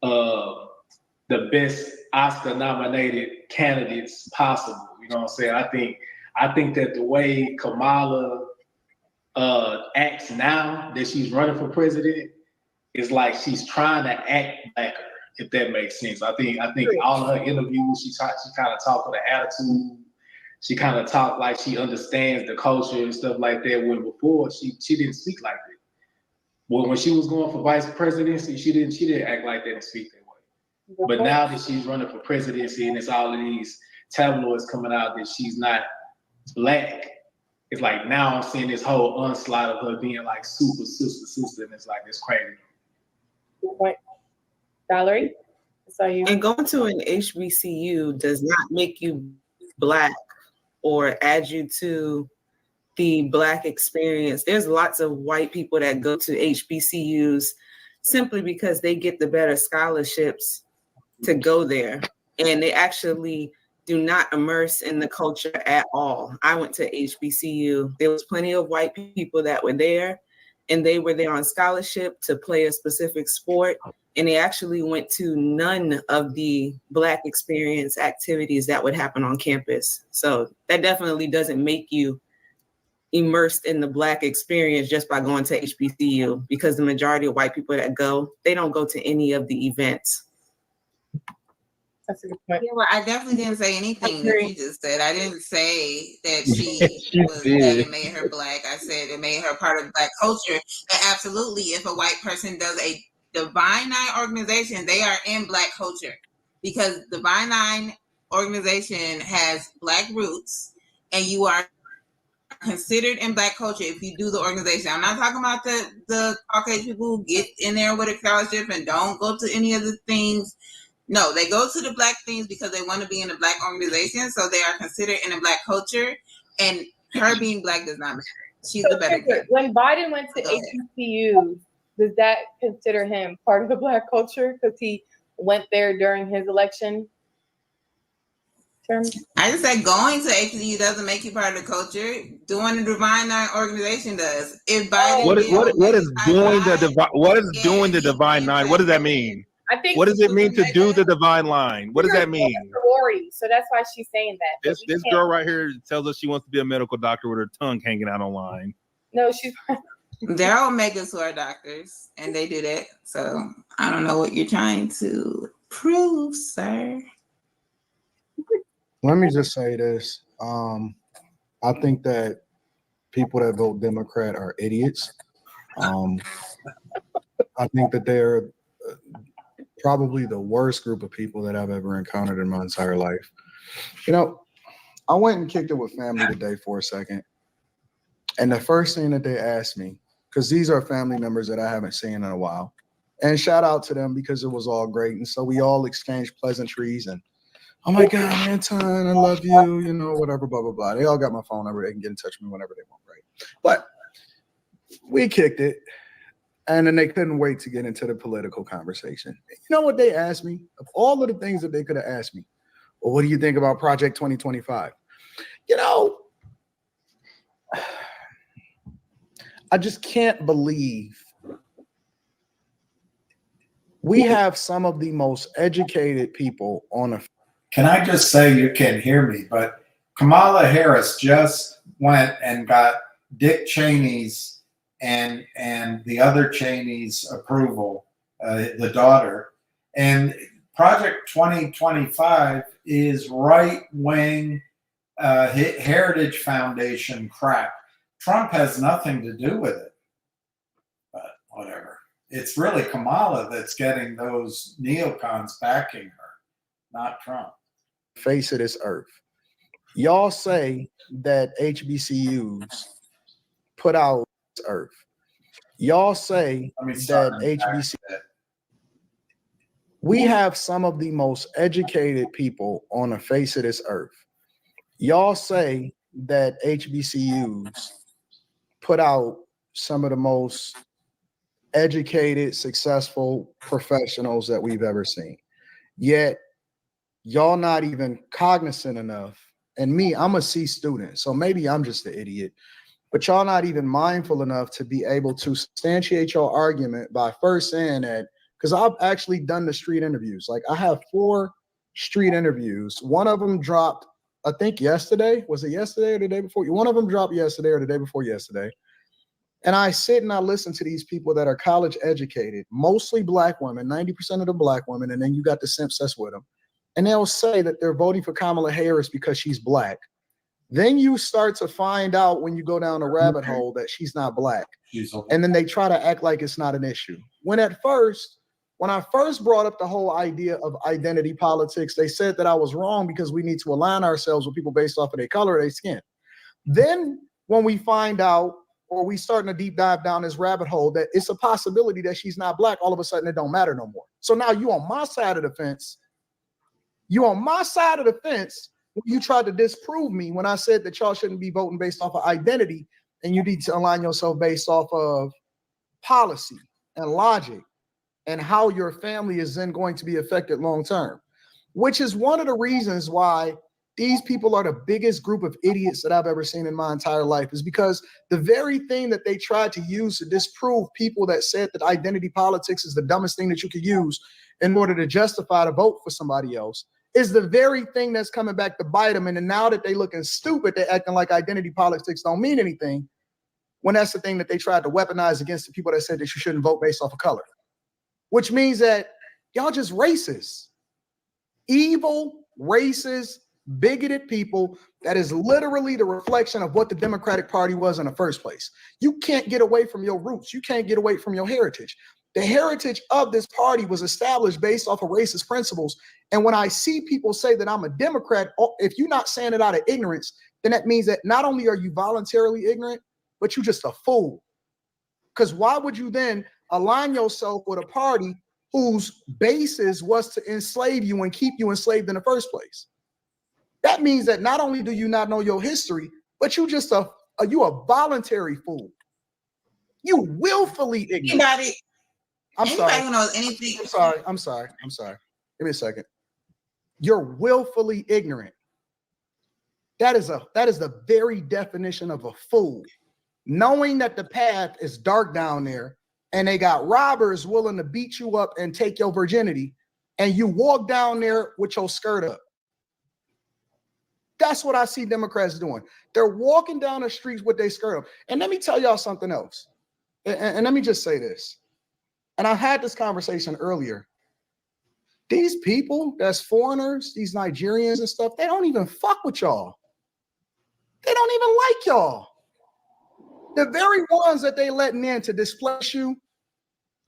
the best Oscar-nominated candidates possible. You know what I'm saying? I think that the way Kamala acts now that she's running for president is like she's trying to act blacker, if that makes sense. I think all of her interviews, she kind of talk with an attitude. She kind of talk like she understands the culture and stuff like that. When before she didn't speak like that. Well, when she was going for vice presidency, she didn't act like that and speak that way. But now that she's running for presidency and it's all of these tabloids coming out that she's not black, it's like now I'm seeing this whole onslaught of her being like super sister, and it's like it's crazy.
Good point. Valerie, I saw you.
And going to an HBCU does not make you black or add you to the black experience. There's lots of white people that go to HBCUs simply because they get the better scholarships to go there. And they actually do not immerse in the culture at all. I went to HBCU. There was plenty of white people that were there, and they were there on scholarship to play a specific sport. And they actually went to none of the Black experience activities that would happen on campus. So that definitely doesn't make you immersed in the Black experience just by going to HBCU, because the majority of white people that go, they don't go to any of the events.
That's a good point.
Yeah, well, I definitely didn't say anything that you just said. I didn't say that she was
did.
that it made her black. I said it made her part of Black culture. And absolutely, if a white person does a Divine Nine organization, they are in Black culture, because Divine Nine organization has Black roots, and you are considered in Black culture if you do the organization. I'm not talking about the Caucasian people who get in there with a scholarship and don't go to any of the things. No, they go to the Black things because they want to be in a Black organization, so they are considered in a Black culture, and her being Black does not matter. She's the better girl.
When Biden went to HBCU, does that consider him part of the Black culture because he went there during his election term?
I just said going to HBCU doesn't make you part of the culture. Doing the Divine Nine organization does. If Biden
What is doing the Divine Nine? What does that mean?
I think.
What does it mean to do the Divine Line? What does that mean?
Sorority, so that's why she's saying that.
This girl right here tells us she wants to be a medical doctor with her tongue hanging out online.
No, she's.
There are Omegas who are doctors, and they do that. So I don't know what you're trying to prove, sir.
Let me just say this. I think that people that vote Democrat are idiots. I think that they're probably the worst group of people that I've ever encountered in my entire life. You know, I went and kicked it with family today for a second. And the first thing that they asked me, because these are family members that I haven't seen in a while, and shout out to them because it was all great. And so we all exchanged pleasantries and, oh my God, Anton, I love you, you know, whatever, blah, blah, blah. They all got my phone number. They can get in touch with me whenever they want, right? But we kicked it. And then they couldn't wait to get into the political conversation. You know what they asked me? Of all of the things that they could have asked me, well, what do you think about Project 2025? You know, I just can't believe we have some of the most educated people on a.
Can I just say, you can't hear me, but Kamala Harris just went and got Dick Cheney's and the other Cheney's approval, the daughter. And Project 2025 is right-wing Heritage Foundation crap. Trump has nothing to do with it. But whatever. It's really Kamala that's getting those neocons backing her, not Trump.
Face of this earth. Y'all say that HBCUs put out this earth. Y'all say that HBCUs. We have some of the most educated people on the face of this earth. Y'all say that HBCUs put out some of the most educated, successful professionals that we've ever seen. Yet, y'all not even cognizant enough. And me, I'm a C student, so maybe I'm just the idiot. But y'all not even mindful enough to be able to substantiate your argument by first saying that, because I've actually done the street interviews. Like, I have 4 street interviews. One of them dropped, I think yesterday. Was it yesterday or the day before? One of them dropped yesterday or the day before yesterday. And I sit and I listen to these people that are college educated, mostly black women, 90% of the black women, and then you got the simps that's with them. And they'll say that they're voting for Kamala Harris because she's black. Then you start to find out when you go down a rabbit hole that she's not black. And then they try to act like it's not an issue. When I first brought up the whole idea of identity politics, they said that I was wrong because we need to align ourselves with people based off of their color or their skin. Then when we find out, or we starting to deep dive down this rabbit hole, that it's a possibility that she's not black, all of a sudden it don't matter no more. So now you on my side of the fence. You on my side of the fence when you tried to disprove me when I said that y'all shouldn't be voting based off of identity and you need to align yourself based off of policy and logic and how your family is then going to be affected long term, which is one of the reasons why these people are the biggest group of idiots that I've ever seen in my entire life, is because the very thing that they tried to use to disprove people that said that identity politics is the dumbest thing that you could use in order to justify to vote for somebody else is the very thing that's coming back to bite them. And then now that they looking stupid, they're acting like identity politics don't mean anything, when that's the thing that they tried to weaponize against the people that said that you shouldn't vote based off of color, which means that y'all just racist, evil, racist, bigoted people. That is literally the reflection of what the Democratic Party was in the first place. You can't get away from your roots. You can't get away from your heritage. The heritage of this party was established based off of racist principles. And when I see people say that I'm a Democrat, if you're not saying it out of ignorance, then that means that not only are you voluntarily ignorant, but you're just a fool. Because why would you then align yourself with a party whose basis was to enslave you and keep you enslaved in the first place? That means that not only do you not know your history, but you just a voluntary fool. You willfully ignorant.
Anybody knows anything?
I'm sorry. Give me a second. You're willfully ignorant. That is the very definition of a fool. Knowing that the path is dark down there and they got robbers willing to beat you up and take your virginity, and you walk down there with your skirt up. That's what I see Democrats doing. They're walking down the streets with their skirt up. And let me tell y'all something else. And let me just say this. And I had this conversation earlier. These people that's foreigners, these Nigerians and stuff, they don't even fuck with y'all. They don't even like y'all. The very ones that they letting in to displace you,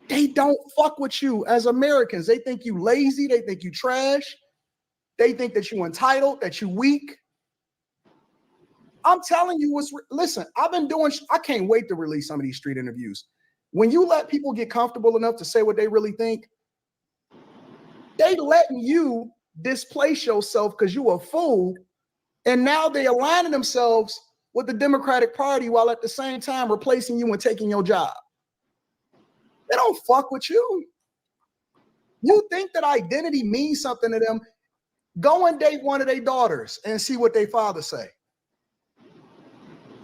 they don't fuck with you as Americans. They think you lazy. They think you trash. They think that you entitled, that you weak. I'm telling you listen, I can't wait to release some of these street interviews. When you let people get comfortable enough to say what they really think, they letting you displace yourself because you a fool. And now they aligning themselves with the Democratic Party while at the same time replacing you and taking your job. They don't fuck with you. You think that identity means something to them? Go and date one of their daughters and see what their father say.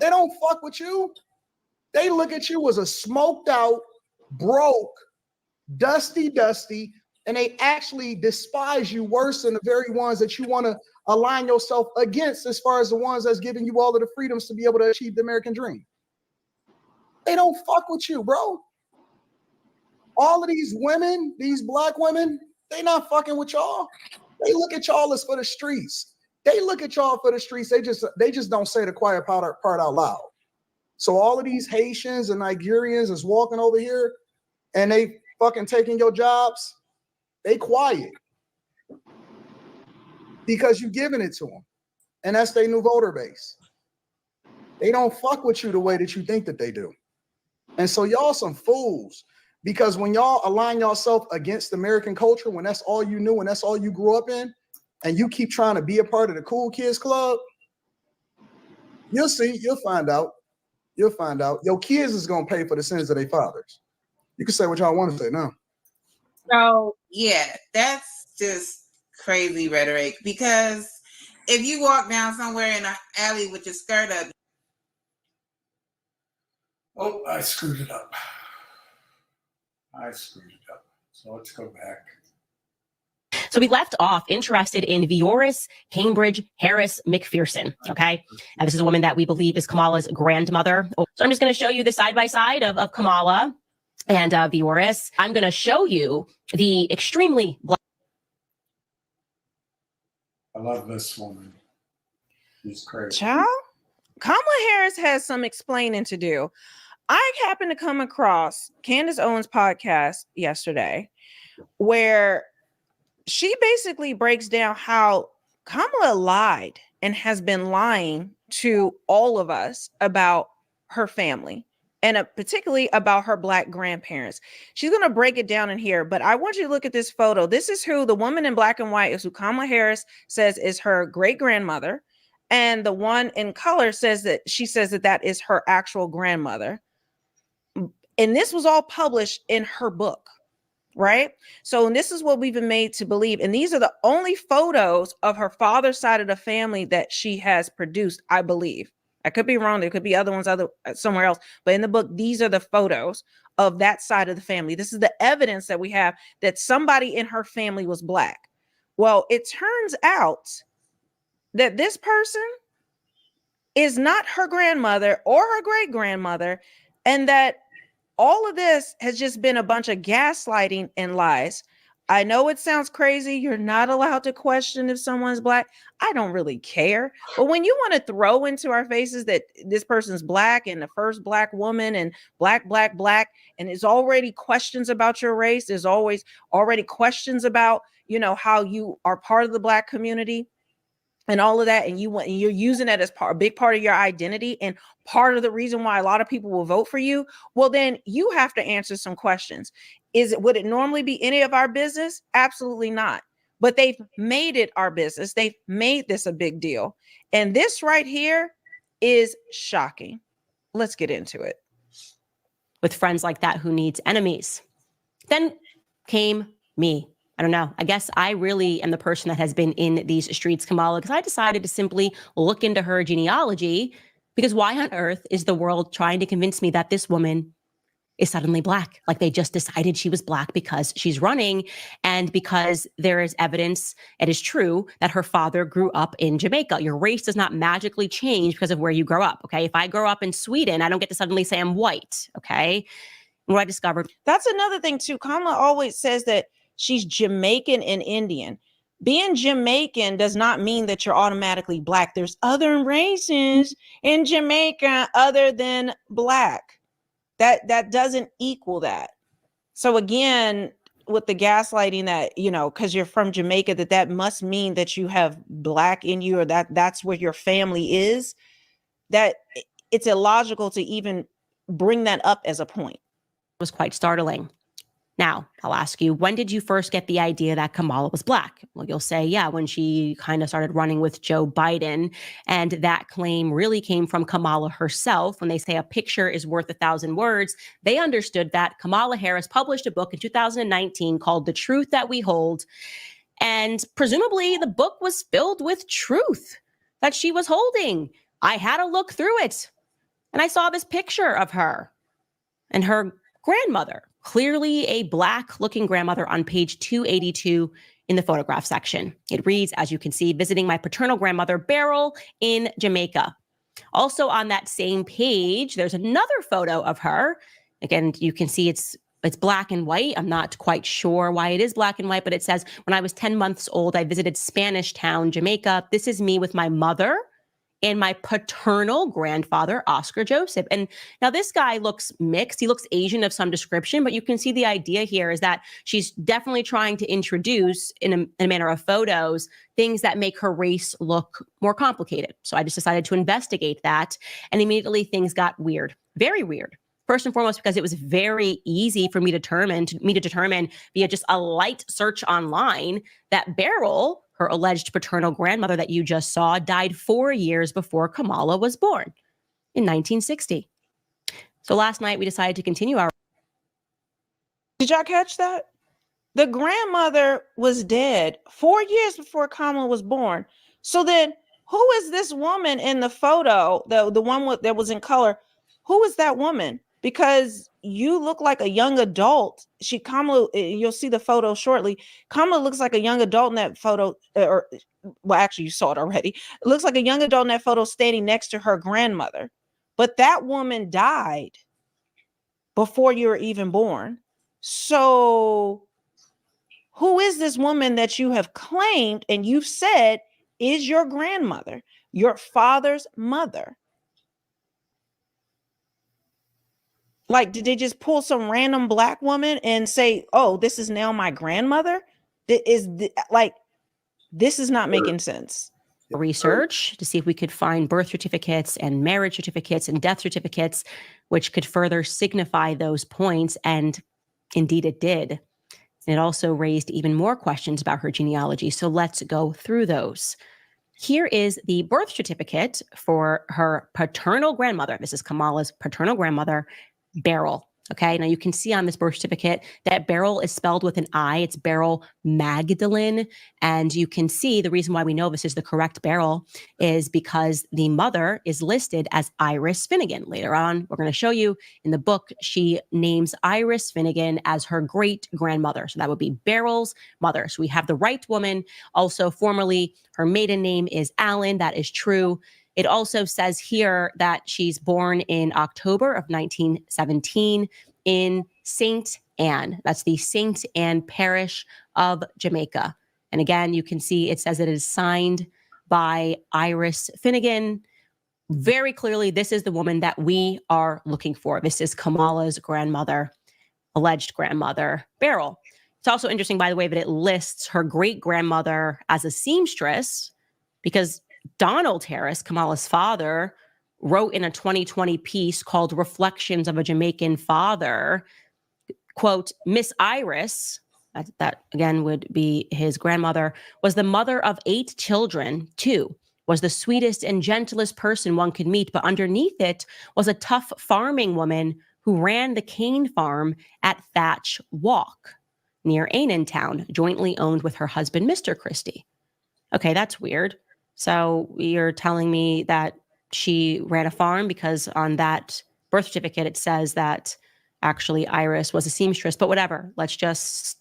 They don't fuck with you. They look at you as a smoked out, broke, dusty, and they actually despise you worse than the very ones that you want to align yourself against, as far as the ones that's giving you all of the freedoms to be able to achieve the American dream. They don't fuck with you, bro. All of these women, these black women, they not fucking with y'all. They look at y'all as for the streets. They look at y'all for the streets. They just don't say the quiet part out loud. So all of these Haitians and Nigerians is walking over here and they fucking taking your jobs. They quiet because you giving it to them. And that's their new voter base. They don't fuck with you the way that you think that they do. And so y'all some fools, because when y'all align yourself against American culture, when that's all you knew and that's all you grew up in, and you keep trying to be a part of the cool kids club, you'll see, you'll find out. You'll find out. Your kids is gonna pay for the sins of their fathers. You can say what y'all want to say now.
So yeah, that's just crazy rhetoric, because if you walk down somewhere in an alley with your skirt up.
Oh, I screwed it up. So let's go back.
So we left off interested in Vioris Cambridge Harris McPherson, okay? And this is a woman that we believe is Kamala's grandmother. So I'm just going to show you the side-by-side of Kamala and Vioris. I'm going to show you the extremely black.
I love this woman. She's crazy.
Child, Kamala Harris has some explaining to do. I happened to come across Candace Owens' podcast yesterday where she basically breaks down how Kamala lied and has been lying to all of us about her family and particularly about her Black grandparents. She's going to break it down in here, but I want you to look at this photo. This is who the woman in black and white is, who Kamala Harris says is her great grandmother. And the one in color says that that is her actual grandmother. And this was all published in her book, right? So this is what we've been made to believe. And these are the only photos of her father's side of the family that she has produced, I believe. I could be wrong. There could be other ones somewhere else. But in the book, these are the photos of that side of the family. This is the evidence that we have that somebody in her family was Black. Well, it turns out that this person is not her grandmother or her great grandmother, and that all of this has just been a bunch of gaslighting and lies. I know it sounds crazy. You're not allowed to question if someone's Black. I don't really care. But when you want to throw into our faces that this person's Black and the first Black woman and Black, and there's already questions about your race, there's always already questions about, how you are part of the Black community and all of that, and you're using that as a big part of your identity and part of the reason why a lot of people will vote for you, well, then you have to answer some questions. Would it normally be any of our business? Absolutely not. But they've made it our business. They've made this a big deal. And this right here is shocking. Let's get into it.
With friends like that who needs enemies. Then came me. I don't know. I guess I really am the person that has been in these streets, Kamala, because I decided to simply look into her genealogy, because why on earth is the world trying to convince me that this woman is suddenly Black? Like they just decided she was Black because she's running and because there is evidence, it is true, that her father grew up in Jamaica. Your race does not magically change because of where you grow up, okay? If I grow up in Sweden, I don't get to suddenly say I'm white, okay? What I discovered.
That's another thing too. Kamala always says that she's Jamaican and Indian. Being Jamaican does not mean that you're automatically Black. There's other races in Jamaica other than Black. That doesn't equal that. So again, with the gaslighting that, because you're from Jamaica, that must mean that you have Black in you, or that's where your family is, that it's illogical to even bring that up as a point.
It was quite startling. Now, I'll ask you, when did you first get the idea that Kamala was Black? Well, you'll say, yeah, when she kind of started running with Joe Biden. And that claim really came from Kamala herself. When they say a picture is worth 1,000 words, they understood that. Kamala Harris published a book in 2019 called The Truth That We Hold. And presumably the book was filled with truth that she was holding. I had to look through it. And I saw this picture of her and her grandmother. Clearly a Black looking grandmother on page 282 in the photograph section. It reads, as you can see, visiting my paternal grandmother Beryl in Jamaica. Also on that same page, there's another photo of her. Again, you can see it's it's black and white. I'm not quite sure why it is black and white, but it says, when I was 10 months old, I visited Spanish Town, Jamaica. This is me with my mother and my paternal grandfather, Oscar Joseph. And now this guy looks mixed. He looks Asian of some description, but you can see the idea here is that she's definitely trying to introduce, in a manner of photos, things that make her race look more complicated. So I just decided to investigate that, and immediately things got weird, very weird. First and foremost, because it was very easy for me to determine via just a light search online that Beryl, her alleged paternal grandmother that you just saw, died 4 years before Kamala was born in 1960. So last night we decided to continue our.
Did y'all catch that? The grandmother was dead 4 years before Kamala was born. So then who is this woman in the photo, the one that was in color? Who is that woman? Because you look like a young adult. Kamala, you'll see the photo shortly. Kamala looks like a young adult in that photo, well, actually, you saw it already. It looks like a young adult in that photo standing next to her grandmother. But that woman died before you were even born. So who is this woman that you have claimed and you've said is your grandmother, your father's mother? Like, did they just pull some random black woman and say, oh, this is now my grandmother? This is not making sense.
Research to see if we could find birth certificates and marriage certificates and death certificates, which could further signify those points. And indeed it did. And it also raised even more questions about her genealogy. So let's go through those. Here is the birth certificate for her paternal grandmother. This is Kamala's paternal grandmother, Beryl. Okay, now you can see on this birth certificate that Beryl is spelled with an I. It's Beryl Magdalene. And you can see the reason why we know this is the correct Beryl is because the mother is listed as Iris Finnegan. Later on, we're going to show you in the book, she names Iris Finnegan as her great grandmother. So that would be Beryl's mother. So we have the right woman. Also, formerly, her maiden name is Allen. That is true. It also says here that she's born in October of 1917 in St. Anne. That's the St. Anne parish of Jamaica. And again, you can see it says it is signed by Iris Finnegan. Very clearly, this is the woman that we are looking for. This is Kamala's grandmother, alleged grandmother, Beryl. It's also interesting, by the way, that it lists her great-grandmother as a seamstress because Donald Harris, Kamala's father, wrote in a 2020 piece called Reflections of a Jamaican Father, quote, Miss Iris, that again would be his grandmother, was the mother of 8 children, too, was the sweetest and gentlest person one could meet, but underneath it was a tough farming woman who ran the cane farm at Thatch Walk near Annan Town, jointly owned with her husband, Mr. Christie. Okay, that's weird. So you're telling me that she ran a farm because on that birth certificate, it says that actually Iris was a seamstress, but whatever, let's just.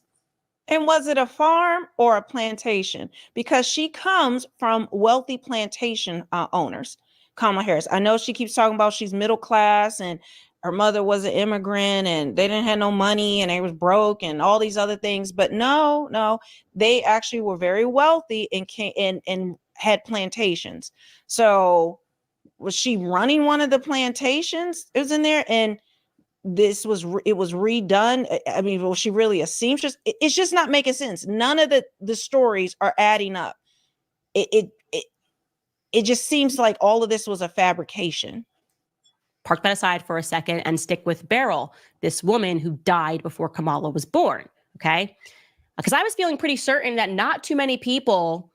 And was it a farm or a plantation? Because she comes from wealthy plantation owners, Kamala Harris. I know she keeps talking about she's middle class and her mother was an immigrant and they didn't have no money and they was broke and all these other things. But no, they actually were very wealthy and had plantations. So was she running one of the plantations? It was in there, and it was redone. I mean, was she really a seamstress? It's just not making sense. None of the stories are adding up. It just seems like all of this was a fabrication.
Park that aside for a second and stick with Beryl, this woman who died before Kamala was born. Okay, because I was feeling pretty certain that not too many people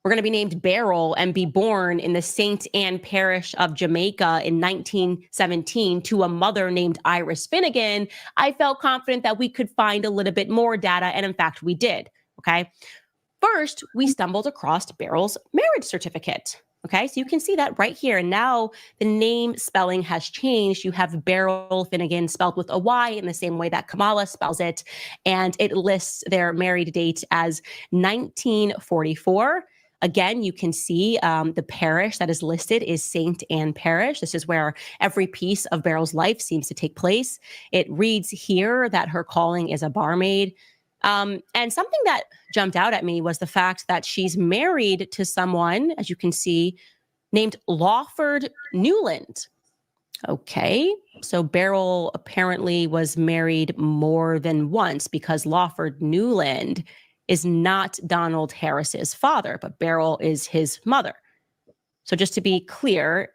were going to be named Beryl and be born in the St. Anne parish of Jamaica in 1917 to a mother named Iris Finnegan. I felt confident that we could find a little bit more data, and in fact, we did. Okay. First, we stumbled across Beryl's marriage certificate. Okay, so you can see that right here. And now the name spelling has changed. You have Beryl Finnegan spelled with a Y in the same way that Kamala spells it. And it lists their married date as 1944. Again, you can see the parish that is listed is St. Anne Parish. This is where every piece of Beryl's life seems to take place. It reads here that her calling is a barmaid. And something that jumped out at me was the fact that she's married to someone, as you can see, named Lawford Newland. Okay, so Beryl apparently was married more than once, because Lawford Newland is not Donald Harris's father, but Beryl is his mother. So just to be clear,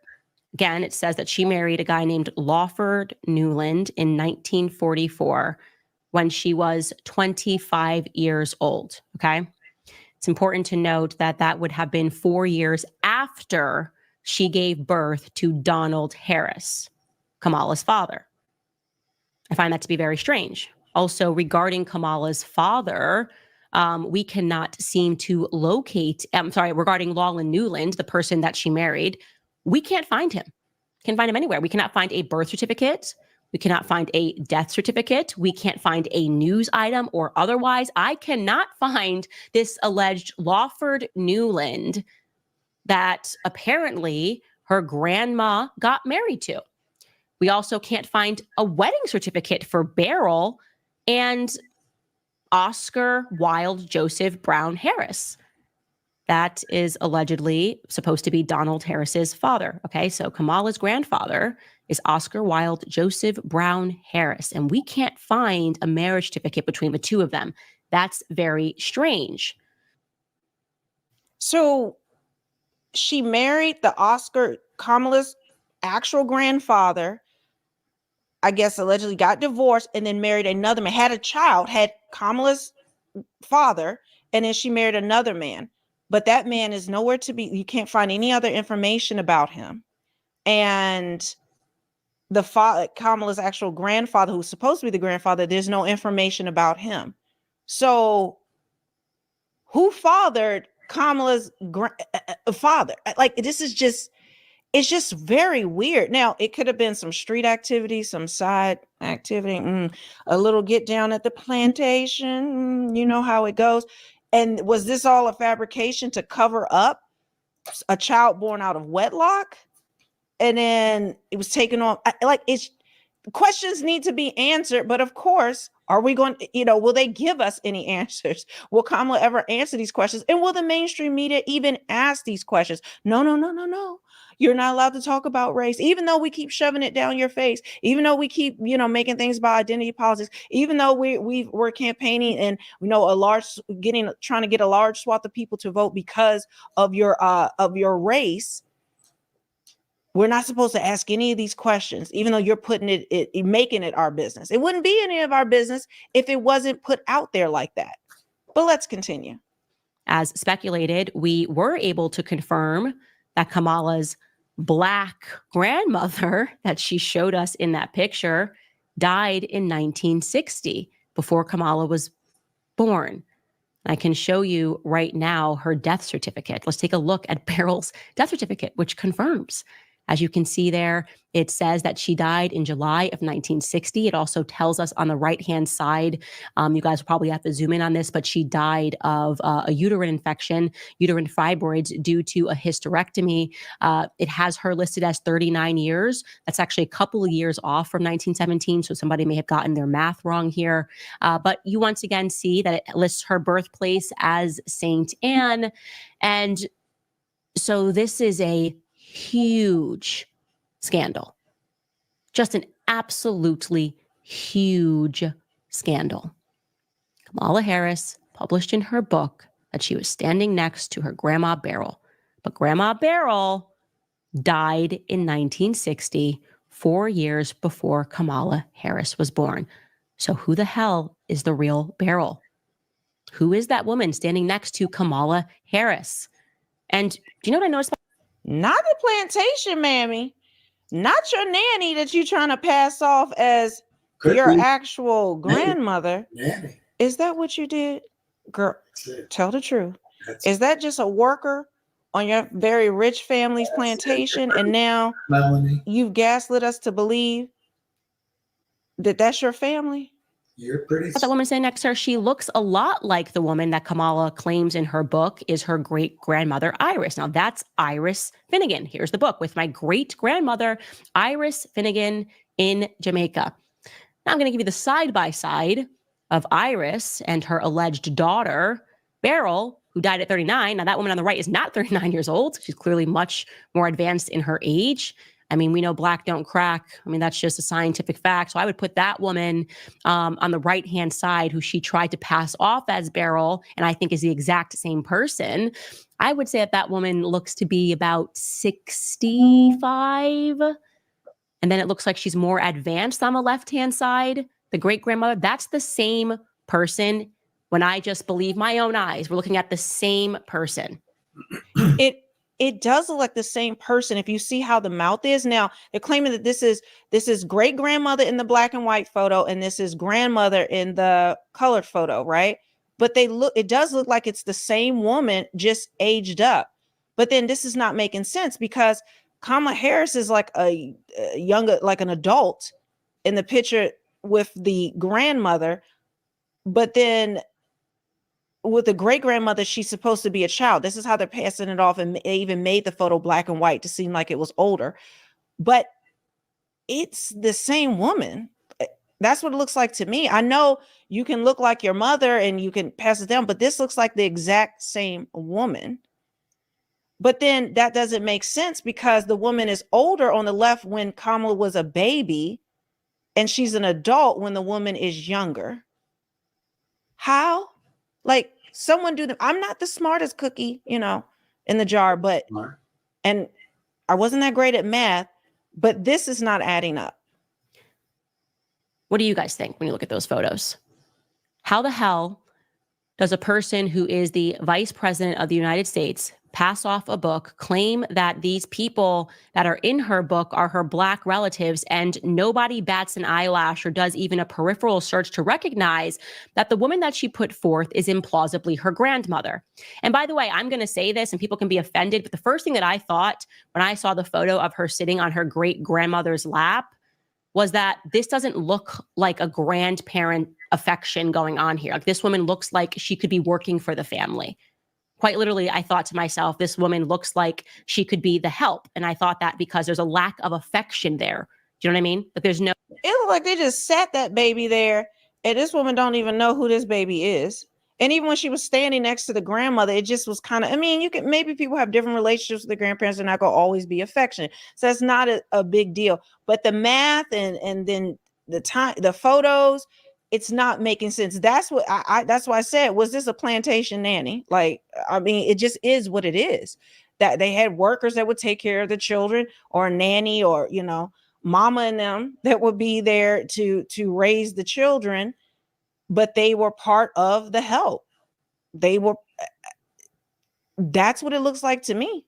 again, it says that she married a guy named Lawford Newland in 1944 when she was 25 years old, okay? It's important to note that that would have been 4 years after she gave birth to Donald Harris, Kamala's father. I find that to be very strange. Also, regarding Kamala's father, we cannot seem to locate, regarding Lawland Newland, the person that she married, we can't find him. Can't find him anywhere. We cannot find a birth certificate. We cannot find a death certificate. We can't find a news item or otherwise. I cannot find this alleged Lawford Newland that apparently her grandma got married to. We also can't find a wedding certificate for Beryl and Oscar Wilde Joseph Brown Harris. That is allegedly supposed to be Donald Harris's father. Okay, so Kamala's grandfather is Oscar Wilde Joseph Brown Harris, and we can't find a marriage certificate between the two of them. That's very strange.
So she married Kamala's actual grandfather, I guess allegedly got divorced, and then married another man, had a child, had Kamala's father, and then she married another man. But that man is nowhere to be. You can't find any other information about him. And the Kamala's actual grandfather, who's supposed to be the grandfather, there's no information about him. So who fathered Kamala's father? Like, this is just, it's just very weird. Now, it could have been some street activity, some side activity, a little get down at the plantation. You know how it goes. And was this all a fabrication to cover up a child born out of wedlock? And then it was taken on, questions need to be answered. But of course, are we going, will they give us any answers? Will Kamala ever answer these questions? And will the mainstream media even ask these questions? No. You're not allowed to talk about race, even though we keep shoving it down your face, even though we keep, making things about identity politics, even though we're campaigning and trying to get a large swath of people to vote because of your race. We're not supposed to ask any of these questions, even though you're making it our business. It wouldn't be any of our business if it wasn't put out there like that. But let's continue.
As speculated, we were able to confirm that Kamala's Black grandmother that she showed us in that picture died in 1960, before Kamala was born. I can show you right now her death certificate. Let's take a look at Beryl's death certificate, which confirms. As you can see there, it says that she died in July of 1960. It also tells us on the right-hand side, you guys will probably have to zoom in on this, but she died of a uterine infection, uterine fibroids due to a hysterectomy. It has her listed as 39 years. That's actually a couple of years off from 1917, so somebody may have gotten their math wrong here. But you once again see that it lists her birthplace as St. Anne. And so this is a huge scandal. Just an absolutely huge scandal. Kamala Harris published in her book that she was standing next to her grandma Beryl. But Grandma Beryl died in 1960, 4 years before Kamala Harris was born. So who the hell is the real Beryl? Who is that woman standing next to Kamala Harris? And do you know what I noticed?
Not the plantation mammy, not your nanny that you're trying to pass off as your actual grandmother.
Nanny.
Is that what you did? Girl, tell the truth. Is that just a worker on your very rich family's plantation? And now
Melanie,
you've gaslit us to believe that that's your family?
You're pretty.
What's that woman saying next to her? She looks a lot like the woman that Kamala claims in her book is her great grandmother, Iris. Now, that's Iris Finnegan. Here's the book with my great grandmother, Iris Finnegan in Jamaica. Now, I'm going to give you the side by side of Iris and her alleged daughter, Beryl, who died at 39. Now, that woman on the right is not 39 years old. She's clearly much more advanced in her age. I mean, we know black don't crack. I mean, that's just a scientific fact. So I would put that woman on the right-hand side who she tried to pass off as Beryl, and I think is the exact same person. I would say that woman looks to be about 65. And then it looks like she's more advanced on the left-hand side. The great-grandmother, that's the same person. When I just believe my own eyes, we're looking at the same person.
It does look like the same person if you see how the mouth is. Now, they're claiming that this is great grandmother in the black and white photo, and this is grandmother in the colored photo, right? But it does look like it's the same woman, just aged up. But then this is not making sense because Kamala Harris is like a younger, like an adult in the picture with the grandmother, but then with the great grandmother, she's supposed to be a child. This is how they're passing it off, and they even made the photo black and white to seem like it was older. But it's the same woman. That's what it looks like to me. I know you can look like your mother and you can pass it down, but this looks like the exact same woman. But then that doesn't make sense because the woman is older on the left when Kamala was a baby, and she's an adult when the woman is younger. How? Like, someone do them. I'm not the smartest cookie, in the jar, but and I wasn't that great at math, but this is not adding up.
What do you guys think when you look at those photos? How the hell does a person who is the vice president of the United States pass off a book, claim that these people that are in her book are her black relatives, and nobody bats an eyelash or does even a peripheral search to recognize that the woman that she put forth is implausibly her grandmother? And by the way, I'm going to say this and people can be offended, but the first thing that I thought when I saw the photo of her sitting on her great grandmother's lap was that this doesn't look like a grandparent affection going on here. Like, this woman looks like she could be working for the family. Quite literally, I thought to myself, this woman looks like she could be the help. And I thought that because there's a lack of affection there. Do you know what I mean? But there's no...
It looked like they just sat that baby there, and this woman don't even know who this baby is. And even when she was standing next to the grandmother, it just was kind of, maybe people have different relationships with their grandparents. They're not going to always be affectionate. So that's not a big deal. But the math and then the photos, it's not making sense. That's what that's why I said, was this a plantation nanny? It just is what it is. That they had workers that would take care of the children, or a nanny, or, mama and them that would be there to raise the children, but they were part of the help. That's what it looks like to me.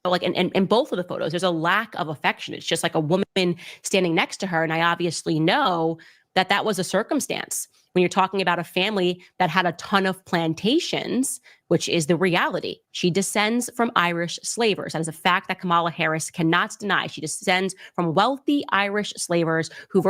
Like in both of the photos, there's a lack of affection. It's just like a woman standing next to her. And I obviously know that was a circumstance. When you're talking about a family that had a ton of plantations, which is the reality. She descends from Irish slavers. That is a fact that Kamala Harris cannot deny. She descends from wealthy Irish slavers who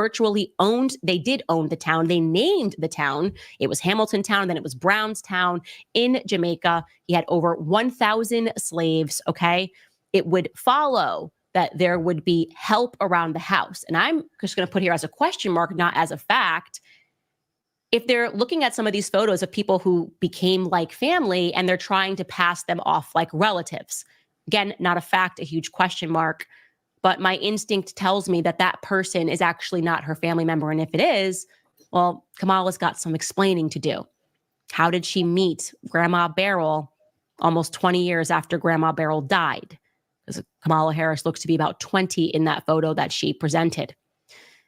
they did own the town. They named the town. It was Hamilton Town, then it was Brownstown in Jamaica. He had over 1,000 slaves, okay? It would follow that there would be help around the house. And I'm just going to put here as a question mark, not as a fact. If they're looking at some of these photos of people who became like family and they're trying to pass them off like relatives, again, not a fact, a huge question mark, but my instinct tells me that person is actually not her family member. And if it is, well, Kamala's got some explaining to do. How did she meet Grandma Beryl almost 20 years after Grandma Beryl died? Because Kamala Harris looks to be about 20 in that photo that she presented.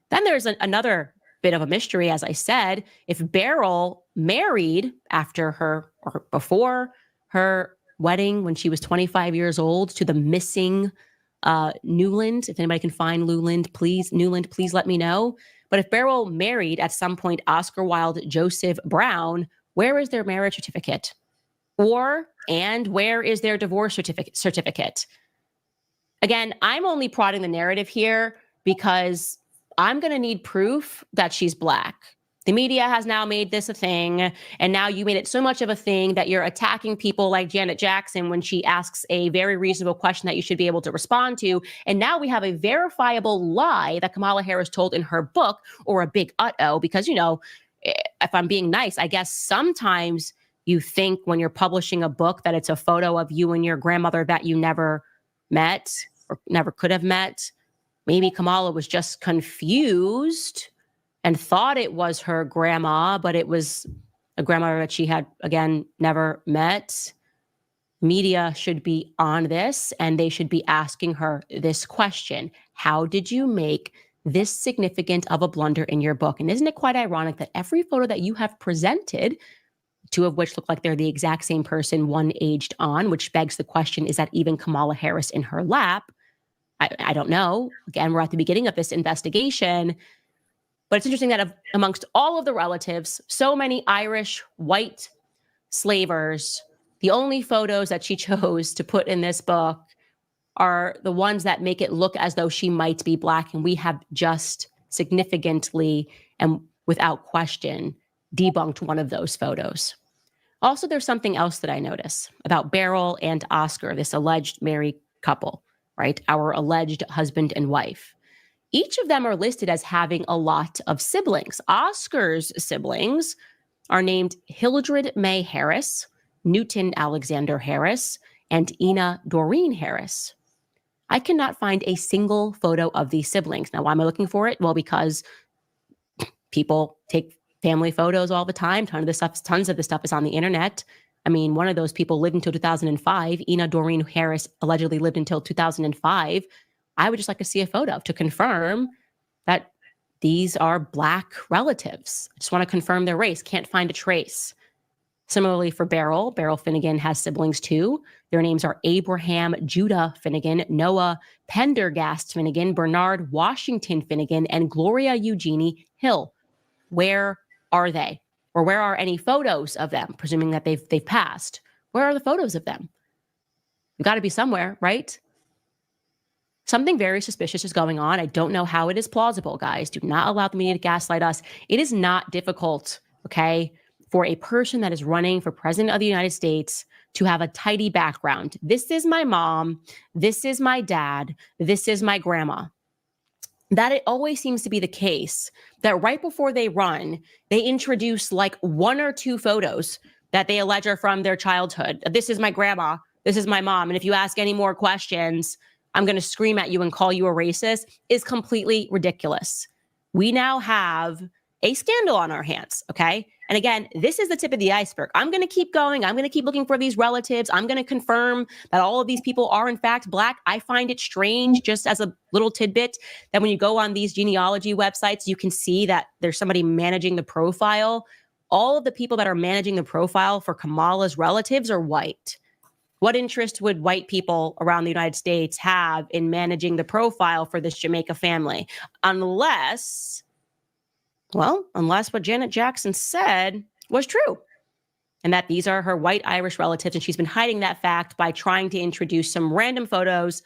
Then there's another bit of a mystery, as I said. If Beryl married after her or before her wedding when she was 25 years old to the missing Newland, if anybody can find Newland, please let me know. But if Beryl married at some point Oscar Wilde Joseph Brown, where is their marriage certificate? And where is their divorce certificate? Again, I'm only prodding the narrative here because I'm going to need proof that she's Black. The media has now made this a thing, and now you made it so much of a thing that you're attacking people like Janet Jackson when she asks a very reasonable question that you should be able to respond to. And now we have a verifiable lie that Kamala Harris told in her book, or a big uh-oh, because, you know, if I'm being nice, I guess sometimes you think when you're publishing a book that it's a photo of you and your grandmother that you never met or never could have met. Maybe Kamala was just confused and thought it was her grandma, but it was a grandmother that she had, again, never met. Media should be on this, and they should be asking her this question. How did you make this significant of a blunder in your book? And isn't it quite ironic that every photo that you have presented, two of which look like they're the exact same person, one aged on, which begs the question, is that even Kamala Harris in her lap? I don't know. Again, we're at the beginning of this investigation. But it's interesting that amongst all of the relatives, so many Irish white slavers, the only photos that she chose to put in this book are the ones that make it look as though she might be Black. And we have just significantly and without question debunked one of those photos. Also, there's something else that I notice about Beryl and Oscar, this alleged married couple, right? Our alleged husband and wife. Each of them are listed as having a lot of siblings. Oscar's siblings are named Hildred May Harris, Newton Alexander Harris, and Ina Doreen Harris. I cannot find a single photo of these siblings. Now, why am I looking for it? Well, because people take family photos all the time. Tons of the stuff is on the internet. I mean, one of those people lived until 2005. Ina Doreen Harris allegedly lived until 2005. I would just like to see a photo to confirm that these are Black relatives. I just want to confirm their race. Can't find a trace. Similarly for Beryl Finnegan has siblings too. Their names are Abraham Judah Finnegan, Noah Pendergast Finnegan, Bernard Washington Finnegan, and Gloria Eugenie Hill. Where are they? Or where are any photos of them, presuming that they've passed? Where are the photos of them? They've got to be somewhere, right? Something very suspicious is going on. I don't know how it is plausible, guys. Do not allow the media to gaslight us. It is not difficult, okay, for a person that is running for president of the United States to have a tidy background. This is my mom. This is my dad. This is my grandma. That it always seems to be the case that right before they run, they introduce like one or two photos that they allege are from their childhood. This is my grandma. This is my mom. And if you ask any more questions, I'm going to scream at you and call you a racist, is completely ridiculous. We now have a scandal on our hands, okay? And again, this is the tip of the iceberg. I'm going to keep going. I'm going to keep looking for these relatives. I'm going to confirm that all of these people are in fact Black. I find it strange, just as a little tidbit, that when you go on these genealogy websites, you can see that there's somebody managing the profile. All of the people that are managing the profile for Kamala's relatives are white. What interest would white people around the United States have in managing the profile for this Jamaica family? Unless what Janet Jackson said was true, and that these are her white Irish relatives, and she's been hiding that fact by trying to introduce some random photos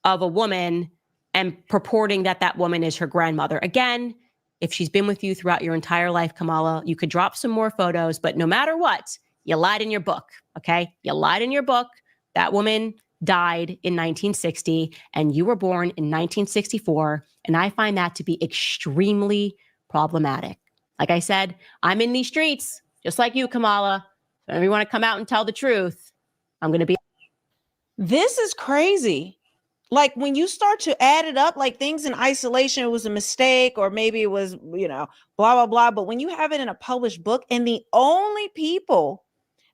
of a woman and purporting that that woman is her grandmother. Again, if she's been with you throughout your entire life, Kamala, you could drop some more photos, but no matter what, you lied in your book, okay? You lied in your book. That woman died in 1960, and you were born in 1964, and I find that to be extremely problematic. Like I said, I'm in these streets, just like you, Kamala. So if you want to come out and tell the truth, I'm going to be.
This is crazy. Like when you start to add it up, like things in isolation, it was a mistake, or maybe it was, blah, blah, blah. But when you have it in a published book, and the only people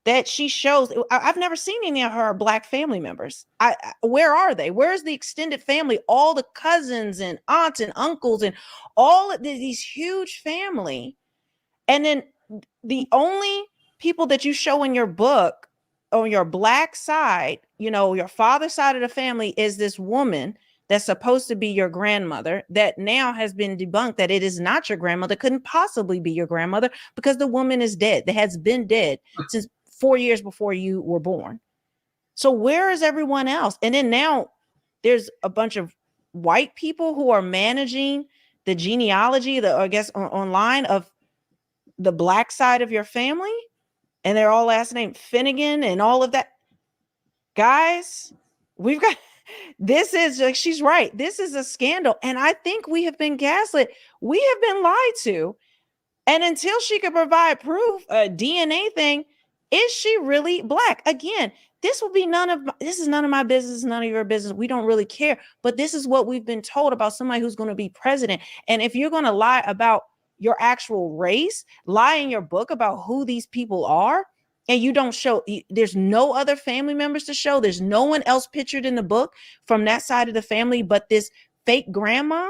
that she shows, I've never seen any of her Black family members. Where are they? Where's the extended family? All the cousins and aunts and uncles and all of these huge family. And then the only people that you show in your book on your Black side, your father's side of the family, is this woman that's supposed to be your grandmother that now has been debunked that it is not your grandmother, couldn't possibly be your grandmother because the woman is dead. That has been dead since 4 years before you were born. So where is everyone else? And then now there's a bunch of white people who are managing the genealogy, online of the black side of your family and they're all last name Finnegan and all of that. Guys, we've got this is like, she's right. This is a scandal. And I think we have been gaslit. We have been lied to. And until she could provide proof, a DNA thing, is she really black? Again, this is none of my business, none of your business. We don't really care. But this is what we've been told about somebody who's going to be president. And if you're going to lie about your actual race, lie in your book about who these people are, and you don't show, there's no other family members to show, there's no one else pictured in the book from that side of the family but this fake grandma.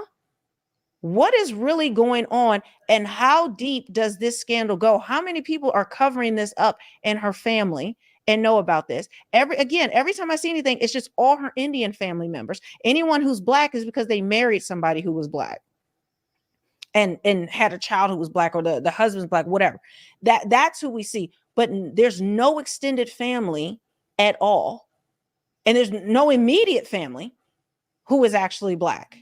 What is really going on, and how deep does this scandal go? How many people are covering this up in her family and know about this? Every time I see anything, it's just all her Indian family members. Anyone who's black is because they married somebody who was black and had a child who was black, or the husband's black, whatever. That's who we see. But there's no extended family at all. And there's no immediate family who is actually black.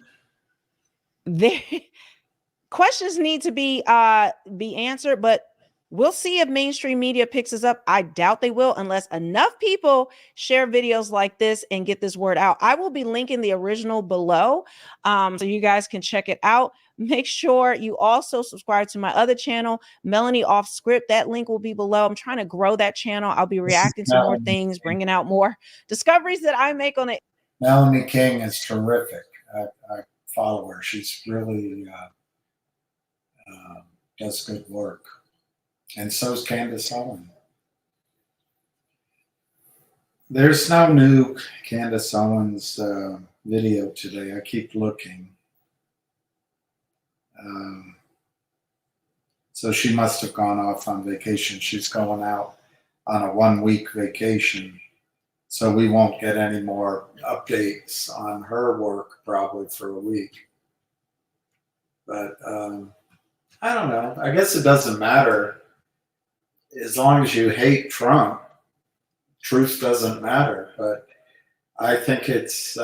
Questions need to be answered, but we'll see if mainstream media picks this up. I doubt they will, unless enough people share videos like this and get this word out. I will be linking the original below, so you guys can check it out. Make sure you also subscribe to my other channel, Melanie Off Script. That link will be below. I'm trying to grow that channel. I'll be reacting to more things, bringing out more discoveries that I make on it.
Melanie King is terrific. I follow her. She's really does good work. And so is Candace Owen. There's no new Candace Owens video today. I keep looking. So she must have gone off on vacation. She's going out on a 1-week vacation. So we won't get any more updates on her work probably for a week. But I don't know. I guess it doesn't matter. As long as you hate Trump, truth doesn't matter. But I think it's,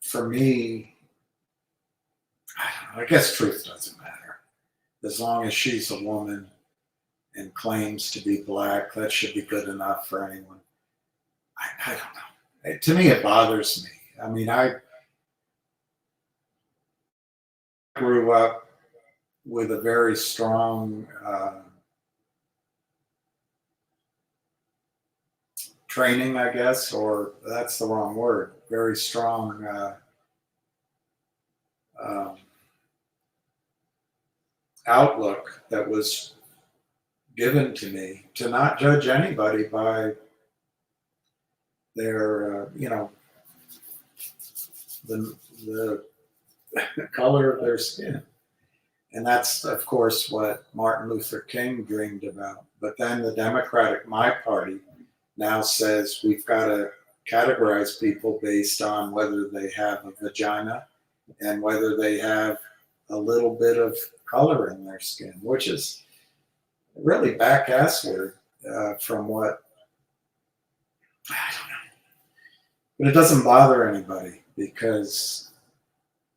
for me, I guess truth doesn't matter. As long as she's a woman and claims to be black, that should be good enough for anyone. I don't know. To me, it bothers me. I mean, I grew up with a very strong training, I guess, or that's the wrong word, very strong outlook that was given to me to not judge anybody by their, the color of their skin. And that's, of course, what Martin Luther King dreamed about. But then the Democratic, my party, now says we've got to categorize people based on whether they have a vagina and whether they have a little bit of color in their skin, which is really back-assward from what, I don't know. But it doesn't bother anybody because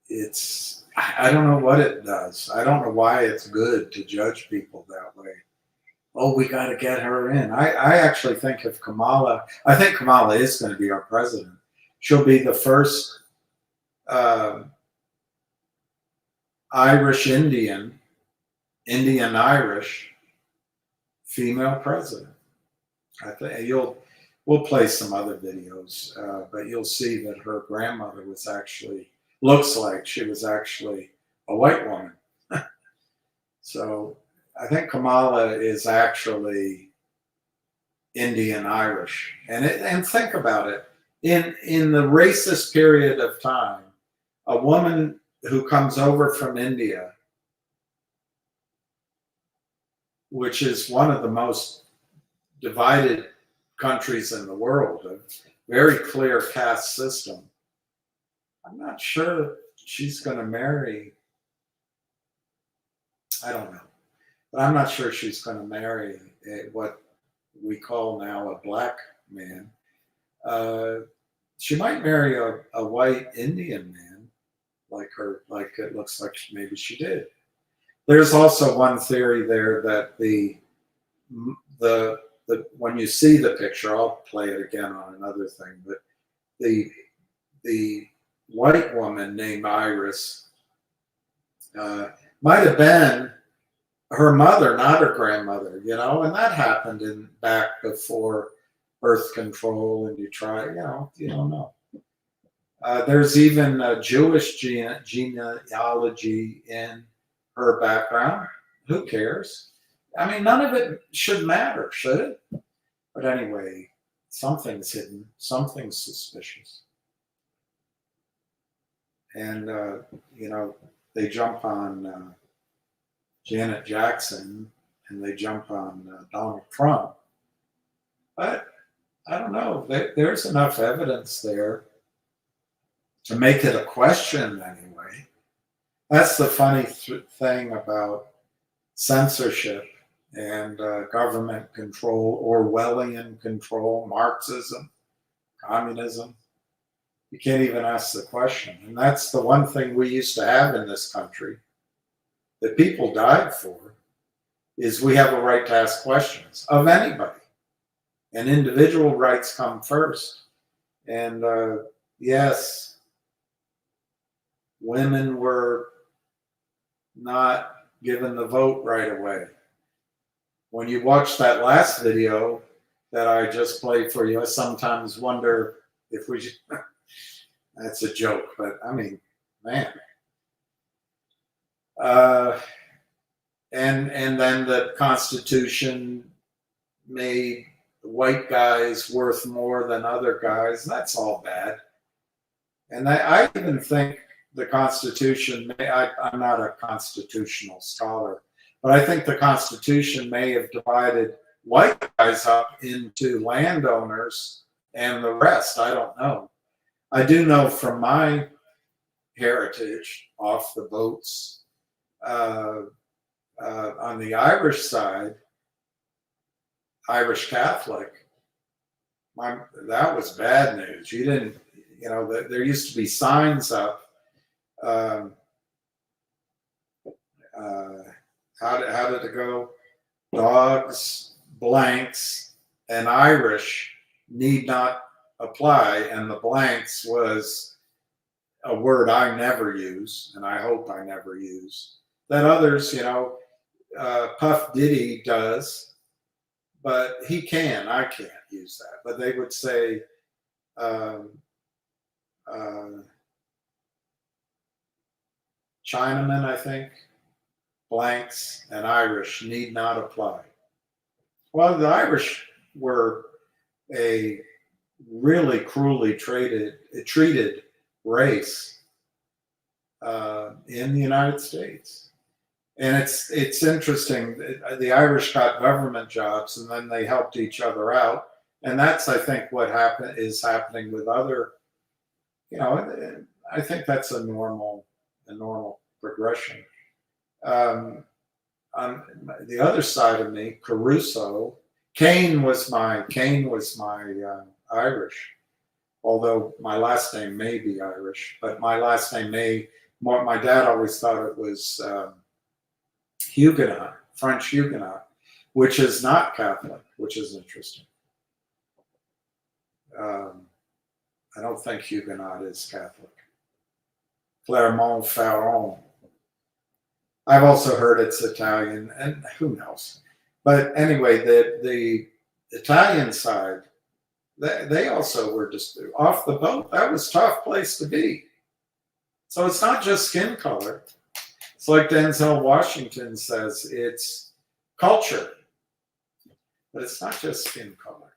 it's, I don't know what it does. I don't know why it's good to judge people that way. Oh, we got to get her in. I actually think if Kamala, I think Kamala is going to be our president. She'll be the first Irish-Indian, Indian-Irish female president. I think we'll play some other videos, but you'll see that her grandmother was actually, looks like she was actually a white woman. So I think Kamala is actually Indian-Irish. And think about it. In the racist period of time, a woman who comes over from India, which is one of the most divided countries in the world, a very clear caste system. I'm not sure she's going to marry, I don't know, but I'm not sure she's going to marry what we call now a black man. She might marry a white Indian man like it looks like maybe she did. There's also one theory there that the when you see the picture, I'll play it again on another thing, but the white woman named Iris might have been her mother, not her grandmother, you know, and that happened back before birth control, and you don't know. There's even a Jewish genealogy in her background. Who cares? I mean, none of it should matter, should it? But anyway, something's hidden, something's suspicious. And, they jump on Janet Jackson and they jump on Donald Trump. But I don't know, there's enough evidence there to make it a question anyway. That's the funny thing about censorship and government control, Orwellian control, Marxism, communism. You can't even ask the question. And that's the one thing we used to have in this country that people died for, is we have a right to ask questions of anybody. And individual rights come first. And yes, women were not given the vote right away. When you watch that last video that I just played for you, I sometimes wonder if we should, that's a joke, but I mean, man. And then the Constitution made white guys worth more than other guys. That's all bad. And I even think the Constitution I'm not a constitutional scholar, but I think the Constitution may have divided white guys up into landowners and the rest. I don't know. I do know from my heritage off the boats, on the Irish side, Irish Catholic, that was bad news. You didn't, there used to be signs up. How did it go? Dogs, blanks, and Irish need not apply, and the blanks was a word I never use, and I hope I never use. That others, Puff Diddy does, but he can. I can't use that. But they would say, Chinaman, I think, blanks, and Irish need not apply. Well, the Irish were a really cruelly treated race in the United States. And it's interesting. The Irish got government jobs, and then they helped each other out. And that's, I think, what is happening with other. I think that's a normal progression. On the other side of me, Caruso, Kane was my Irish, although my last name may be Irish, but my last name my dad always thought it was Huguenot, French Huguenot, which is not Catholic, which is interesting. I don't think Huguenot is Catholic. Clermont-Ferrand. I've also heard it's Italian, and who knows. But anyway, the Italian side, they also were just off the boat. That was a tough place to be. So it's not just skin color. It's like Denzel Washington says, it's culture. But it's not just skin color.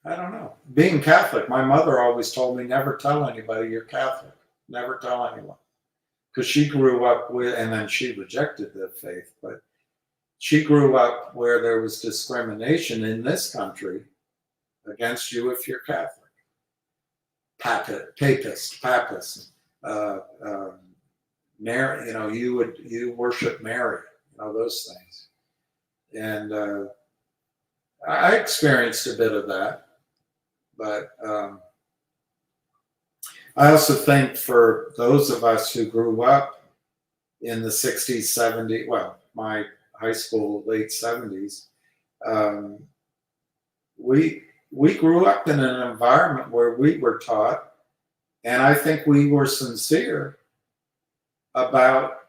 I don't know. Being Catholic, my mother always told me never tell anybody you're Catholic. Never tell anyone. Because she grew up with, and then she rejected the faith, but she grew up where there was discrimination in this country against you if you're Catholic. Papist. Mary, you worship Mary, those things. And I experienced a bit of that. But I also think for those of us who grew up in the 60s, 70s, well, my high school, late 70s, we grew up in an environment where we were taught, and I think we were sincere about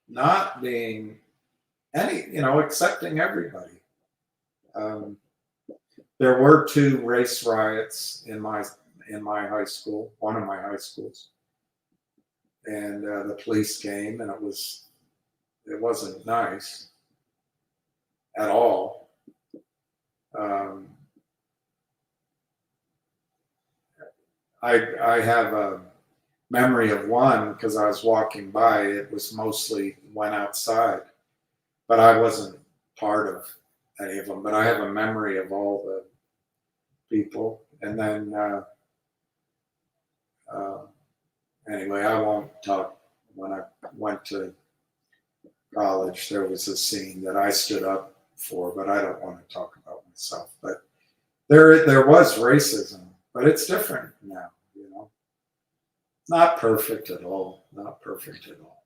not being accepting everybody. There were 2 race riots in my high school, one of my high schools, and the police came, and it wasn't nice at all. I have a memory of one because I was walking by. It was mostly went outside, but I wasn't part of any of them. But I have a memory of all the people. And then anyway, I won't talk. When I went to college, there was a scene that I stood up for, but I don't want to talk about myself. But there was racism, but it's different now, Not perfect at all. Not perfect at all.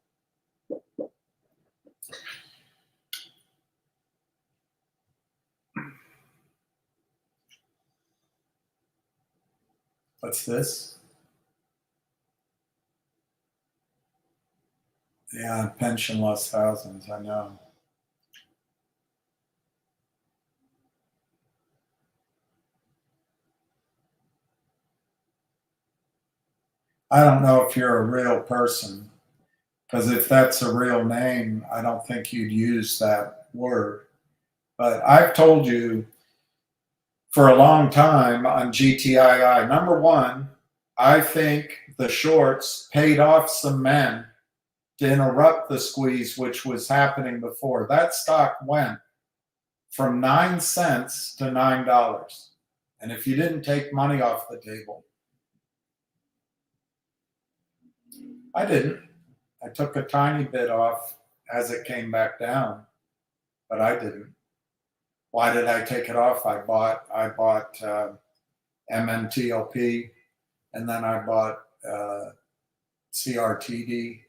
What's this? Yeah, pension lost thousands, I know. I don't know if you're a real person, because if that's a real name, I don't think you'd use that word. But I've told you for a long time on GTII, number one, I think the shorts paid off some men to interrupt the squeeze, which was happening before. That stock went from 9 cents to $9. And if you didn't take money off the table, I didn't. I took a tiny bit off as it came back down, but I didn't. Why did I take it off? I bought MNTLP, and then I bought CRTD,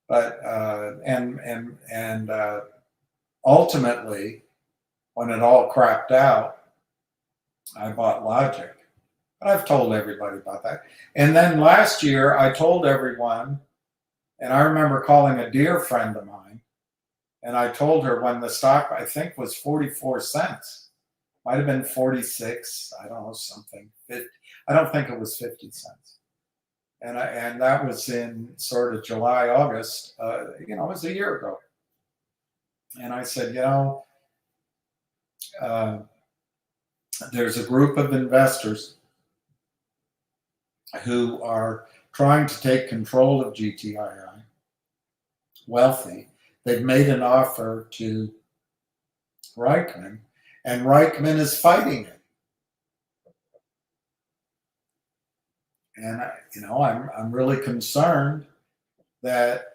But and ultimately, when it all crapped out, I bought Logic. I've told everybody about that. And then last year, I told everyone, and I remember calling a dear friend of mine, and I told her when the stock, I think, was 44 cents. Might have been 46, I don't know, something. I don't think it was 50 cents. And that was in sort of July, August, it was a year ago. And I said, there's a group of investors who are trying to take control of GTII, wealthy. They've made an offer to Reichman, and Reichman is fighting it. And I'm really concerned that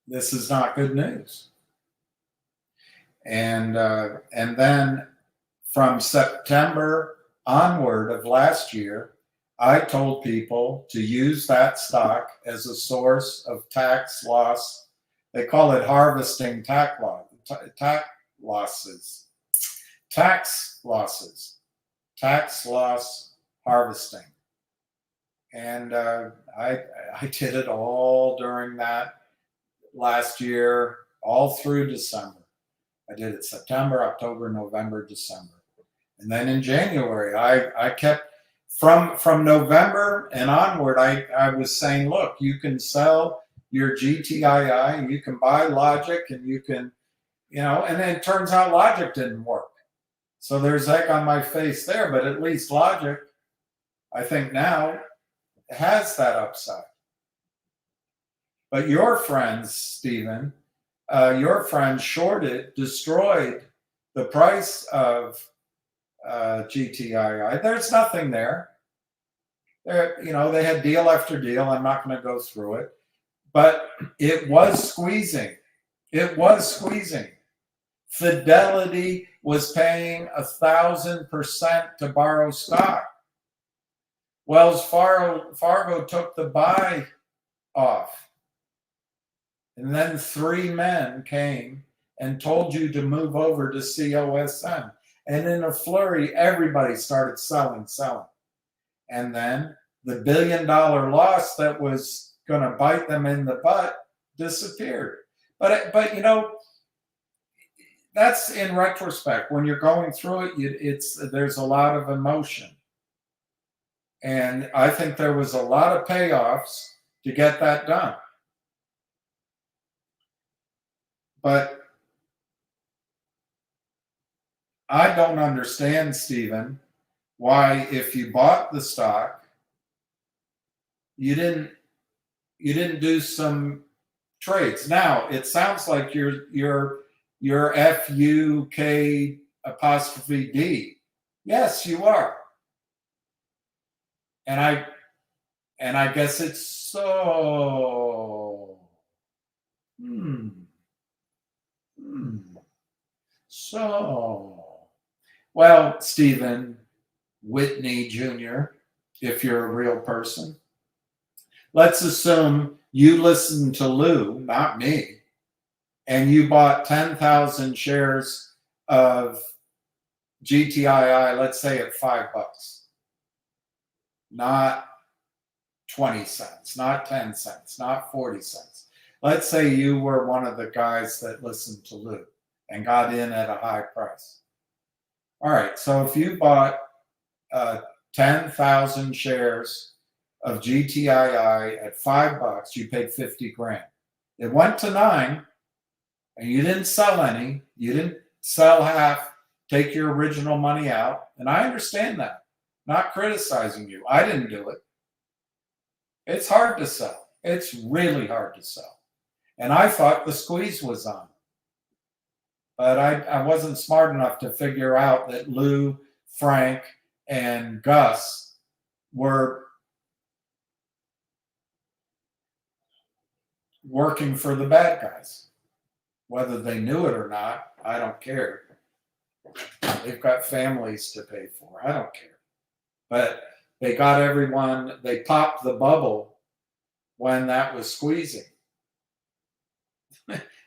this is not good news. And then from September onward of last year, I told people to use that stock as a source of tax loss. They call it harvesting tax losses, tax loss harvesting. And I did it all during that last year, all through December. I did it September, October, November, December. And then in January, I kept, from November and onward, I was saying, look, you can sell your GTII, and you can buy Logic, and you can, and then it turns out Logic didn't work. So there's egg on my face there, but at least Logic, I think now, has that upside. But your friends, Stephen, your friends destroyed the price of GTII. There's nothing there. They had deal after deal. I'm not going to go through it, but it was squeezing. It was squeezing. Fidelity was paying 1,000% to borrow stock. Wells Fargo took the buy off. And then 3 men came and told you to move over to COSM. And in a flurry, everybody started selling. And then the $1 billion loss that was going to bite them in the butt disappeared. But you know, that's in retrospect. When you're going through it, there's a lot of emotion. And I think there was a lot of payoffs to get that done. But I don't understand, Stephen, why if you bought the stock, you didn't do some trades. Now it sounds like you're FUK''D. Yes, you are. And I guess it's so. So, well, Stephen Whitney Jr., if you're a real person, let's assume you listened to Lou, not me, and you bought 10,000 shares of GTII, let's say at $5, not 20 cents, not 10 cents, not 40 cents. Let's say you were one of the guys that listened to Lou and got in at a high price. All right, so if you bought 10,000 shares of GTII at $5, you paid 50 grand. It went to 9, and you didn't sell any. You didn't sell half, take your original money out. And I understand that. Not criticizing you. I didn't do it. It's hard to sell. It's really hard to sell. And I thought the squeeze was on. But I wasn't smart enough to figure out that Lou, Frank, and Gus were working for the bad guys. Whether they knew it or not, I don't care. They've got families to pay for. I don't care. But they got everyone, they popped the bubble when that was squeezing.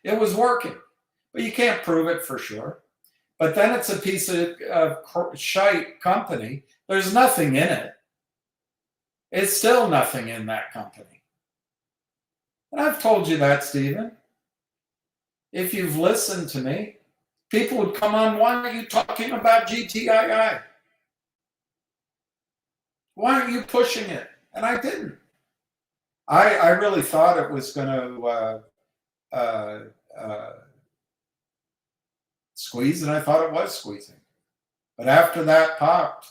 It was working. But you can't prove it for sure. But then it's a piece of shite company. There's nothing in it. It's still nothing in that company. And I've told you that, Stephen. If you've listened to me, people would come on, why are you talking about GTII? Why aren't you pushing it? And I didn't. I really thought it was going to squeeze, and I thought it was squeezing. But after that popped,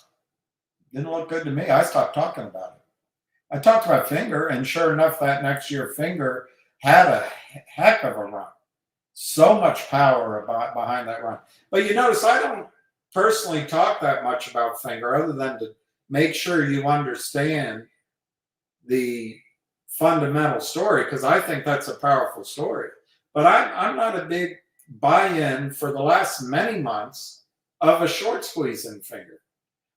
it didn't look good to me. I stopped talking about it. I talked about Finger, and sure enough, that next year, Finger had a heck of a run. So much power behind that run. But you notice I don't personally talk that much about Finger other than to make sure you understand the fundamental story, because I think that's a powerful story. But I'm not a big buy-in for the last many months of a short squeeze in Finger.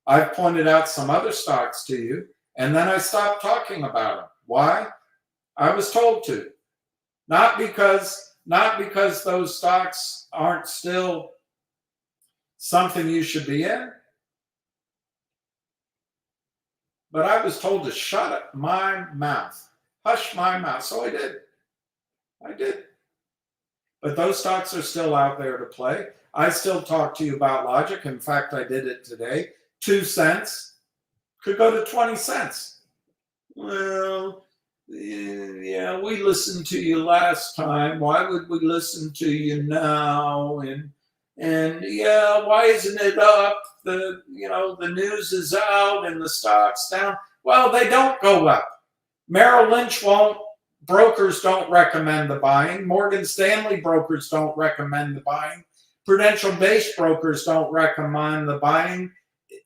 I've pointed out some other stocks to you, and then I stopped talking about them. Why? I was told to. Not because those stocks aren't still something you should be in, but I was told to shut up my mouth, hush my mouth. So I did. But those stocks are still out there to play. I still talk to you about Logic. In fact, I did it today. 2 cents could go to 20 cents. Well, yeah, we listened to you last time. Why would we listen to you now? And yeah, why isn't it up? The news is out and the stock's down. Well, they don't go up. Merrill Lynch won't. Brokers don't recommend the buying. Morgan Stanley brokers don't recommend the buying. Prudential-based brokers don't recommend the buying.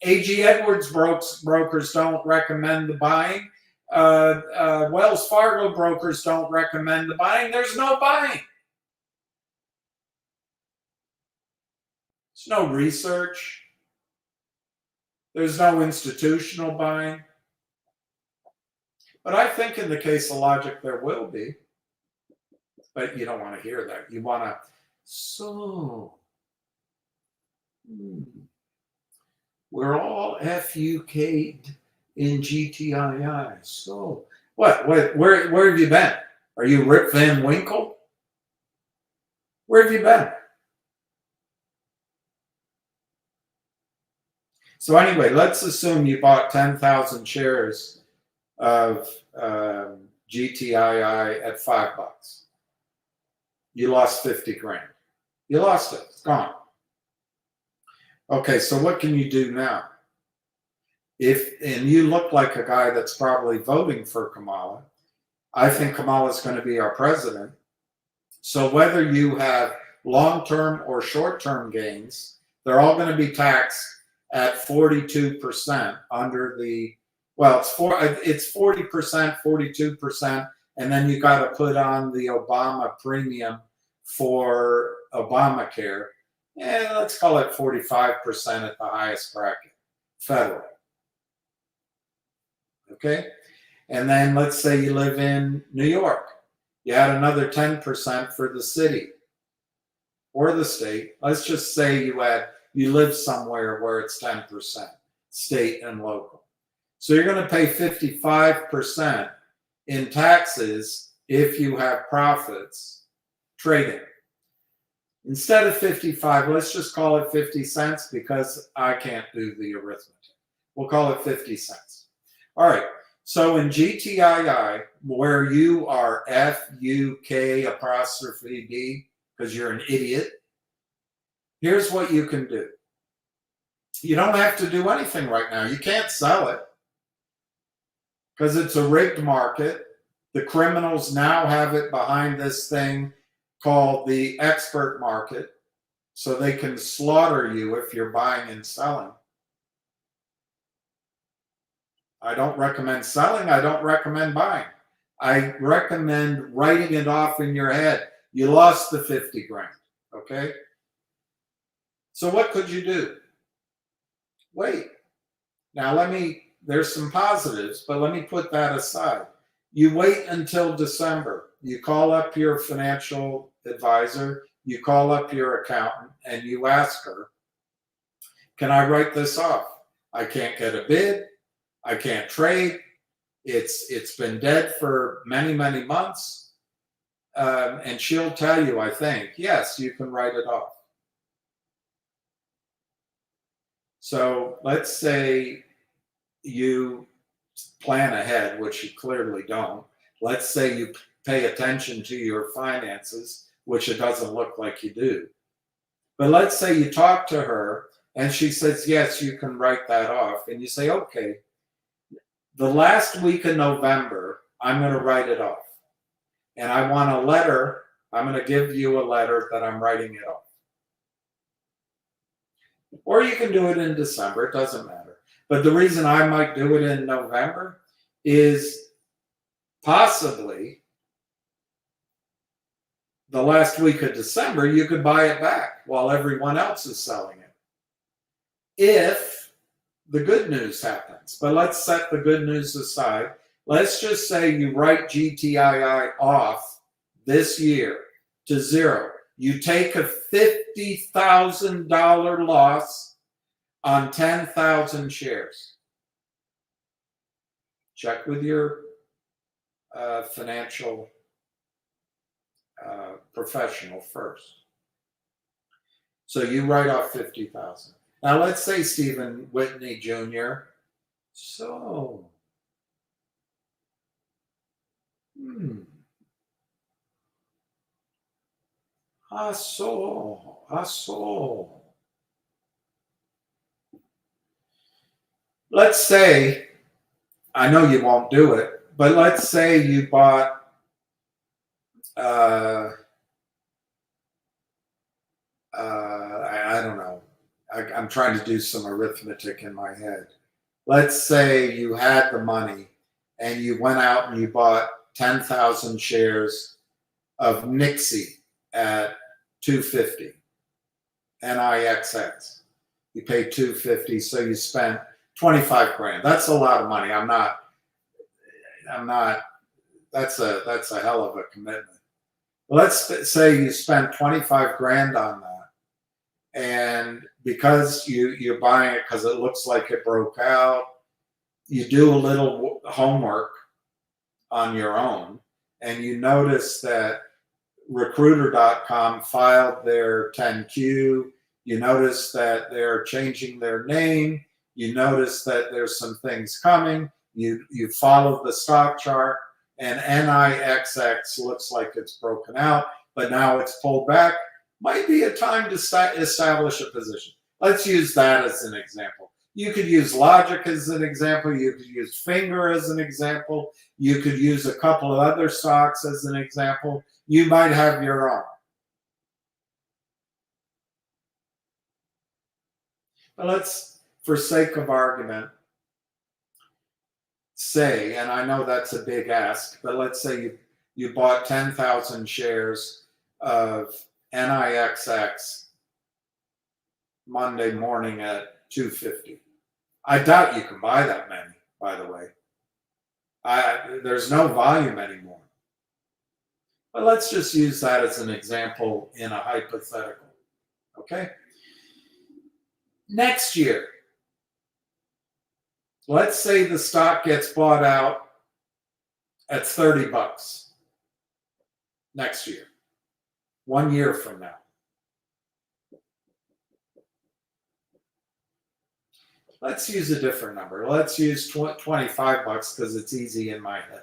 A.G. Edwards brokers don't recommend the buying. Wells Fargo brokers don't recommend the buying. There's no buying. There's no research. There's no institutional buying. But I think in the case of logic, there will be. But you don't want to hear that. You want to, we're all FUK'd in GTII. So what? Where have you been? Are you Rip Van Winkle? Where have you been? So anyway, let's assume you bought 10,000 shares of GTII at $5. You lost 50 grand. You lost it. It's gone. Okay, so what can you do now? And you look like a guy that's probably voting for Kamala. I think Kamala is going to be our president. So whether you have long-term or short-term gains, they're all going to be taxed at 42% under the, well, it's 40%, 42%, and then you got to put on the Obama premium for Obamacare. And let's call it 45% at the highest bracket, federal. Okay? And then let's say you live in New York. You add another 10% for the city or the state. Let's just say you live somewhere where it's 10%, state and local. So you're going to pay 55% in taxes if you have profits trading. Instead of 55, let's just call it 50 cents because I can't do the arithmetic. We'll call it 50 cents. All right. So in GTII, where you are FUK apostrophe D, because you're an idiot, here's what you can do. You don't have to do anything right now. You can't sell it because it's a rigged market. The criminals now have it behind this thing called the expert market, so they can slaughter you if you're buying and selling. I don't recommend selling. I don't recommend buying. I recommend writing it off in your head. You lost the 50 grand, okay? So what could you do? Wait. Now there's some positives, but let me put that aside. You wait until December. You call up your financial advisor, you call up your accountant, and you ask her, can I write this off? I can't get a bid. I can't trade. It's been dead for many, many months. And she'll tell you, I think, yes, you can write it off. So let's say you plan ahead, which you clearly don't. Let's say you pay attention to your finances, which it doesn't look like you do. But let's say you talk to her and she says, yes, you can write that off. And you say, okay, the last week of November, I'm going to write it off. And I want a letter. I'm going to give you a letter that I'm writing it off. Or you can do it in December. It doesn't matter. But the reason I might do it in November is possibly the last week of December, you could buy it back while everyone else is selling it. If the good news happens. But let's set the good news aside. Let's just say you write GTII off this year to zero. You take a $50,000 loss on 10,000 shares. Check with your financial professional first. So you write off 50,000. Now let's say Stephen Whitney Jr. So, I saw. Let's say, I know you won't do it, but let's say you bought I don't know. I'm trying to do some arithmetic in my head. Let's say you had the money and you went out and you bought 10,000 shares of Nixie at $250. NIXX. You paid $250, so you spent 25 grand. That's a lot of money. I'm not, that's a hell of a commitment. Let's say you spent 25 grand on that. And because you're buying it because it looks like it broke out, you do a little homework on your own, and you notice that Recruiter.com filed their 10Q. You notice that they're changing their name. You notice that there's some things coming. You follow the stock chart, and NIXX looks like it's broken out, but now it's pulled back. Might be a time to establish a position. Let's use that as an example. You could use Logic as an example. You could use Finger as an example. You could use a couple of other stocks as an example. You might have your own. But let's, for sake of argument, say, and I know that's a big ask, but let's say you bought 10,000 shares of NIXX Monday morning at $250. I doubt you can buy that many, by the way. There's no volume anymore. But let's just use that as an example in a hypothetical. Okay? Next year, let's say the stock gets bought out at $30 next year, 1 year from now. Let's use a different number. Let's use $25 because it's easy in my head.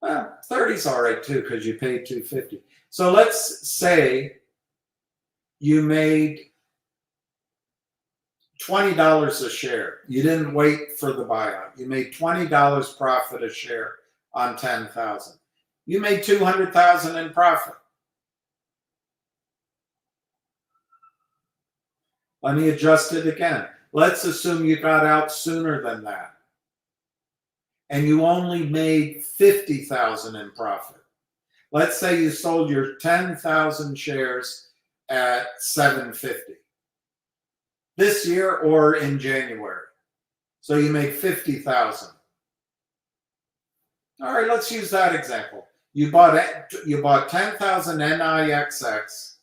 Well, 30's all right too because you paid $250. So let's say you made $20 a share. You didn't wait for the buyout. You made $20 profit a share on 10,000. You made $200,000 in profit. Let me adjust it again. Let's assume you got out sooner than that, and you only made $50,000 in profit. Let's say you sold your 10,000 shares at $750 this year or in January. So you made $50,000. All right, let's use that example. You bought 10,000 NIXX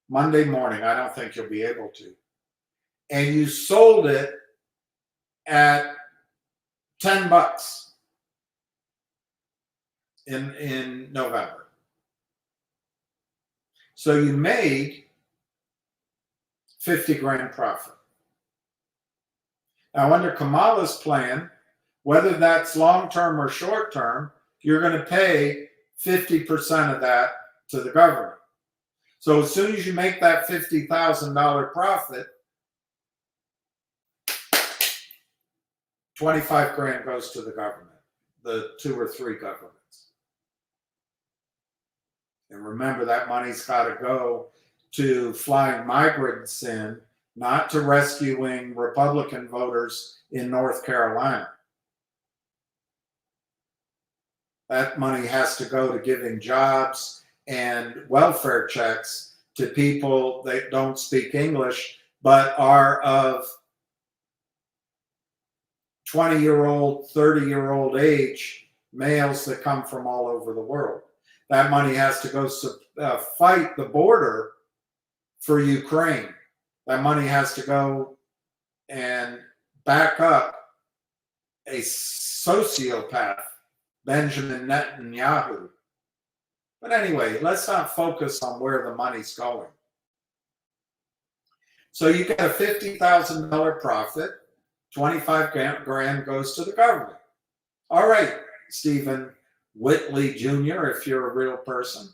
Monday morning. I don't think you'll be able to. And you sold it at $10 in November. So you made 50 grand profit. Now, under Kamala's plan, whether that's long-term or short-term, you're going to pay 50% of that to the government. So as soon as you make that $50,000 profit, 25 grand goes to the government, the 2 or 3 governments. And remember, that money's got to go to flying migrants in, not to rescuing Republican voters in North Carolina. That money has to go to giving jobs and welfare checks to people that don't speak English, but are of 20-year-old, 30-year-old age, males that come from all over the world. That money has to go fight the border for Ukraine. That money has to go and back up a sociopath, Benjamin Netanyahu. But anyway, let's not focus on where the money's going. So you get a $50,000 profit. 25 grand goes to the government. All right, Stephen Whitley Jr., if you're a real person.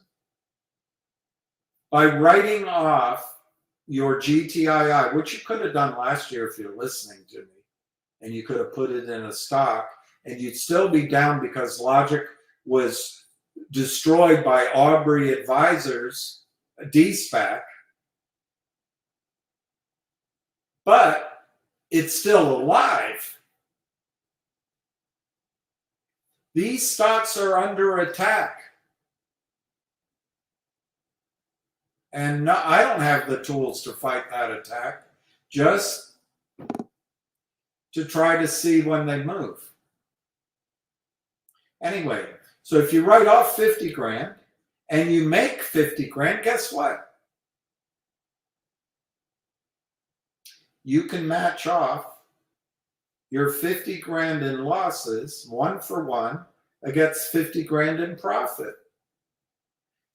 By writing off your GTII, which you could have done last year if you're listening to me, and you could have put it in a stock, and you'd still be down because Logic was destroyed by Aubrey Advisors, a D-SPAC. But it's still alive. These stocks are under attack. And no, I don't have the tools to fight that attack, just to try to see when they move. Anyway, so if you write off 50 grand and you make 50 grand, guess what? You can match off your 50 grand in losses, 1-for-1, against 50 grand in profit.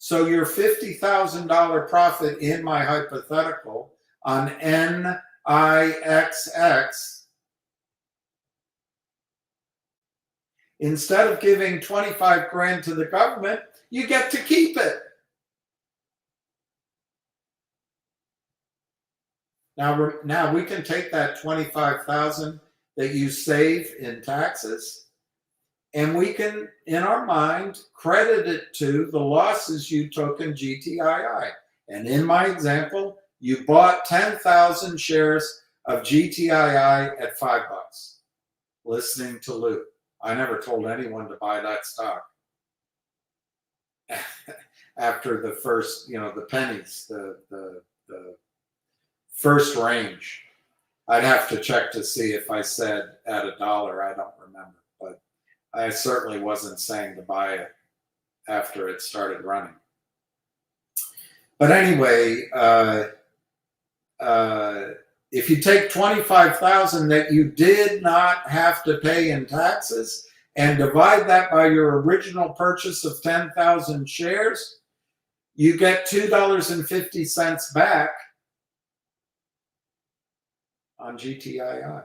So your $50,000 profit in my hypothetical on NIXX, instead of giving 25 grand to the government, you get to keep it. Now we can take that 25,000 that you save in taxes, and we can, in our mind, credit it to the losses you took in GTII. And in my example, you bought 10,000 shares of GTII at $5, listening to Lou. I never told anyone to buy that stock. After the first, the pennies, the first range. I'd have to check to see if I said at $1. I don't remember, but I certainly wasn't saying to buy it after it started running. But anyway, if you take 25,000 that you did not have to pay in taxes and divide that by your original purchase of 10,000 shares, you get $2.50 back on GTII.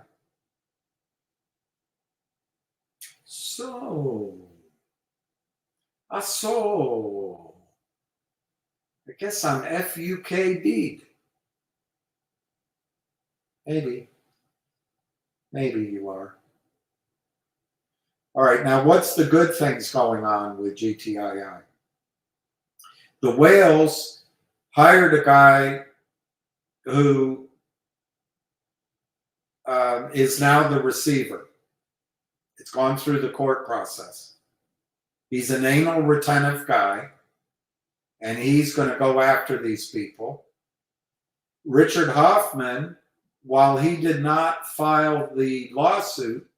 So, I guess I'm FUK'd. Maybe you are. All right, now what's the good things going on with GTII? The whales hired a guy who is now the receiver. It's gone through the court process. He's an anal retentive guy, and he's going to go after these people. Richard Hoffman, while he did not file the lawsuit,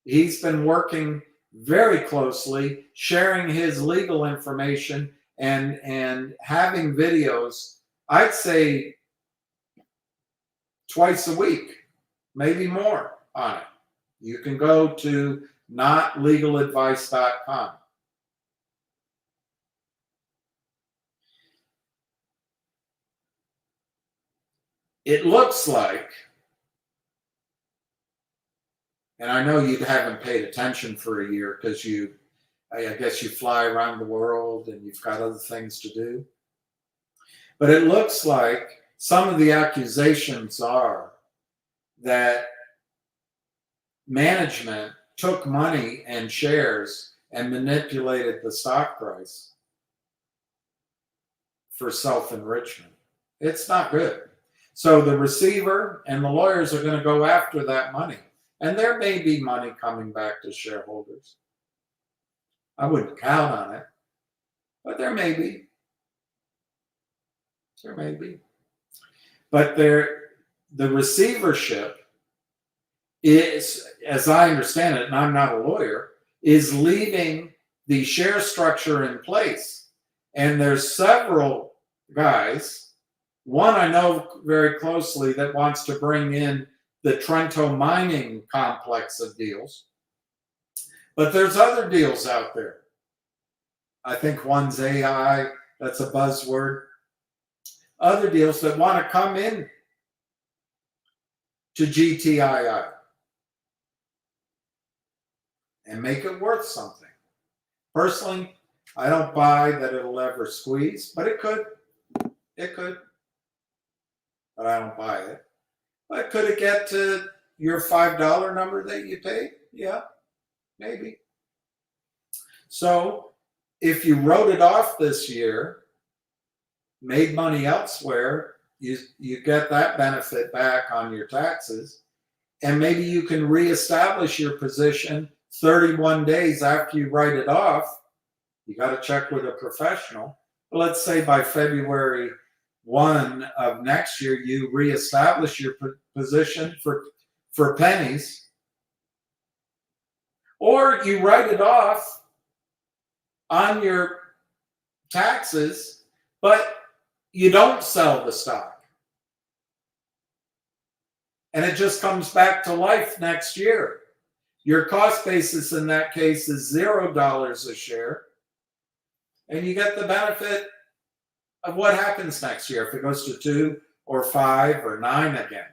he's been working very closely, sharing his legal information and having videos, I'd say twice a week, maybe more on it. You can go to notlegaladvice.com. It looks like, and I know you haven't paid attention for a year because I guess you fly around the world and you've got other things to do. But it looks like some of the accusations are that management took money and shares and manipulated the stock price for self-enrichment. It's not good. So the receiver and the lawyers are going to go after that money. And there may be money coming back to shareholders. I wouldn't count on it, but there may be. There may be. But the receivership is, as I understand it, and I'm not a lawyer, is leaving the share structure in place. And there's several guys, one I know very closely that wants to bring in the Trento mining complex of deals. But there's other deals out there. I think one's AI, that's a buzzword. Other deals that want to come in to GTII and make it worth something. Personally, I don't buy that it'll ever squeeze, but it could. It could. But I don't buy it. But could it get to your $5 number that you paid? Yeah, maybe. So if you wrote it off this year, made money elsewhere, you get that benefit back on your taxes, and maybe you can reestablish your position 31 days after you write it off. You got to check with a professional, let's say by February 1 of next year, you reestablish your position for pennies, or you write it off on your taxes, but you don't sell the stock. And it just comes back to life next year. Your cost basis in that case is $0 a share. And you get the benefit of what happens next year if it goes to 2 or 5 or 9 again.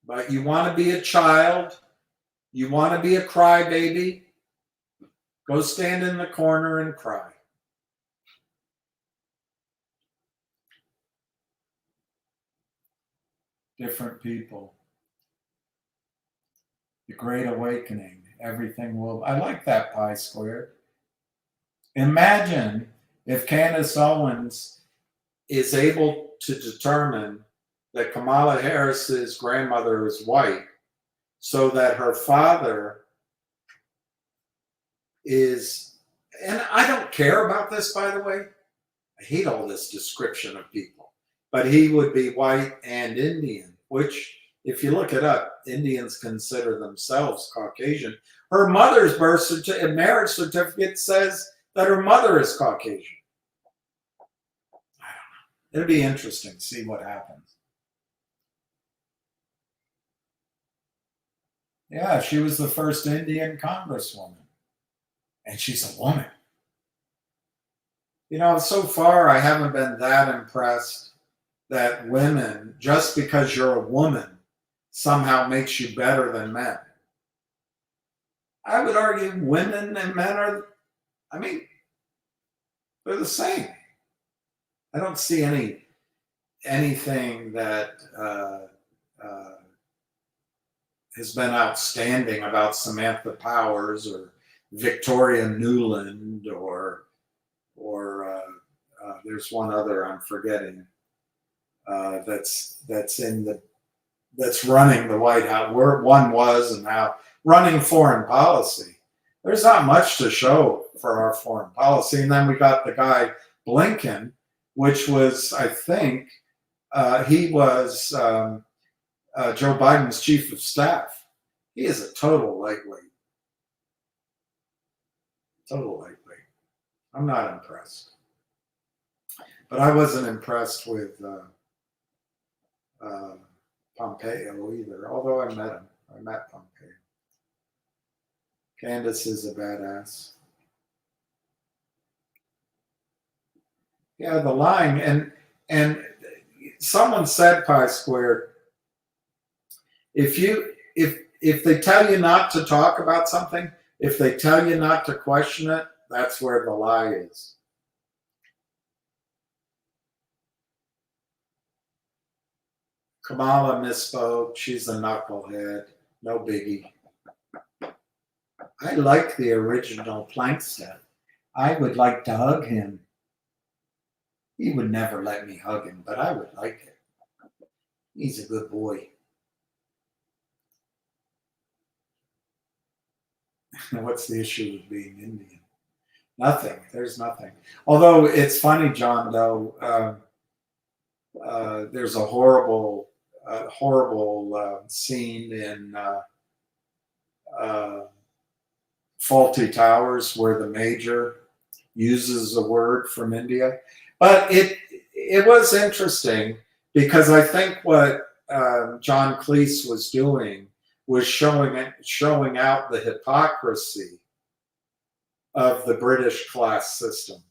But you want to be a child, you want to be a crybaby, go stand in the corner and cry. Different people. The Great Awakening. Everything will. I like that pi squared. Imagine if Candace Owens is able to determine that Kamala Harris's grandmother is white, so that her father is, and I don't care about this, by the way. I hate all this description of people, but he would be white and Indian, which, if you look it up, Indians consider themselves Caucasian. Her mother's marriage certificate says that her mother is Caucasian. I don't know. It'll be interesting to see what happens. Yeah, she was the first Indian congresswoman. And she's a woman. You know, so far I haven't been that impressed that women, just because you're a woman, somehow makes you better than men. I would argue women and men are, I mean, they're the same. I don't see anything that has been outstanding about Samantha Powers or Victoria Nuland or there's one other I'm forgetting that's running the White House. Where one was and now running foreign policy. There's not much to show for our foreign policy. And then we got the guy Blinken, which was, I think, he was Joe Biden's chief of staff. He is a total lightweight. Total lightweight. I'm not impressed. But I wasn't impressed with Pompeo either, although I met him. I met Pompeo. Candace is a badass. Yeah, the lying, and someone said pi squared. If they tell you not to talk about something, if they tell you not to question it, that's where the lie is. Kamala misspoke. She's a knucklehead. No biggie. I like the original Plankstead. I would like to hug him. He would never let me hug him, but I would like it. He's a good boy. What's the issue with being Indian? Nothing. There's nothing. Although it's funny, John, though, there's a horrible scene in Faulty Towers where the major uses a word from India. But it was interesting because I think what John Cleese was doing was showing out the hypocrisy of the British class system.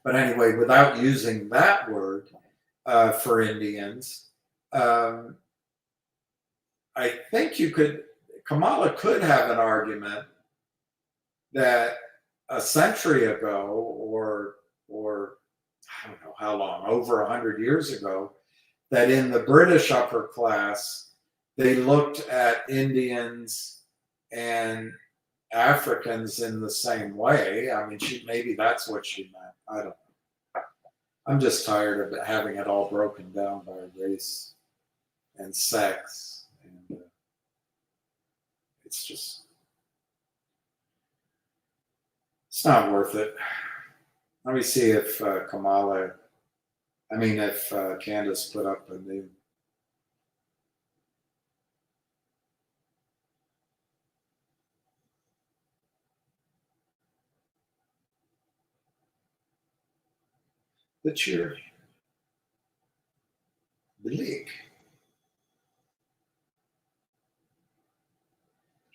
But anyway, without using that word for Indians, I think Kamala could have an argument that a century ago, or I don't know how long, over 100 years ago, that in the British upper class, they looked at Indians and Africans in the same way. I mean, maybe that's what she meant. I don't know. I'm just tired of having it all broken down by race and sex. And it's just, It's not worth it. Let me see if Candace put up a new. But you're bleak.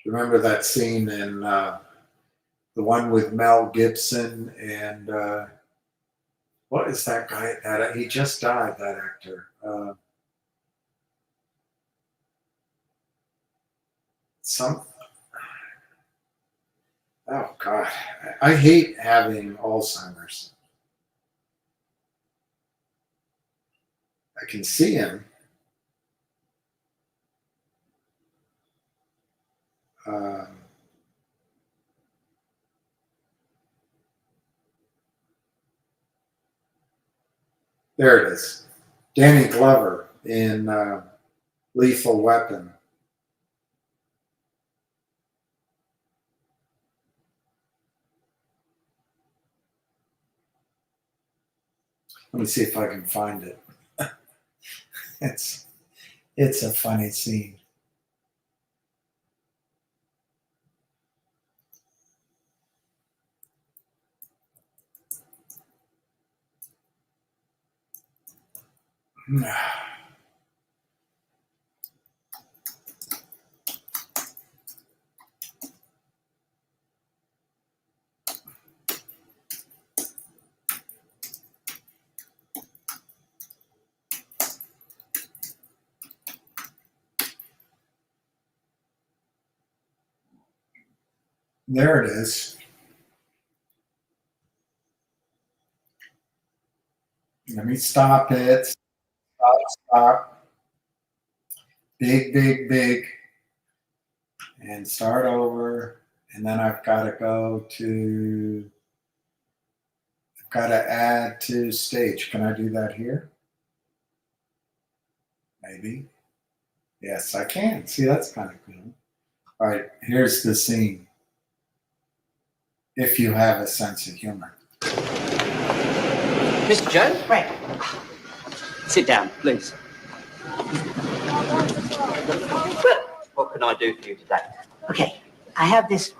Remember that scene in the one with Mel Gibson and what is that guy? He just died. That actor. Oh God, I hate having Alzheimer's. I can see him. There it is. Danny Glover in Lethal Weapon. Let me see if I can find it. It's a funny scene. There it is. Let me stop it. Stop. Big, big, big. And start over. And then I've got to add to stage. Can I do that here? Maybe. Yes, I can. See, that's kind of cool. All right, here's the scene. If you have a sense of humor.
Mr. Joe?
Right.
Sit down, please. Well, what can I do for you today?
Okay. I have this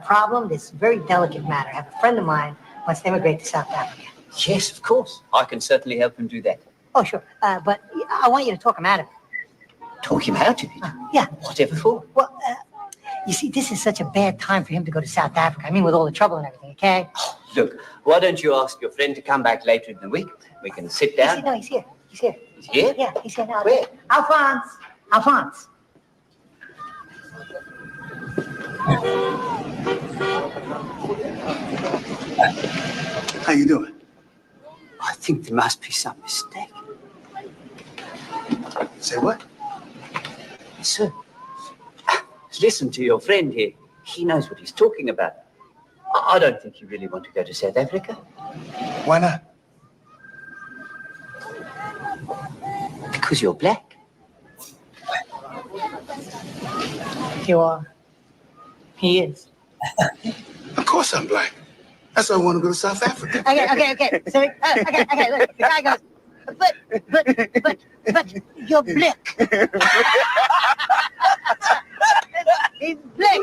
problem, this very delicate matter. I have a friend of mine who wants to immigrate to South Africa.
Yes, of course. I can certainly help him do that.
Oh, sure. But I want you to talk him out of it.
Talk him out of it?
Yeah.
Whatever for?
Well, you see, this is such a bad time for him to go to South Africa. I mean, with all the trouble and everything, okay?
Look, why don't you ask your friend to come back later in the week? We can sit down.
No, he's here. He's here.
He's here?
Yeah, he's here now.
Where?
Alphonse.
How you doing? I think there must be some mistake. Say what? Sir, listen to your friend here. He knows what he's talking about. I don't think you really want to go to South Africa. Why not? Because you're black.
You are. He is.
Of course I'm black. That's why I want to go to South Africa.
Okay. So, okay, look, the guy goes, but you're black. He's black.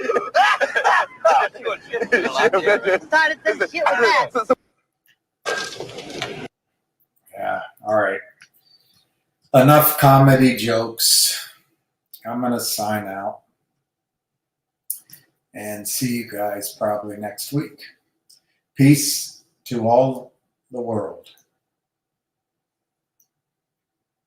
Started this shit with that.
Yeah, all right. Enough comedy jokes. I'm going to sign out and see you guys probably next week. Peace to all the world.